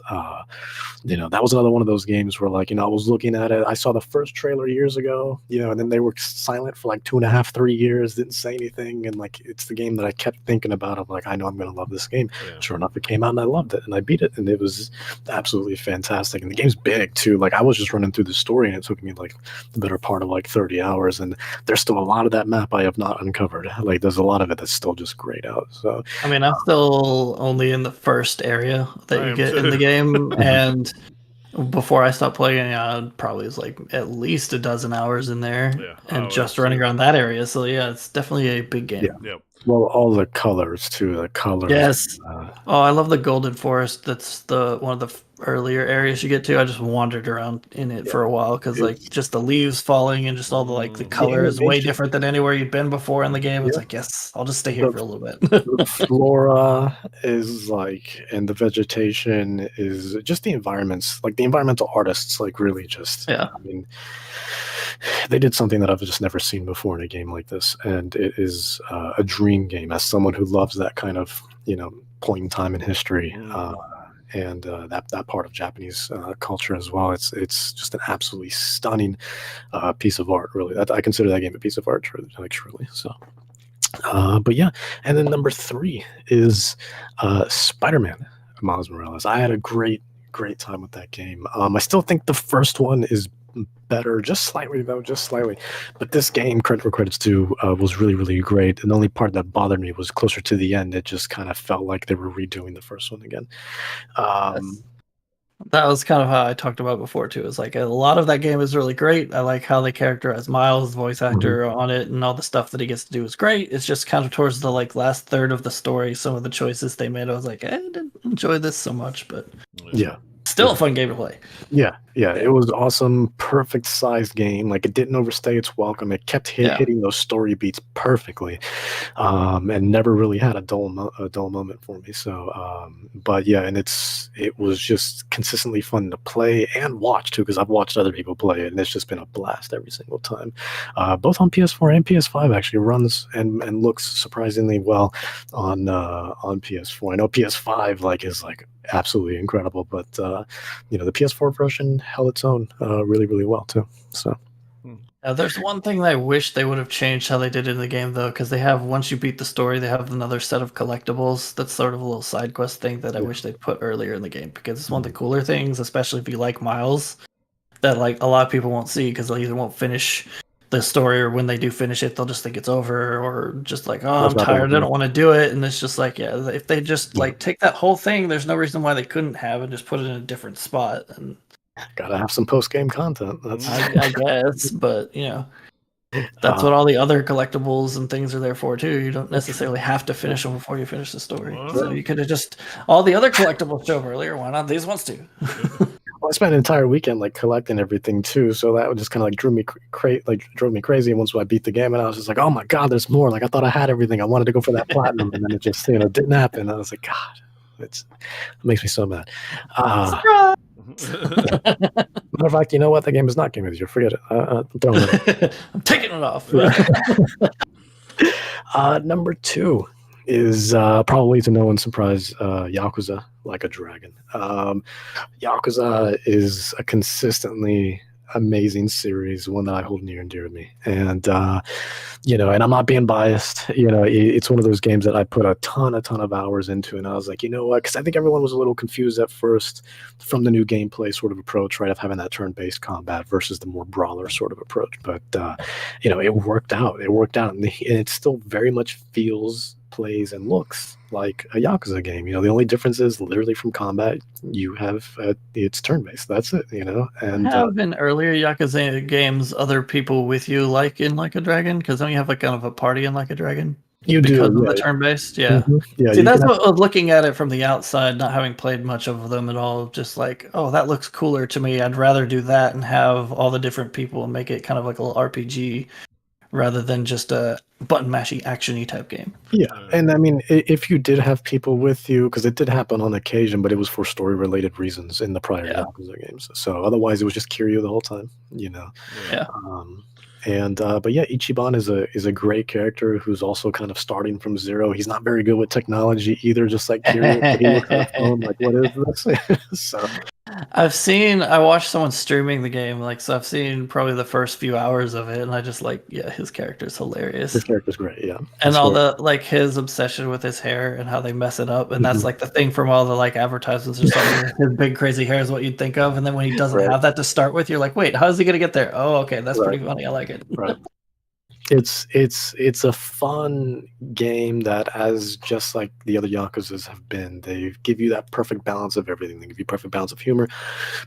that was another one of those games where, like, I was looking at it. I saw the first trailer years ago, and then they were silent for like 2.5, 3 years, didn't say anything, and like, it's the game that I kept thinking about. Of like, I know I'm gonna love this game. Yeah. Sure enough, it came out and I loved it, and I beat it, and it was absolutely fantastic. And the game's big too. Like, I was just running through the story, and it took me like the better part of like 30 hours, and there's still a lot of that map I have not uncovered. Like, there's a lot of it that's still just grayed out. So, I mean, I'm still only in the first area that you get in the game, and before I stopped playing, probably was like at least a dozen hours in there, and just running around that area. So yeah, it's definitely a big game. Yeah. Yep. Well, all the colors too. The colors. Yes. I love the Golden Forest. That's one of the earlier areas you get to. I just wandered around in it for a while because like just the leaves falling and just all the color is way different than anywhere you'd been before in the game. It's like, yes, I'll just stay here for a little bit. The flora is like, and the vegetation is just the environments. Like, the environmental artists, like, really just. Yeah. I mean, they did something that I've just never seen before in a game like this, and it is a dream game. As someone who loves that kind of point in time in history, and that part of Japanese culture as well, it's just an absolutely stunning piece of art. Really, I consider that game a piece of art, truly. So, but yeah, and then number 3 is Spider-Man Miles Morales. I had a great time with that game. I still think the first one is better, just slightly, but this game, credit where credit's due, was really, really great. And the only part that bothered me was closer to the end. It just kind of felt like they were redoing the first one again. That was kind of how I talked about before too. It's like a lot of that game is really great. I like how they characterize Miles, the voice actor on it, and all the stuff that he gets to do is great. It's just kind of towards the like last third of the story, some of the choices they made, I was like, I didn't enjoy this so much, but Yeah. still a fun game to play. Yeah, it was awesome, perfect sized game. Like, it didn't overstay its welcome. It kept hitting those story beats perfectly, and never really had a dull moment for me. So, but yeah, and it was just consistently fun to play and watch too, because I've watched other people play it, and it's just been a blast every single time. Both on PS4 and PS5 actually runs and looks surprisingly well on PS4. I know PS5 is absolutely incredible, but the PS4 version held its own really, really well too. So there's one thing that I wish they would have changed how they did in the game though, because they have, once you beat the story, they have another set of collectibles. That's sort of a little side quest thing that I wish they'd put earlier in the game, because it's one of the cooler things, especially if you like Miles, that like a lot of people won't see because they either won't finish the story, or when they do finish it, they'll just think it's over, or just like, oh, I'm tired, I don't want to do it. And it's just like, yeah, if they just like take that whole thing, there's no reason why they couldn't have and just put it in a different spot. And gotta have some post-game content. That's I guess, but that's what all the other collectibles and things are there for too. You don't necessarily have to finish them before you finish the story. So you could have just, all the other collectibles show up earlier. Why not these ones too? Well, I spent an entire weekend collecting everything too, so that just kind of drove me crazy. And once I beat the game, and I was just like, oh my god, there's more. Like, I thought I had everything. I wanted to go for that platinum, and then it just didn't happen. I was like, God, it makes me so mad. Matter of fact, you know what? The game is not Game of the Year. Forget it. I'm throwing it. I'm taking it off. Number 2 is probably to no one's surprise, Yakuza Like a Dragon. Yakuza is a consistently amazing series, one that I hold near and dear to me. And and I'm not being biased. It's one of those games that I put a ton of hours into, and I was like, you know what? Because I think everyone was a little confused at first from the new gameplay sort of approach, right, of having that turn-based combat versus the more brawler sort of approach. But it worked out. And it still very much feels, plays, and looks like a Yakuza game. The only difference is literally from combat, you have it's turn-based. That's it. And have in earlier Yakuza games other people with you like in Like a Dragon? Because don't you have kind of a party in Like a Dragon? You because do, of the turn-based, yeah. Mm-hmm. Yeah. See, that's what I was looking at it from the outside, not having played much of them at all. Just like, oh, that looks cooler to me. I'd rather do that and have all the different people and make it kind of like a little RPG rather than just a button mashy actiony type game. Yeah, and I mean, if you did have people with you, because it did happen on occasion, but it was for story-related reasons in the prior Yakuza games. So otherwise, it was just Kiryu the whole time. Yeah. But yeah, Ichiban is a great character who's also kind of starting from zero. He's not very good with technology either, just like Kiryu. But he looks at the phone like, what is this? So I watched someone streaming the game, so I've seen probably the first few hours of it, and I just his character's hilarious. His character's great, yeah. And all the his obsession with his hair and how they mess it up, and that's the thing from all the advertisements or something. His big crazy hair is what you'd think of, and then when he doesn't have that to start with, you're like, wait, how is he gonna get there? Oh, okay, that's pretty funny. I like it. Right. It's a fun game that, as just like the other Yakuzas have been, they give you that perfect balance of everything. They give you perfect balance of humor,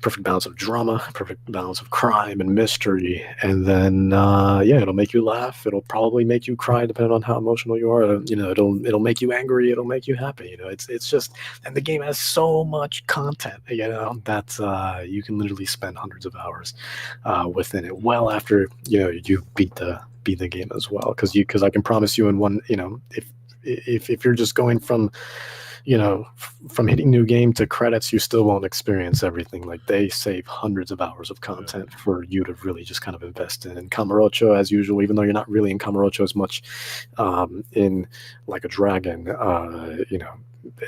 perfect balance of drama, perfect balance of crime and mystery, and then it'll make you laugh. It'll probably make you cry depending on how emotional you are. It'll make you angry. It'll make you happy. It's just, and the game has so much content. That you can literally spend hundreds of hours within it. Well after you beat the game as well, because I can promise you in one, if you're just going from hitting new game to credits, you still won't experience everything. They save hundreds of hours of content for you to really just kind of invest in. And Kamurocho, as usual, even though you're not really in Kamurocho as much, in Like a Dragon,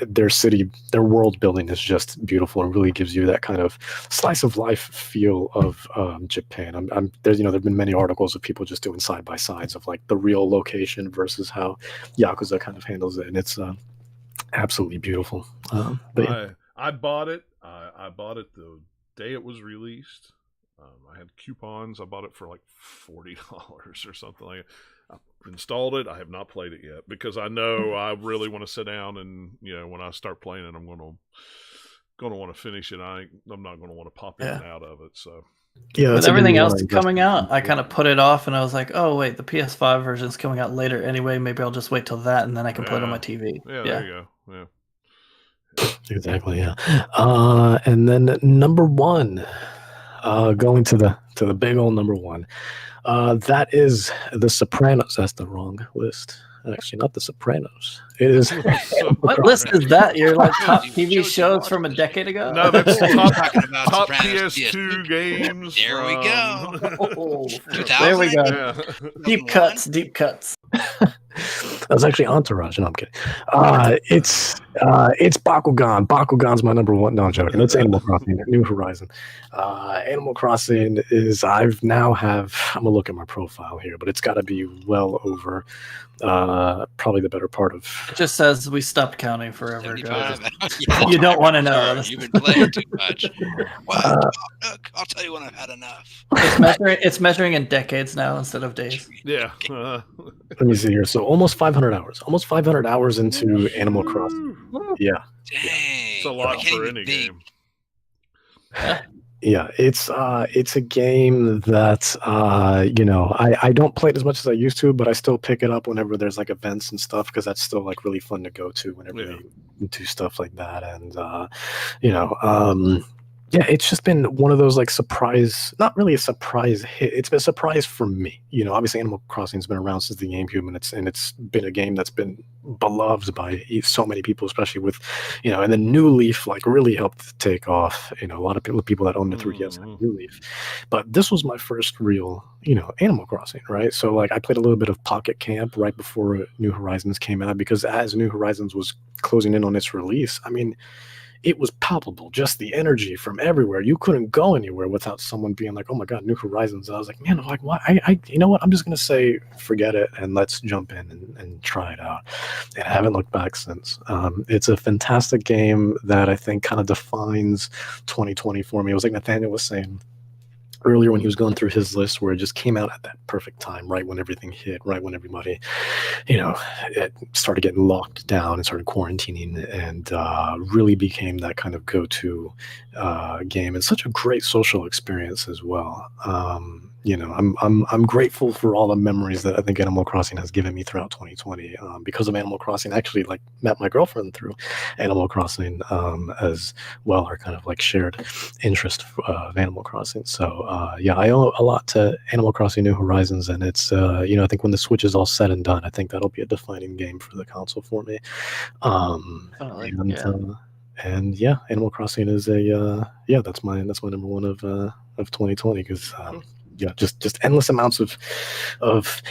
their city, their world building is just beautiful and really gives you that kind of slice of life feel of Japan. There've been many articles of people just doing side by sides of the real location versus how Yakuza kind of handles it, and it's absolutely beautiful. I bought it. I bought it the day it was released. I had coupons. I bought it for $40 or something like that. I've installed it. I have not played it yet because I know I really want to sit down and when I start playing it, I'm going to going to want to finish it. I'm not going to want to pop in and out of it. So Yeah, With everything else coming out, I kind of put it off, and I was like, "Oh wait, the PS5 version is coming out later anyway. Maybe I'll just wait till that, and then I can play it on my TV." Yeah, there you go. Yeah, exactly. Yeah, and then number one, going to the big old number one, that is The Sopranos. That's the wrong list. Actually, not The Sopranos. It is. What list is that? Your like top TV shows from a decade ago? No, that's top Sopranos PS2 games. There we go. Oh, 2000? there we go. Yeah. Deep cuts, deep cuts. That was actually Entourage. No, I'm kidding. It's Bakugan. Bakugan's my number one. No, I'm joking. It's Animal Crossing, New Horizon. Animal Crossing is. I'm gonna look at my profile here, but it's got to be well over. Probably the better part of. It just says we stopped counting forever ago. Yeah. You don't want to know. You've been playing too much. Well, look, I'll tell you when I've had enough. It's measuring in decades now instead of days. Yeah. Let me see here. So almost 500 hours. Almost 500 hours into Animal Crossing. Yeah. Dang. It's a lot for any game. Yeah, it's a game that I don't play it as much as I used to, but I still pick it up whenever there's like events and stuff because that's still like really fun to go to whenever we do stuff like that. And yeah, it's just been one of those like surprise, not really a surprise hit. It's been a surprise for me. Obviously Animal Crossing's been around since the GameCube, and it's been a game that's been beloved by so many people, especially with, and then New Leaf like really helped take off. A lot of people that own the 3DS have New Leaf, but this was my first real, Animal Crossing, right? So like I played a little bit of Pocket Camp right before New Horizons came out because as New Horizons was closing in on its release, I mean, it was palpable, just the energy from everywhere. You couldn't go anywhere without someone being like, "Oh my God, New Horizons!" I was like, "Man, like, why? You know what? I'm just gonna say, forget it, and let's jump in and try it out." And I haven't looked back since. It's a fantastic game that I think kind of defines 2020 for me. It was like Nathaniel was saying earlier when he was going through his list, where it just came out at that perfect time, right when everything hit, right when everybody, it started getting locked down and started quarantining, and really became that kind of go-to game, and such a great social experience as well. I'm grateful for all the memories that I think Animal Crossing has given me throughout 2020. Because of Animal Crossing, I actually like met my girlfriend through Animal Crossing as well, our kind of like shared interest of Animal Crossing. So yeah, I owe a lot to Animal Crossing New Horizons, and it's I think when the Switch is all said and done, I think that'll be a defining game for the console for me. And yeah, Animal Crossing is that's my number one of 2020 because. Yeah, just endless amounts of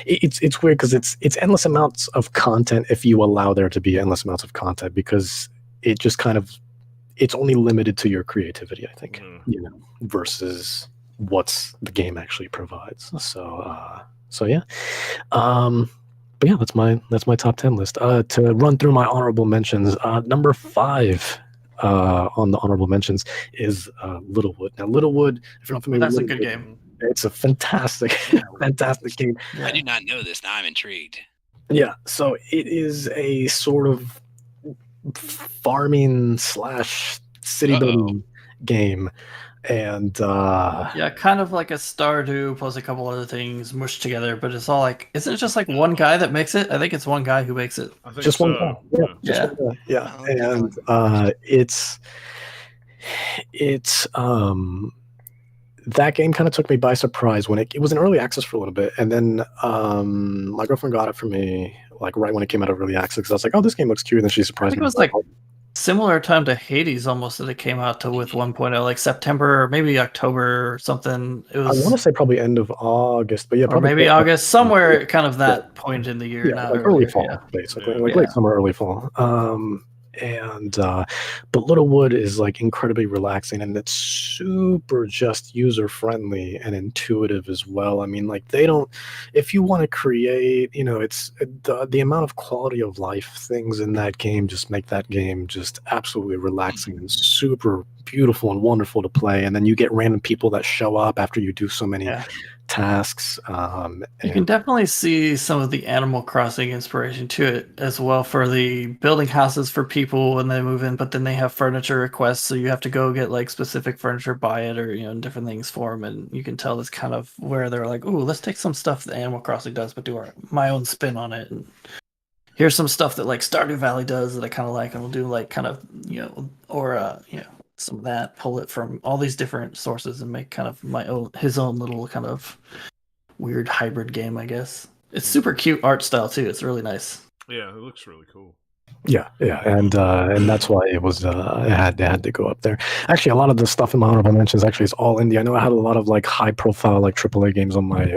it's weird because it's endless amounts of content if you allow there to be endless amounts of content, because it just kind of it's only limited to your creativity, I think, versus what's the game actually provides. So yeah. But yeah, that's my top 10 list. To run through my honorable mentions, number 5 on the honorable mentions is Littlewood. Now, Littlewood, if you're not familiar, that's a good game. It's a fantastic game. Yeah. I do not know this. Now I'm intrigued. Yeah, so it is a sort of farming / city building game, and kind of like a Stardew plus a couple other things mushed together, but it's all like, isn't it just like one guy that makes it? I think it's one guy who makes it. I think just so. one guy. Yeah. And it's that game kind of took me by surprise when it was in early access for a little bit, and then my girlfriend got it for me like right when it came out of early access, because I was like, "Oh, this game looks cute," and then she surprised me. It was like similar time to Hades almost that it came out to with 1.0, like September or maybe October or something. It was. I want to say probably end of August, but yeah, probably maybe August, somewhere kind of that point in the year. Yeah, like early fall, basically, like late summer, early fall. But Littlewood is like incredibly relaxing, and it's super just user friendly and intuitive as well. I mean, like if you want to create, it's the amount of quality of life things in that game just make that game just absolutely relaxing and super beautiful and wonderful to play. And then you get random people that show up after you do so many tasks. You can definitely see some of the Animal Crossing inspiration to it as well, for the building houses for people when they move in, but then they have furniture requests, so you have to go get like specific furniture, buy it, or different things for them, and you can tell that's kind of where they're like, "Ooh, let's take some stuff that Animal Crossing does, but do my own spin on it." And here's some stuff that like Stardew Valley does that I kind of like, and we'll do like kind of or some of that, pull it from all these different sources and make kind of his own little kind of weird hybrid game, I guess. It's super cute art style too. It's really nice. Yeah, it looks really cool. Yeah, and that's why it was it had to go up there. Actually, a lot of the stuff in my honorable mentions actually is all indie. I know I had a lot of like high profile like AAA games on my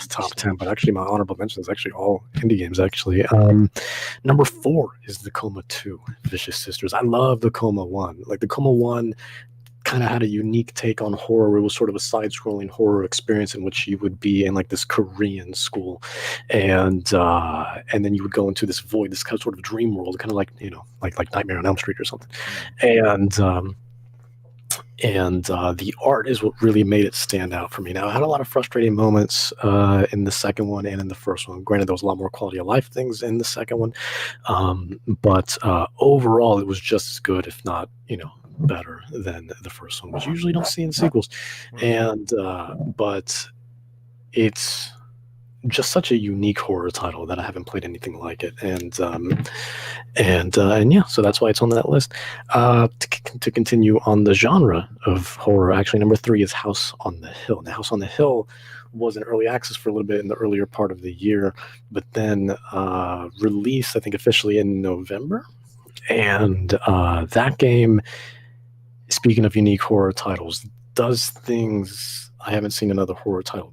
top 10, but actually my honorable mentions is actually all indie games. Actually, number 4 is the Coma 2, Vicious Sisters. I love the Coma 1. Like the Coma 1 kind of had a unique take on horror. It was sort of a side-scrolling horror experience in which you would be in like this Korean school, and then you would go into this void, this kind of sort of dream world, kind of like like Nightmare on Elm Street or something. And the art is what really made it stand out for me. Now, I had a lot of frustrating moments in the second one and in the first one. Granted, there was a lot more quality of life things in the second one, but overall, it was just as good, if not, better than the first one, which you usually don't see in sequels. And but it's just such a unique horror title that I haven't played anything like it, and yeah, so that's why it's on that list. To continue on the genre of horror, actually, number 3 is House on the Hill. Now, House on the Hill was in early access for a little bit in the earlier part of the year, but then released, I think, officially in November. And that game, speaking of unique horror titles, does things I haven't seen another horror title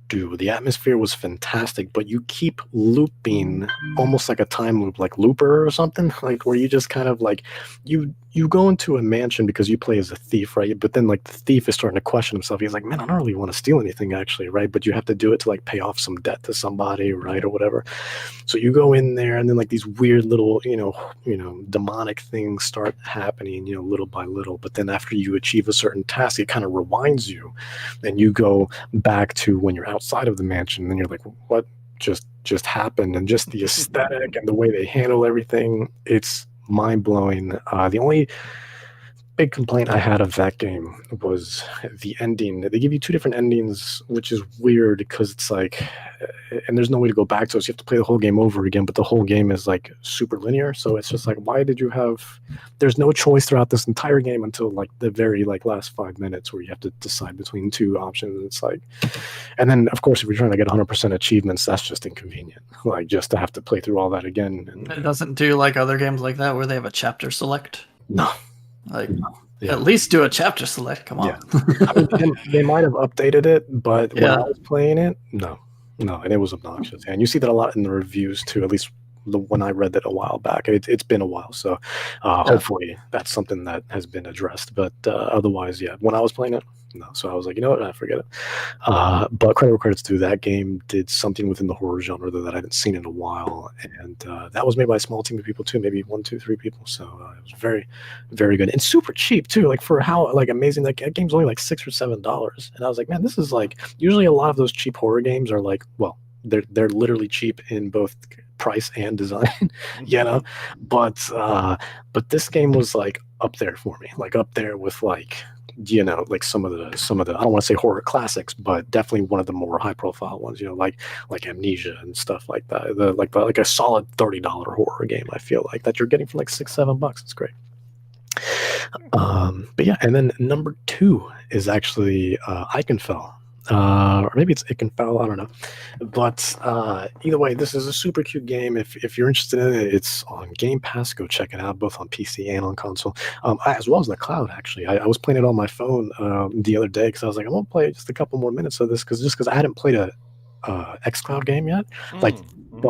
do. The atmosphere was fantastic, but you keep looping almost like a time loop, like Looper or something, like where you just kind of like you go into a mansion because you play as a thief, right? But then like the thief is starting to question himself. He's like, man, I don't really want to steal anything actually, right? But you have to do it to like pay off some debt to somebody, right? Or whatever. So you go in there and then like these weird little, demonic things start happening, little by little. But then after you achieve a certain task, it kind of rewinds you and you go back to when you're outside of the mansion and then you're like, what just happened? And just the aesthetic and the way they handle everything, it's mind-blowing. The only big complaint I had of that game was the ending. They give you 2 different endings, which is weird because it's like, and there's no way to go back to it, so you have to play the whole game over again, but the whole game is like super linear, so it's just like, why did you have, there's no choice throughout this entire game until like the very like last 5 minutes where you have to decide between 2 options. It's like, and then of course if you're trying to get 100% achievements, that's just inconvenient, like just to have to play through all that again. And it doesn't do like other games like that where they have a chapter select. No. Like, at least do a chapter select. Come on. Yeah. I mean, they might have updated it, but when I was playing it, no, and it was obnoxious. And you see that a lot in the reviews too. At least the one I read that a while back. It's been a while, so hopefully that's something that has been addressed. But otherwise, when I was playing it, no. So I was like, you know what, forget it. But credit's due. That game did something within the horror genre that I hadn't seen in a while, and that was made by a small team of people too, maybe 1, 2, 3 people. So it was very, very good and super cheap too. Like for how like amazing that game's only like $6 or $7, and I was like, man, this is like usually a lot of those cheap horror games are like, well, they're literally cheap in both price and design, but this game was like up there for me, like up there with like like some of the I don't want to say horror classics, but definitely one of the more high profile ones, like Amnesia and stuff like that. Like a solid $30 horror game, I feel like, that you're getting for like $6-7. It's great. But yeah, and then number 2 is actually Iconfell. Or maybe it's Iconfell, I don't know. But either way, this is a super cute game. If you're interested in it, it's on Game Pass. Go check it out, both on PC and on console, as well as the cloud, actually. I was playing it on my phone the other day because I was like, I'm going to play just a couple more minutes of this because I hadn't played a xCloud game yet. But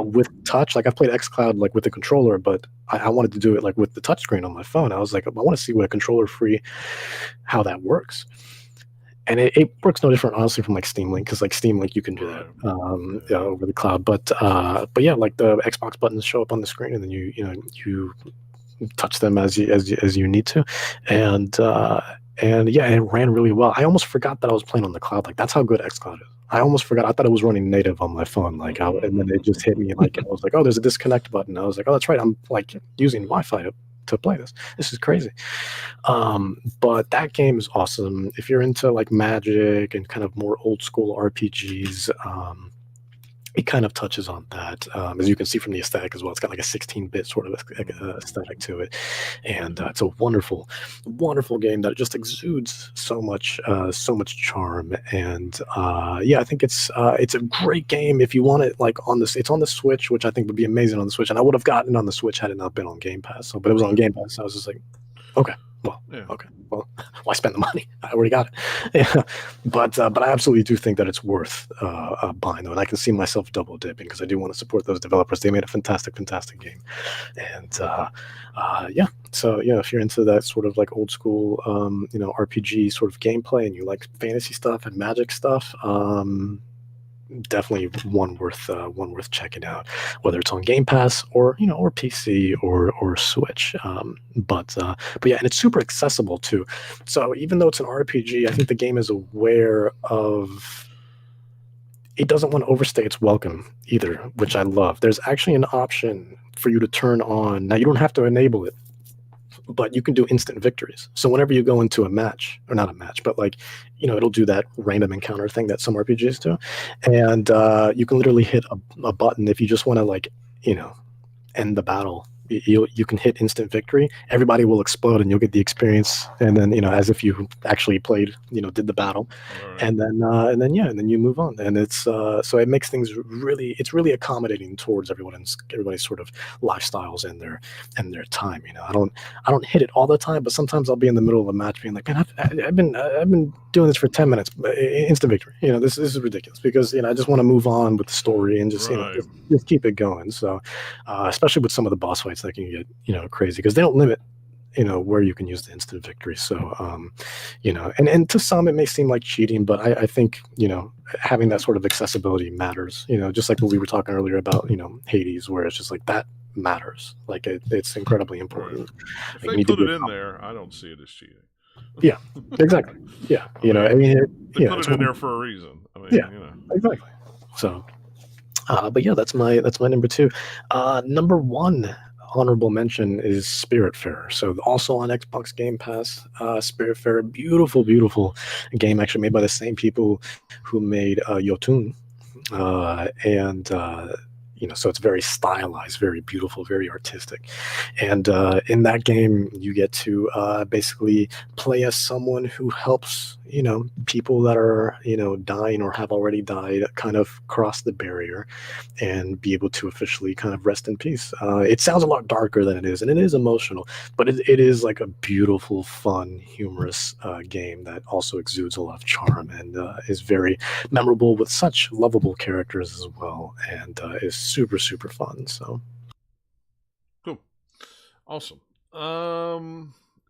with touch, like I've played xCloud like with the controller, but I wanted to do it like with the touchscreen on my phone. I was like, I want to see what a controller free, how that works. And it works no different, honestly, from like Steam Link, because like Steam Link you can do that over the cloud. But yeah, like the Xbox buttons show up on the screen, and then you touch them as you need to, and yeah, it ran really well. I almost forgot that I was playing on the cloud. Like that's how good xCloud is. I almost forgot. I thought it was running native on my phone. And then it just hit me like, I was like, oh, there's a disconnect button. I was like, oh, that's right. I'm like using Wi-Fi to play this. This is crazy. But that game is awesome. If you're into like Magic and kind of more old school RPGs, it kind of touches on that, as you can see from the aesthetic as well. It's got like a 16-bit sort of aesthetic to it, and it's a wonderful, wonderful game that just exudes so much charm. And yeah, I think it's a great game if you want it like on this. It's on the Switch, which I think would be amazing on the Switch, and I would have gotten it on the Switch had it not been on Game Pass. So, but it was on Game Pass, so I was just like, okay. Well, Yeah. okay. Well, why spend the money? I already got it. Yeah. But I absolutely do think that it's worth buying, though, and I can see myself double dipping because I do want to support those developers. They made a fantastic game, and yeah. So yeah, if you're into that sort of like old school, RPG sort of gameplay, and you like fantasy stuff and magic stuff, definitely one worth checking out, whether it's on Game Pass or or PC or Switch. But yeah, and it's super accessible too. So even though it's an RPG, I think the game is aware of. It doesn't want to overstay its welcome either, which I love. There's actually an option for you to turn on. Now you don't have to enable it, but you can do instant victories. So whenever you go into a match, or not a match, but like, it'll do that random encounter thing that some RPGs do. And you can literally hit a button if you just want to like, end the battle. You can hit instant victory. Everybody will explode and you'll get the experience. And then, as if you actually played, did the battle. Right. And then you move on. And it's, so it makes things it's really accommodating towards everybody's sort of lifestyles and their time. I don't hit it all the time, but sometimes I'll be in the middle of a match being like, man, I've been doing this for 10 minutes, instant victory. This is ridiculous because, I just want to move on with the story and just, Right. just keep it going. So, especially with some of the boss fights that can get, crazy because they don't limit, where you can use the instant victory. So, and to some it may seem like cheating, but I think, having that sort of accessibility matters, just like what we were talking earlier about, Hades, where it's just like that matters. Like it's incredibly important. If Like, you they need to put it be- in there, I don't see it as cheating. Yeah, exactly. Yeah. They put it's it in one- there for a reason. I mean, Yeah. Exactly. So, but yeah, that's my number 2. Number 1 honorable mention is Spiritfarer. So also on Xbox Game Pass, Spiritfarer, beautiful, beautiful game, actually made by the same people who made Yotun, and so it's very stylized, very beautiful, very artistic. And in that game, you get to basically play as someone who helps, people that are, dying or have already died kind of cross the barrier and be able to officially kind of rest in peace. It sounds a lot darker than it is, and it is emotional, but it is like a beautiful, fun, humorous game that also exudes a lot of charm and is very memorable with such lovable characters as well, and is super, super fun. So Cool. Awesome.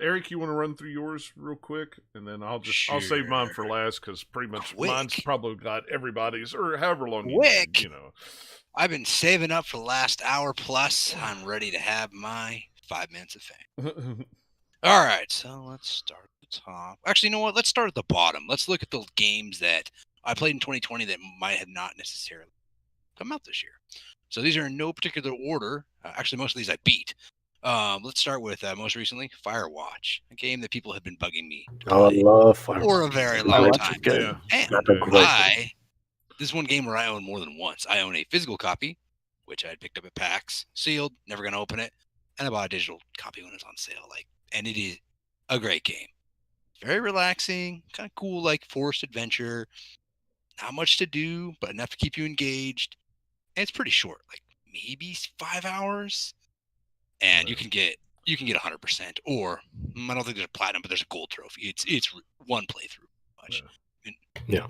Eric, you want to run through yours real quick, and then I'll save mine for last because pretty much mine's probably got everybody's or however long you need, I've been saving up for the last hour plus. I'm ready to have my 5 minutes of fame. All right, so let's start at the top. Actually, you know what? Let's start at the bottom. Let's look at the games that I played in 2020 that might have not necessarily come out this year. So these are in no particular order. Actually, most of these I beat. Let's start with most recently Firewatch, a game that people have been bugging me to play I love Firewatch for a very long Firewatch time. is good. Yeah. And That's a great this is one game where I own more than once. I own a physical copy, which I had picked up at PAX, sealed, never gonna open it, and I bought a digital copy when it was on sale. And it is a great game. Very relaxing, kind of cool, like forced adventure. Not much to do, but enough to keep you engaged. And it's pretty short, like maybe 5 hours. And you can get 100%, or I don't think there's a platinum, but there's a gold trophy. It's one playthrough. Much. Yeah.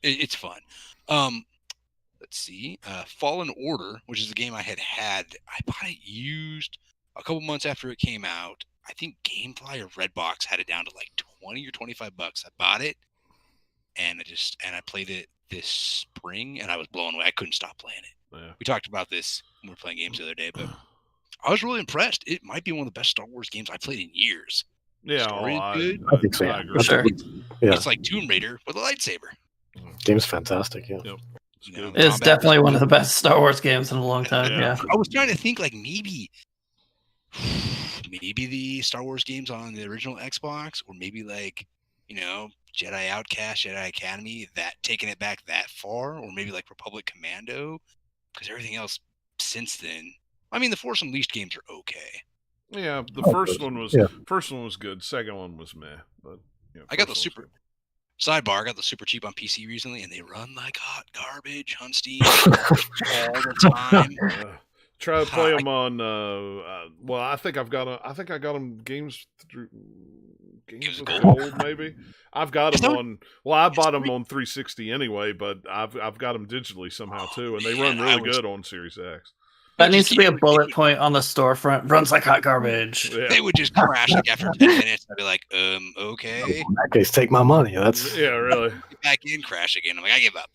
It's fun. Let's see. Fallen Order, which is a game I had. I bought it used a couple months after it came out. I think GameFly or Redbox had it down to like $20 or $25. I bought it, and I played it this spring, and I was blown away. I couldn't stop playing it. Yeah. We talked about this when we were playing games the other day, but I was really impressed. It might be one of the best Star Wars games I played in years. Yeah, Story is good. I think so. I Yeah, agree. Sure. Yeah. It's like Tomb Raider with a lightsaber. Game's fantastic. Yeah. Yep. It's You know, good. It's combat definitely was one of good. the best Star Wars games in a long time. Yeah. Yeah. I was trying to think like maybe the Star Wars games on the original Xbox, or maybe like, Jedi Outcast, Jedi Academy, that taking it back that far, or maybe like Republic Commando, because everything else since then. I mean, the Force Unleashed games are okay. Yeah, the Oh, first good. one was Yeah. good. Second one was meh, but I got the first one was super sidebar. I got the super cheap on PC recently, and they run like hot garbage on Steam all the time. good. Try to play them on. Well, I think I got them games Games with with gold. Maybe I've got Is them that- on. Well, I bought them free? on 360 anyway, but I've got them digitally somehow Oh, too, and they man, run I really was- good on Series X. That It needs just to be a keep- bullet point on the storefront. Runs like hot garbage. Yeah, They would just crash like after 10 minutes. I'd be like, okay. In that case, take my money. That's yeah, really. Get back in, crash again. I'm like, I give up.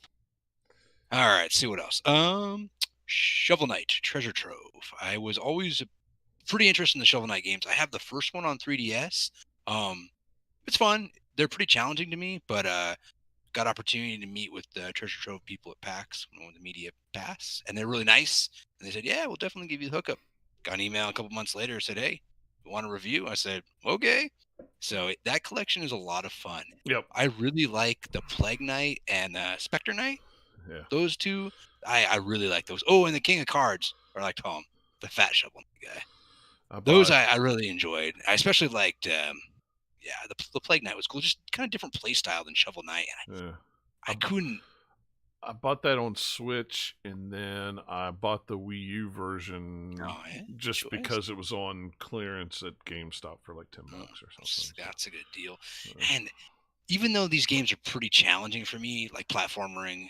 All right, see what else. Shovel Knight Treasure Trove. I was always pretty interested in the Shovel Knight games. I have the first one on 3DS. It's fun. They're pretty challenging to me, but got opportunity to meet with the Treasure Trove people at PAX on the Media Pass, and they're really nice. And they said, yeah, we'll definitely give you the hookup. Got an email a couple months later, said, hey, you want a review? I said, okay. So that collection is a lot of fun. Yep. I really like the Plague Knight and Spectre Knight. Yeah. Those two, I really like those. Oh, and the King of Cards, or I like to call him the Fat Shovel guy. Those I really enjoyed. I especially liked, the Plague Knight was cool. Just kind of different play style than Shovel Knight. And Yeah. I couldn't. I bought that on Switch, and then I bought the Wii U version just Choice. because it was on clearance at GameStop for like $10 or something. That's a good deal. Yeah. And even though these games are pretty challenging for me, like platforming,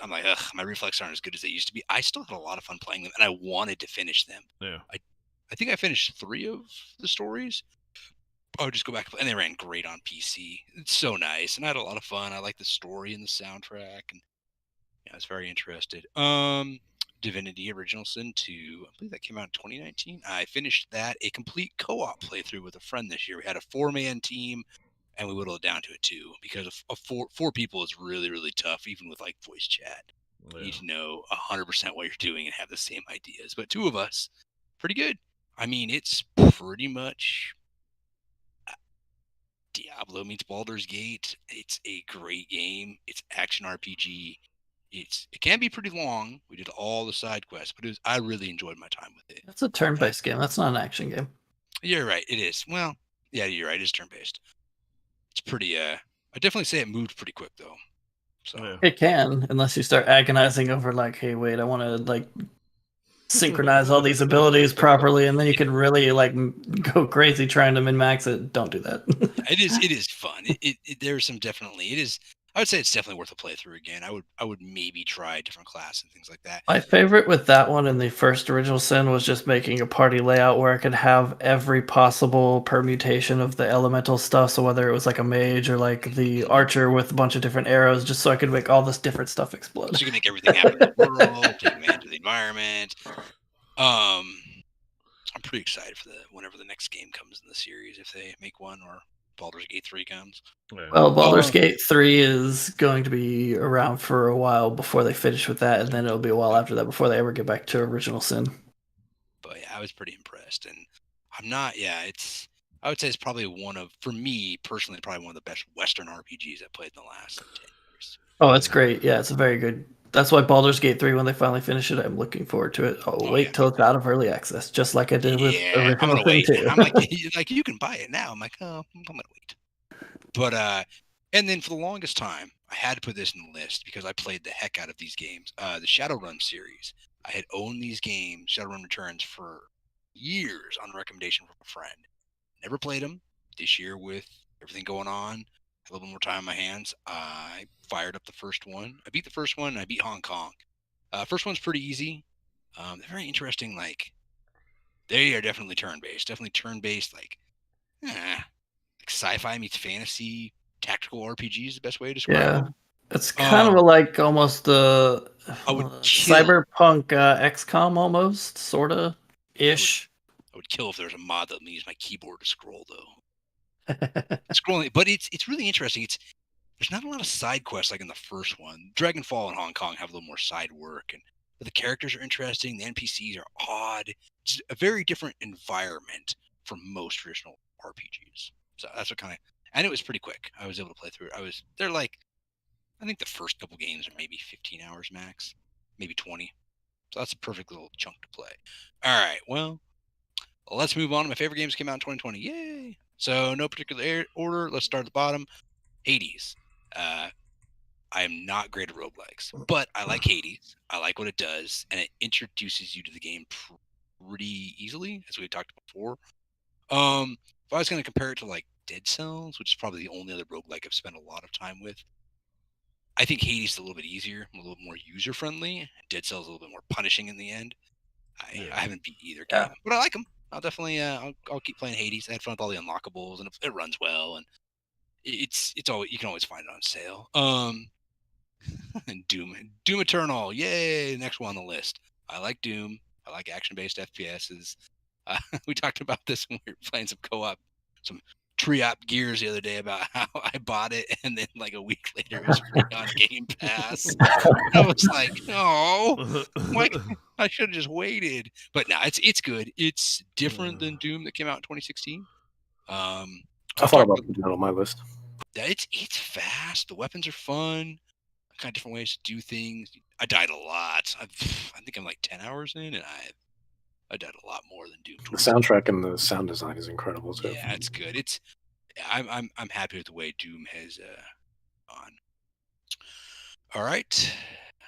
I'm like, ugh, my reflexes aren't as good as they used to be. I still had a lot of fun playing them, and I wanted to finish them. Yeah. I think I finished 3 of the stories. I would just go back, and they ran great on PC. It's so nice, and I had a lot of fun. I like the story and the soundtrack, and I was very interested. Divinity Original Sin 2, I believe that came out in 2019. I finished that, a complete co-op playthrough with a friend this year. We had a 4-man team, and we whittled it down to a 2 because of four people is really, really tough, even with like voice chat. You need to know 100% what you're doing and have the same ideas. But 2 of us, pretty good. I mean, it's pretty much Diablo meets Baldur's Gate. It's a great game. It's action RPG. It can be pretty long. We did all the side quests, but I really enjoyed my time with it. That's a turn-based game. That's not an action game. You're right. It is. Well, yeah, you're right. It is turn-based. It's pretty. I definitely say it moved pretty quick though. So Yeah. It can, unless you start agonizing over like, hey, wait, I want to like synchronize all these abilities properly, and then you can really like go crazy trying to min-max it. Don't do that. it is fun. There's some definitely. It is. I would say it's definitely worth a playthrough again. I would maybe try a different class and things like that. My favorite with that one in the first Original Sin was just making a party layout where I could have every possible permutation of the elemental stuff. So whether it was like a mage or like the archer with a bunch of different arrows, just so I could make all this different stuff explode. So you can make everything happen in the world, take advantage of the environment. I'm pretty excited for whenever the next game comes in the series, if they make one or Baldur's Gate 3 comes. Yeah. Well, Baldur's Gate 3 is going to be around for a while before they finish with that, and then it'll be a while after that before they ever get back to Original Sin. But yeah, I was pretty impressed, and I'm not. Yeah, I would say it's probably for me personally, probably one of the best Western RPGs I've played in the last 10 years. Oh, it's great. Yeah, it's a very good. That's why Baldur's Gate 3, when they finally finish it, I'm looking forward to it. I'll wait till it's out of early access, just like I did with I'm Original gonna Sin wait. 2. I'm like you can buy it now. I'm like, oh, I'm gonna wait. But and then for the longest time, I had to put this in the list because I played the heck out of these games. The Shadowrun series. I had owned these games, Shadowrun Returns, for years on recommendation from a friend. Never played them. This year, with everything going on, a little bit more time on my hands, I fired up the first one. I beat the first one, and I beat Hong Kong. First one's pretty easy. They're very interesting. Like, they are definitely turn-based. Like sci-fi meets fantasy, tactical RPG is the best way to describe Yeah, them. it's kind of like almost the I would kill. Cyberpunk XCOM almost, sorta ish. I would kill if there's a mod that let me use my keyboard to scroll though. Scrolling, but it's really interesting. there's not a lot of side quests like in the first one. Dragonfall and Hong Kong have a little more side work, but the characters are interesting. The NPCs are odd. It's a very different environment from most traditional RPGs. So that's what kind of, and it was pretty quick. I was able to play through it. They're like, I think the first couple games are maybe 15 hours max, maybe 20. So that's a perfect little chunk to play. All right, well, let's move on. My favorite games came out in 2020. Yay! So no particular order. Let's start at the bottom. Hades. I am not great at roguelikes, but I like Hades. I like what it does, and it introduces you to the game pretty easily, as we've talked before. If I was going to compare it to like Dead Cells, which is probably the only other roguelike I've spent a lot of time with, I think Hades is a little bit easier, a little more user-friendly. Dead Cells a little bit more punishing in the end. I haven't beat either game, but I like them. I'll definitely I'll keep playing Hades. I had fun with all the unlockables, and it runs well, and it's always, you can always find it on sale. And Doom Eternal, yay! Next one on the list. I like Doom. I like action-based FPSs. We talked about this when we were playing some co-op, some Triop Gears the other day about how I bought it and then like a week later it was free on Game Pass. I was like, oh, I should have just waited. But no, it's good. It's different than Doom that came out in 2016. I thought about putting it on my list. It's fast. The weapons are fun. Kind of different ways to do things. I died a lot. I think I'm like 10 hours in, and I died a lot more than Doom. The soundtrack and the sound design is incredible too. Yeah, it's good. I'm happy with the way Doom has gone. All right,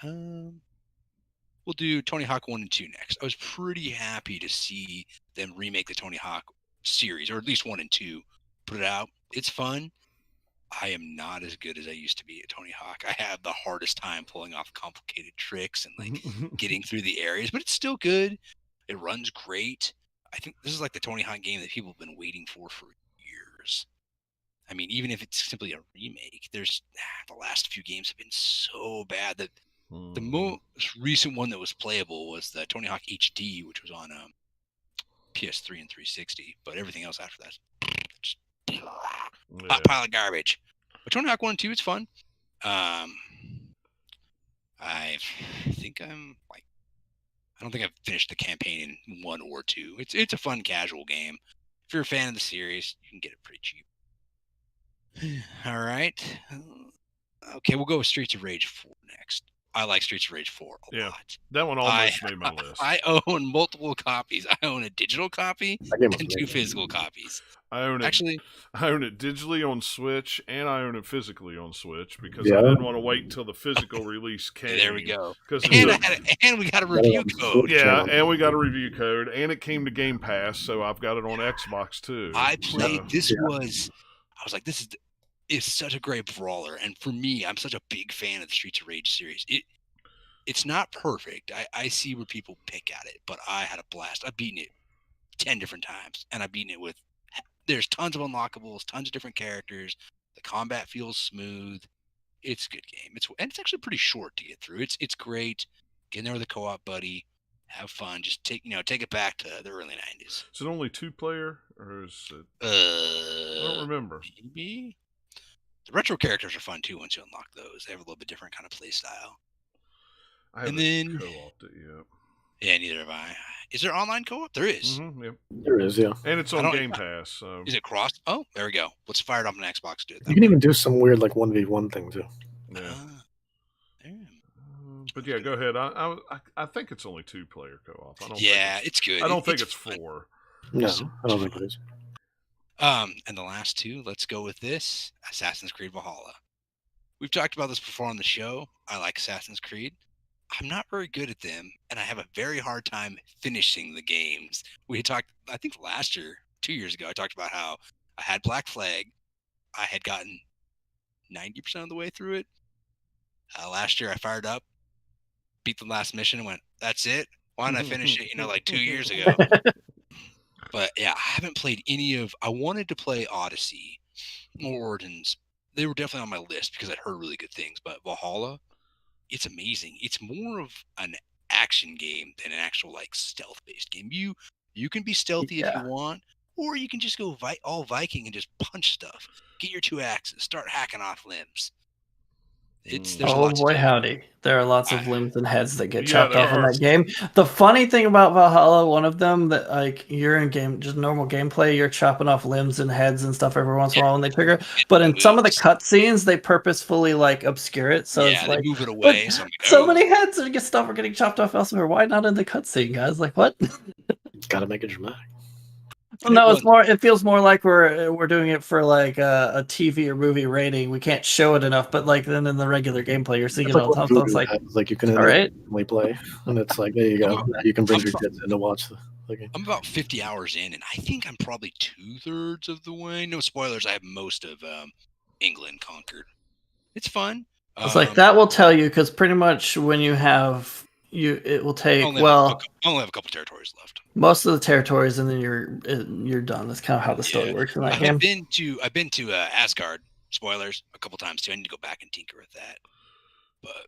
we'll do Tony Hawk 1 and 2 next. I was pretty happy to see them remake the Tony Hawk series, or at least 1 and 2, put it out. It's fun. I am not as good as I used to be at Tony Hawk. I have the hardest time pulling off complicated tricks and like getting through the areas, but it's still good. It runs great. I think this is like the Tony Hawk game that people have been waiting for years. I mean, even if it's simply a remake, there's the last few games have been so bad that the most recent one that was playable was the Tony Hawk HD, which was on PS3 and 360. But everything else after that, just hot pile of garbage. But Tony Hawk 1 and 2, it's fun. I think I'm like, I don't think I've finished the campaign in 1 or 2. It's a fun casual game. If you're a fan of the series, you can get it pretty cheap. All right. Okay, we'll go with Streets of Rage 4 next. I like Streets of Rage 4 a lot. That one almost made my list. I own multiple copies. I own a digital copy and 2 physical copies. I own it. Actually, I own it digitally on Switch, and I own it physically on Switch because I didn't want to wait until the physical release came. There we go. And we got a review code. Yeah, and we got a review code, and it came to Game Pass, so I've got it on Xbox too. I played. I was like, this is such a great brawler, and for me, I'm such a big fan of the Streets of Rage series. It's not perfect. I see where people pick at it, but I had a blast. I've beaten it 10 different times, and I've beaten it with. There's tons of unlockables, tons of different characters. The combat feels smooth. It's a good game. It's actually pretty short to get through. It's great. Get in there with a co-op buddy. Have fun. Just take it back to the early 90s. Is it only 2-player, or is it? I don't remember. Maybe. The retro characters are fun too once you unlock those. They have a little bit different kind of play style. I haven't co-opted it yet. Yeah, neither have I. Is there online co-op? There is. Mm-hmm, yep. There is, yeah. And it's on Game Pass. So. Is it cross? Oh, there we go. Let's fire it up on Xbox. Do it. You can even do some weird like 1v1 thing too. Yeah. But yeah, go ahead. I think it's only 2-player co-op. It's good. I don't think it's 4. No, I don't think it is. And the last 2, let's go with this: Assassin's Creed Valhalla. We've talked about this before on the show. I like Assassin's Creed. I'm not very good at them, and I have a very hard time finishing the games. We had talked, I think last year, 2 years ago, I talked about how I had Black Flag. I had gotten 90% of the way through it. Last year, I fired up, beat the last mission, and went, that's it? Why didn't I finish it, like 2 years ago? But yeah, I haven't played I wanted to play Odyssey or Origins. They were definitely on my list because I'd heard really good things, but Valhalla, it's amazing. It's more of an action game than an actual like stealth-based game. You can be stealthy if you want, or you can just go all Viking and just punch stuff. Get your 2 axes, start hacking off limbs. There's a Oh lot to boy, do. howdy. There are lots of limbs and heads that get Yeah, chopped there off in are. that game. The funny thing about Valhalla, one of them, that like you're in game, just normal gameplay, you're chopping off limbs and heads and stuff every once in a while when they trigger. But in some of the cutscenes, they purposefully like obscure it. So it's they like, move it away. So, I'm like, so oh. many heads and stuff are getting chopped off elsewhere. Why not in the cutscene, guys? Like what? Gotta make it dramatic. No, it's more. It feels more like we're doing it for like a TV or movie rating. We can't show it enough, but like then in the regular gameplay, you're seeing It's it like all the what time. So it's Voodoo like, has. Like you can all right. instantly play, and it's like there you go. Now you can bring your kids in to watch the game. I'm about 50 hours in, and I think I'm probably 2/3 of the way. No spoilers. I have most of England conquered. It's fun. It's like that will tell you because pretty much when you have it will take I only have a couple territories left. Most of the territories, and then you're done. That's kind of how the story works in that game. I've been to Asgard. Spoilers a couple times too. I need to go back and tinker with that. But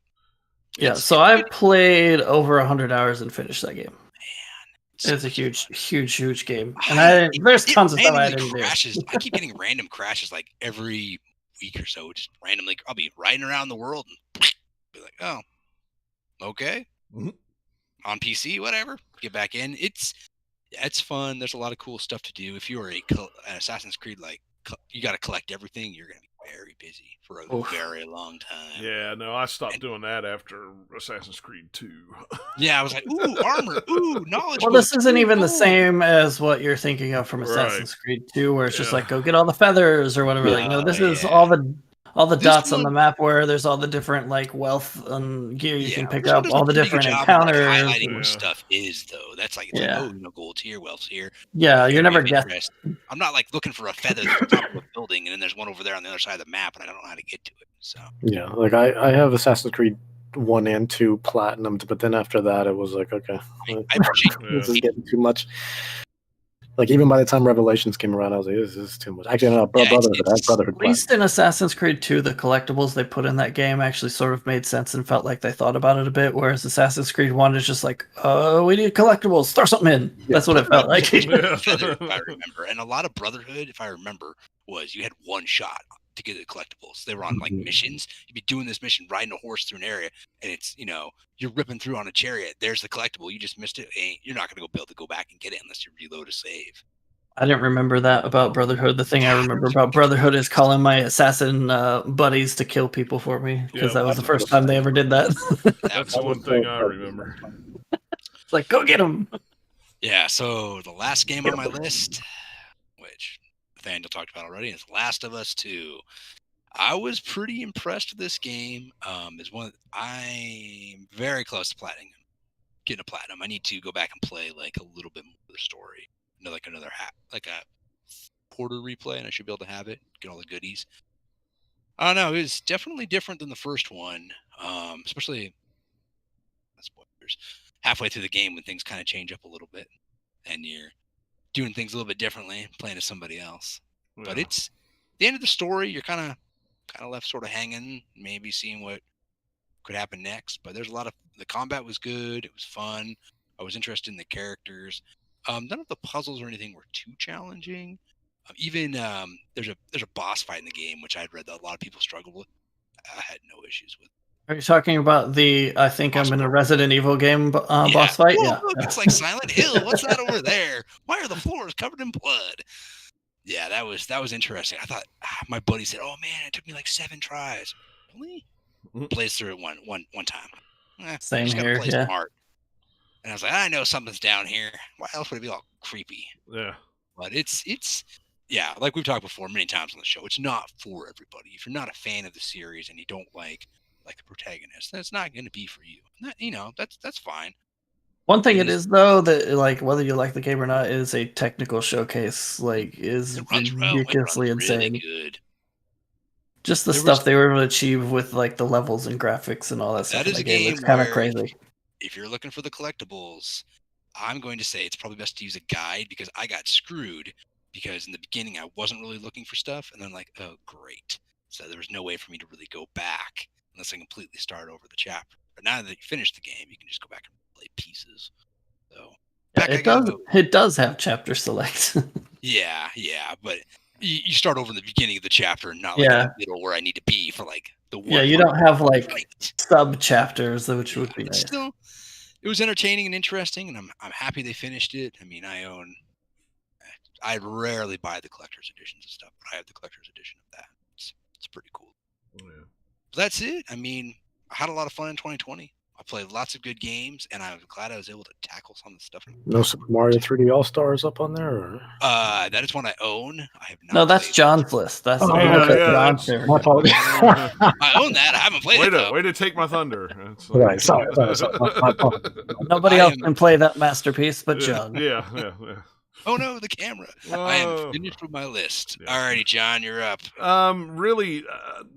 yeah, so I've played over 100 hours and finished that game. Man, it's a huge game, and there's tons of stuff I didn't do. I keep getting random crashes like every week or so. Just randomly, I'll be riding around the world and be like, oh, okay. Mm-hmm. On PC, whatever. Get back in. It's fun. There's a lot of cool stuff to do. If you are an Assassin's Creed, like you got to collect everything, you're gonna be very busy for a very long time. Yeah, no, I stopped doing that after Assassin's Creed 2. Yeah, I was like, ooh, armor, ooh, knowledge. Well, this isn't even the same as what you're thinking of from Assassin's Creed 2, where it's just like go get all the feathers or whatever. Like, no, this is all the dots on the map where there's all the different like wealth and gear you can pick up, all the different encounters. Highlighting what stuff is though. That's like, gold here, wealth here. Yeah, you're never guessing. I'm not like looking for a feather at the top of a building, and then there's one over there on the other side of the map, and I don't know how to get to it. So yeah, like I have Assassin's Creed 1 and 2 platinumed, but then after that it was like, okay, I appreciate this is getting too much. Like even by the time Revelations came around, I was like, "This is too much." Actually, no, Brotherhood. At least in Assassin's Creed 2, the collectibles they put in that game actually sort of made sense and felt like they thought about it a bit. Whereas Assassin's Creed 1 is just like, "Oh, we need collectibles. Throw something in." Yeah. That's what it felt like. If I remember, and a lot of Brotherhood, if I remember, was you had one shot to get the collectibles. They were on like missions. You'd be doing this mission, riding a horse through an area, and it's you're ripping through on a chariot. There's the collectible. You just missed it. You're not going to be able to go back and get it unless you reload a save. I didn't remember that about Brotherhood. The thing I remember about Brotherhood is calling my assassin buddies to kill people for me, because that was the first time they ever did that. That's the one thing I remember. It's like, go get them. Yeah, so the last game on my list, which Nathaniel talked about already, is Last of Us 2. I was pretty impressed with this game. It's one I'm very close to getting a platinum. I need to go back and play like a little bit more of the story. Like another like a quarter replay, and I should be able to have it, get all the goodies. I don't know. It was definitely different than the first one, especially spoilers halfway through the game when things kind of change up a little bit, and you're doing things a little bit differently, playing as somebody else. Yeah. But it's the end of the story. You're kind of left sort of hanging, maybe seeing what could happen next. But there's a lot of the combat was good. It was fun. I was interested in the characters. None of the puzzles or anything were too challenging. Even there's a boss fight in the game, which I'd read that a lot of people struggled with. I had no issues with. Are you talking about I think I'm in a Resident Evil game boss fight? Whoa, look, it's like Silent Hill. What's that over there? Why are the floors covered in blood? Yeah, that was interesting. I thought my buddy said, "Oh man, it took me like 7 tries." Really? Plays through it one time. Same here. Yeah. Smart. And I was like, I know something's down here. Why else would it be all creepy? Yeah. But it's like we've talked before many times on the show. It's not for everybody. If you're not a fan of the series and you don't like the protagonist, then it's not going to be for you. And that's fine. One thing it is though, that like whether you like the game or not, is a technical showcase. Like is ridiculously insane. Really good. Just the stuff they were able to achieve with like the levels and graphics and all that stuff. That is in the game. It's kind of crazy. If you're looking for the collectibles, I'm going to say it's probably best to use a guide, because I got screwed because in the beginning I wasn't really looking for stuff, and then like, oh great. So there was no way for me to really go back unless I completely start over the chapter. But now that you finish the game, you can just go back and play pieces. So it does have chapter select. yeah, but you start over in the beginning of the chapter and not like in the middle where I need to be for like the one. Yeah, you don't have like Right. sub chapters, which would be It's nice. still, it was entertaining and interesting, and I'm happy they finished it. I mean, I rarely buy the collector's editions of stuff, but I have the collector's edition of that. It's pretty cool. Yeah. But that's it. I mean, I had a lot of fun in 2020. I played lots of good games, and I'm glad I was able to tackle some of the stuff. No Super Mario 3D All Stars up on there? Or? That is one I own. I have not. No, that's played John's list. That's Oh, yeah, that's yeah, John's that's- favorite. My apologies. I own that. I haven't played it though. Way to take my thunder. It's Right, sorry. My apologies. Nobody I else am- can play that masterpiece but John. Yeah. Oh no, the camera. I am Whoa. finished with my list. Yeah. Alrighty, John, you're up. Really,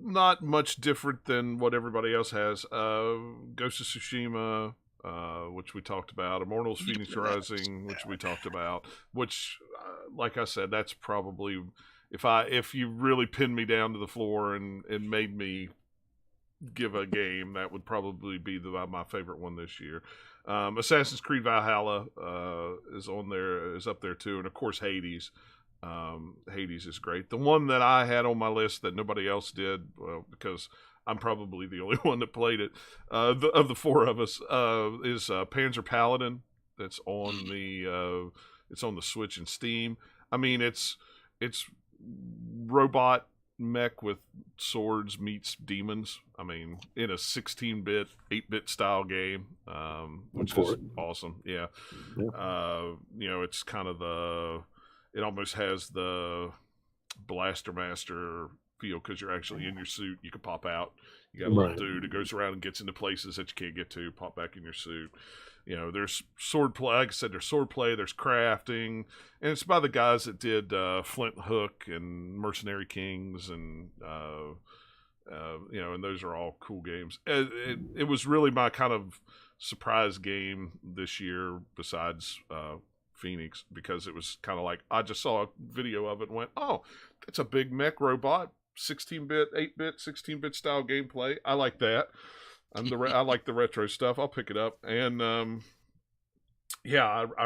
not much different than what everybody else has. Ghost of Tsushima, which we talked about. Immortals: You Phoenix put that. Rising, which we talked about. Which, like I said, that's probably if you really pinned me down to the floor and made me give a game, that would probably be my favorite one this year. Assassin's Creed Valhalla is up there too, and of course Hades. Hades is great. The one that I had on my list that nobody else did, well, because I'm probably the only one that played it, of the four of us, is Panzer Paladin. That's on the Switch and Steam. I mean, it's robot mech with swords meets demons. I mean, in a 16-bit, 8-bit style game, which is awesome. Yeah. It's kind of it almost has the Blaster Master feel because you're actually in your suit. You can pop out. You got a little dude who goes around and gets into places that you can't get to. Pop back in your suit. There's sword play. Like I said, there's sword play. There's crafting, and it's by the guys that did Flint Hook and Mercenary Kings, and and those are all cool games. It was really my kind of surprise game this year, besides Phoenix, because it was kind of like I just saw a video of it and went, oh, that's a big mech robot, 16-bit, 8-bit, 16-bit style gameplay. I like that. I like the retro stuff. I'll pick it up, and I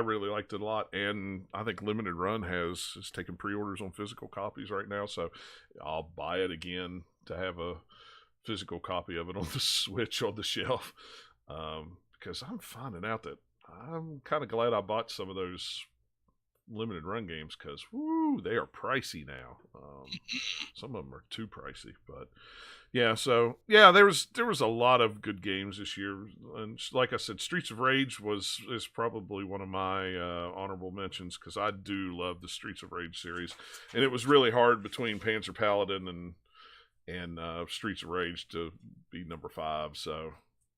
really liked it a lot. And I think Limited Run is taking pre-orders on physical copies right now, so I'll buy it again to have a physical copy of it on the Switch on the shelf, because I'm finding out that I'm kind of glad I bought some of those Limited Run games, because they are pricey now. Some of them are too pricey, but yeah. So yeah, there was a lot of good games this year, and like I said, Streets of Rage is probably one of my honorable mentions, because I do love the Streets of Rage series, and it was really hard between Panzer Paladin and Streets of Rage to be number 5. So,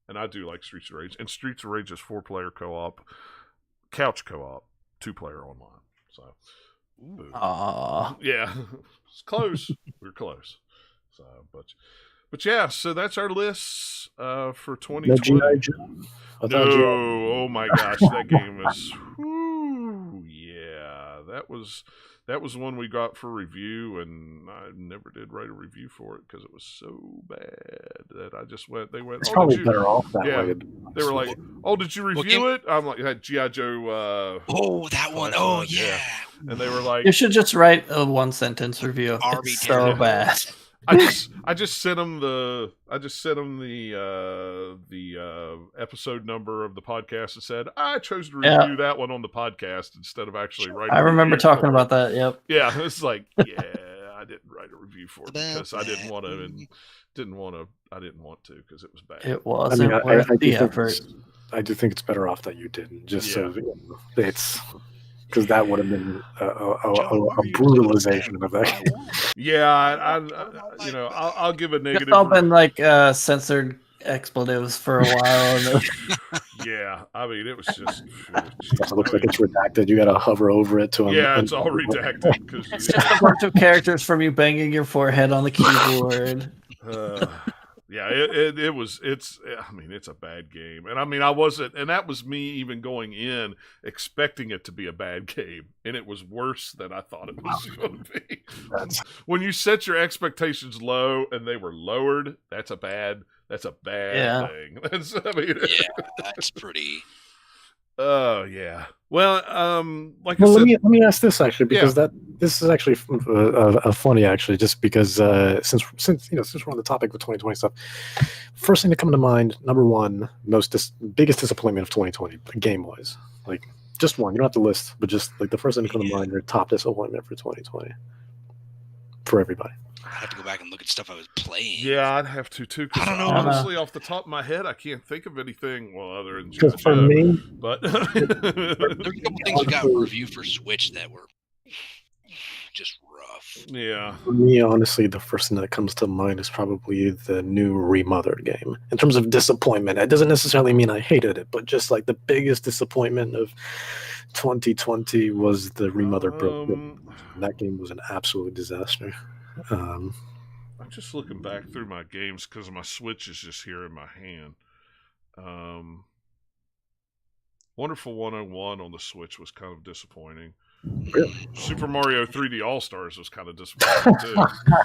and I do like Streets of Rage, and Streets of Rage is 4-player co-op, couch co-op, 2-player online. So, Aww. yeah, it's close. We're close. So, but yeah, so that's our list for 2020. No G.I. Joe? No, oh my gosh, that game is. Yeah, that was one we got for review, and I never did write a review for it because it was so bad that I just went. They went. It's oh, probably did you? better off that Yeah. way. They were like, "Oh, did you review it?" I'm like, "That G.I. Joe." Oh, that one. Oh, yeah. And they were like, You should just write a 1-sentence review. Arby It's so did. bad. I just sent them the episode number of the podcast and said I chose to review that one on the podcast instead of actually writing. I remember talking about that. Yep. Yeah, it's like, yeah, I didn't write a review for it because I didn't want to because it was bad. It wasn't worth the effort. I do think it's better off that you didn't, so it's because that would have been a brutalization of that. Yeah, I'll give a negative. It's all been like censored expletives for a while. Yeah, I mean, it was just. It looks like it's redacted. You got to hover over it to. Yeah, it's all redacted because It's just a bunch of characters from you banging your forehead on the keyboard. Yeah, it's a bad game. And I mean, I wasn't, and that was me even going in expecting it to be a bad game, and it was worse than I thought it was going to be. When you set your expectations low and they were lowered, that's a bad thing. That's pretty. Oh yeah. Well, like Well, I said, let me ask this actually, because this is actually funny actually, just because since since we're on the topic of 2020 stuff, first thing to come to mind, number one, biggest disappointment of 2020 game wise, like just one. You don't have to list, but just like the first thing to come to mind, your top disappointment for 2020 for everybody. I have to go back and look at stuff I was playing. yeah, I'd have to too. Because I don't know. honestly, off the top of my head, I can't think of anything. Well, other than Because for me, but There's a couple things we got review for Switch that were just rough. yeah. For me, honestly, the first thing that comes to mind is probably the new remothered game. In terms of disappointment, it doesn't necessarily mean I hated it, but just like the biggest disappointment of 2020 was the remothered Broken. That game was an absolute disaster. I'm just looking back through my games because my Switch is just here in my hand. Wonderful 101 on the Switch was kind of disappointing. Really? Super Mario 3D All-Stars was kind of disappointing too.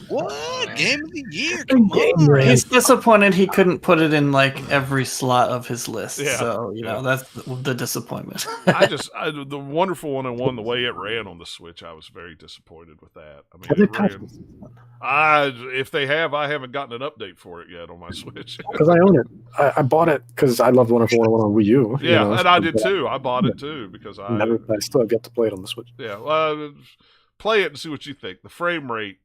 What? Game of the year? Come Game, on. He's disappointed he couldn't put it in like every slot of his list. Yeah, So, that's the disappointment. The Wonderful 101, the way it ran on the Switch, I was very disappointed with that. I mean, Have they patched this? if they have, I haven't gotten an update for it yet on my Switch. Because I own it. I bought it because I loved Wonderful 101 on Wii U. Yeah, and I did too. I bought it too because I still have yet to play it on the Switch. Yeah, play it and see what you think. The frame rate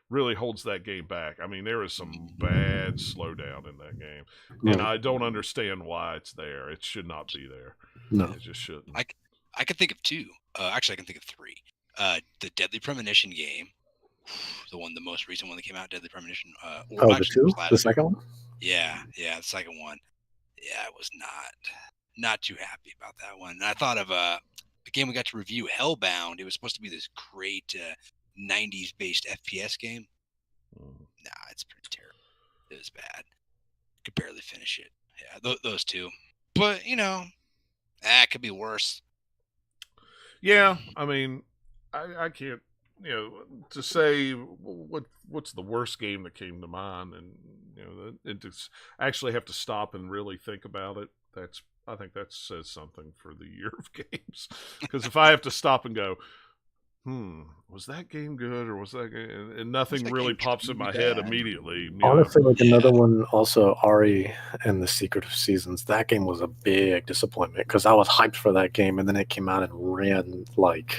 really holds that game back. I mean, there is some bad slowdown in that game, and I don't understand why it's there. It should not be there. No, it just shouldn't. I can think of two. Actually, I can think of three. The Deadly Premonition game, the most recent one that came out, Deadly Premonition. The second one. Yeah, the second one. Yeah, I was not too happy about that one. And I thought of the game we got to review, Hellbound. It was supposed to be this great 90s based FPS game. Nah, it's pretty terrible. It was bad. Could barely finish it. Yeah, those two. But it could be worse. Yeah, I mean, I can't, to say what's the worst game that came to mind, and to actually have to stop and really think about it. I think that says something for the year of games. Because if I have to stop and go, was that game good or was that game? And nothing really pops in my head immediately. Honestly, another one, also Ari and the Secret of Seasons. That game was a big disappointment because I was hyped for that game, and then it came out and ran like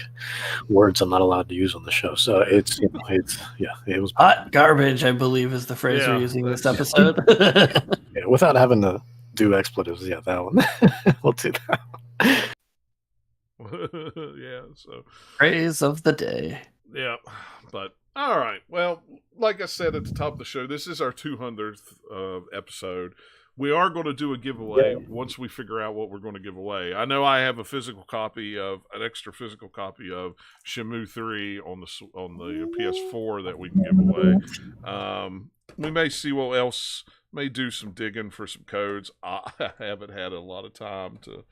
words I'm not allowed to use on the show. So it was hot garbage, I believe, is the phrase we're using this episode. Without having to do expletives, that one. We'll do that. Yeah, so praise of the day. Yeah, but all right. Well, like I said at the top of the show, this is our 200th episode. We are going to do a giveaway once we figure out what we're going to give away. I know I have an extra physical copy of Shenmue 3 on the PS4 that we can give away. We may see what else. May do some digging for some codes. I haven't had a lot of time to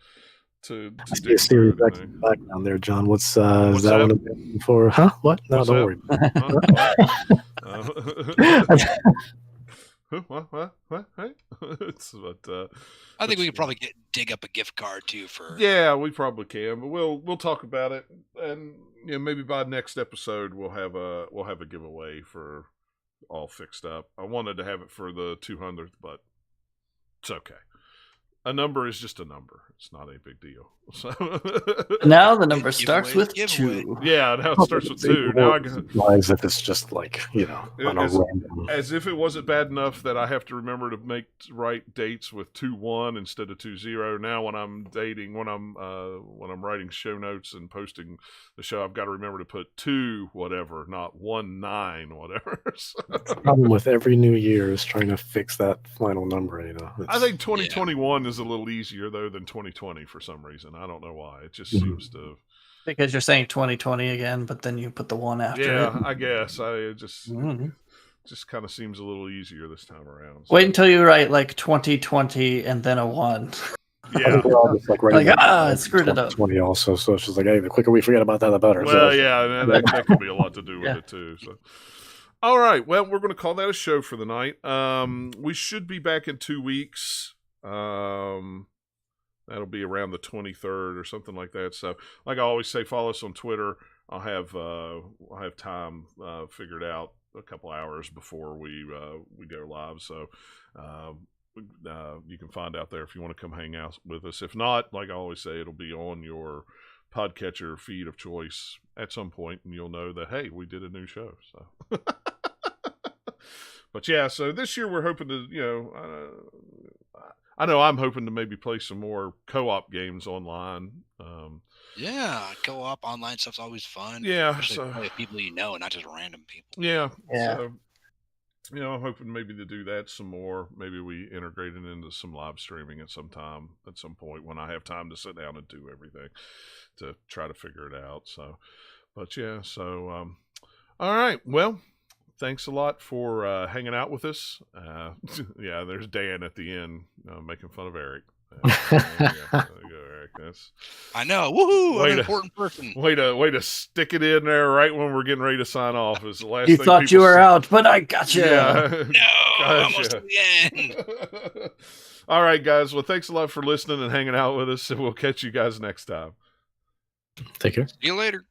I see a serious background there, John. What's that one for? Huh? What? No, What's don't worry. What? Hey? I think we could probably dig up a gift card too for. Yeah, we probably can, but we'll talk about it, and maybe by next episode we'll have a giveaway for all fixed up. I wanted to have it for the 200th, but it's okay. A number is just a number. It's not a big deal. So now the number starts with 2. Yeah, now it starts with 2. Now I as if it's just like on a random. As if it wasn't bad enough that I have to remember to write dates with 2-1 instead of 2-0. Now when I'm writing show notes and posting the show, I've got to remember to put 2 whatever, not 1-9 whatever. The problem with every new year is trying to fix that final number. I think 2021 is a little easier though than 2020 for some reason. I don't know why. It just seems to. Because you're saying 2020 again, but then you put the 1 after it. Yeah, I guess. It just kind of seems a little easier this time around. So. Wait until you write like 2020 and then a 1. Yeah, we're all just I screwed it up. 20 also, so it's just like, hey, the quicker we forget about that, the better. Well, yeah, that could be a lot to do with it too. So, all right, well, we're going to call that a show for the night. We should be back in 2 weeks. That'll be around the 23rd or something like that. So, like I always say, follow us on Twitter. I'll have time figured out a couple hours before we go live. So you can find out there if you want to come hang out with us. If not, like I always say, it'll be on your podcatcher feed of choice at some point, and you'll know that, hey, we did a new show. So. But yeah, so this year we're hoping to, I know I'm hoping to maybe play some more co-op games online. Yeah, co-op online stuff's always fun. Yeah, especially with people you know, and not just random people. Yeah. Yeah. So, I'm hoping maybe to do that some more. Maybe we integrate it into some live streaming at some point when I have time to sit down and do everything to try to figure it out. So, but yeah, so all right. Well, thanks a lot for hanging out with us. Yeah, there's Dan at the end making fun of Eric. There you go, Eric. I know. Woohoo! I'm an important person. Way to stick it in there right when we're getting ready to sign off. Is the last You thing thought you were out, but I got you. Yeah. No, almost to the end. All right, guys. Well, thanks a lot for listening and hanging out with us, and we'll catch you guys next time. Take care. See you later.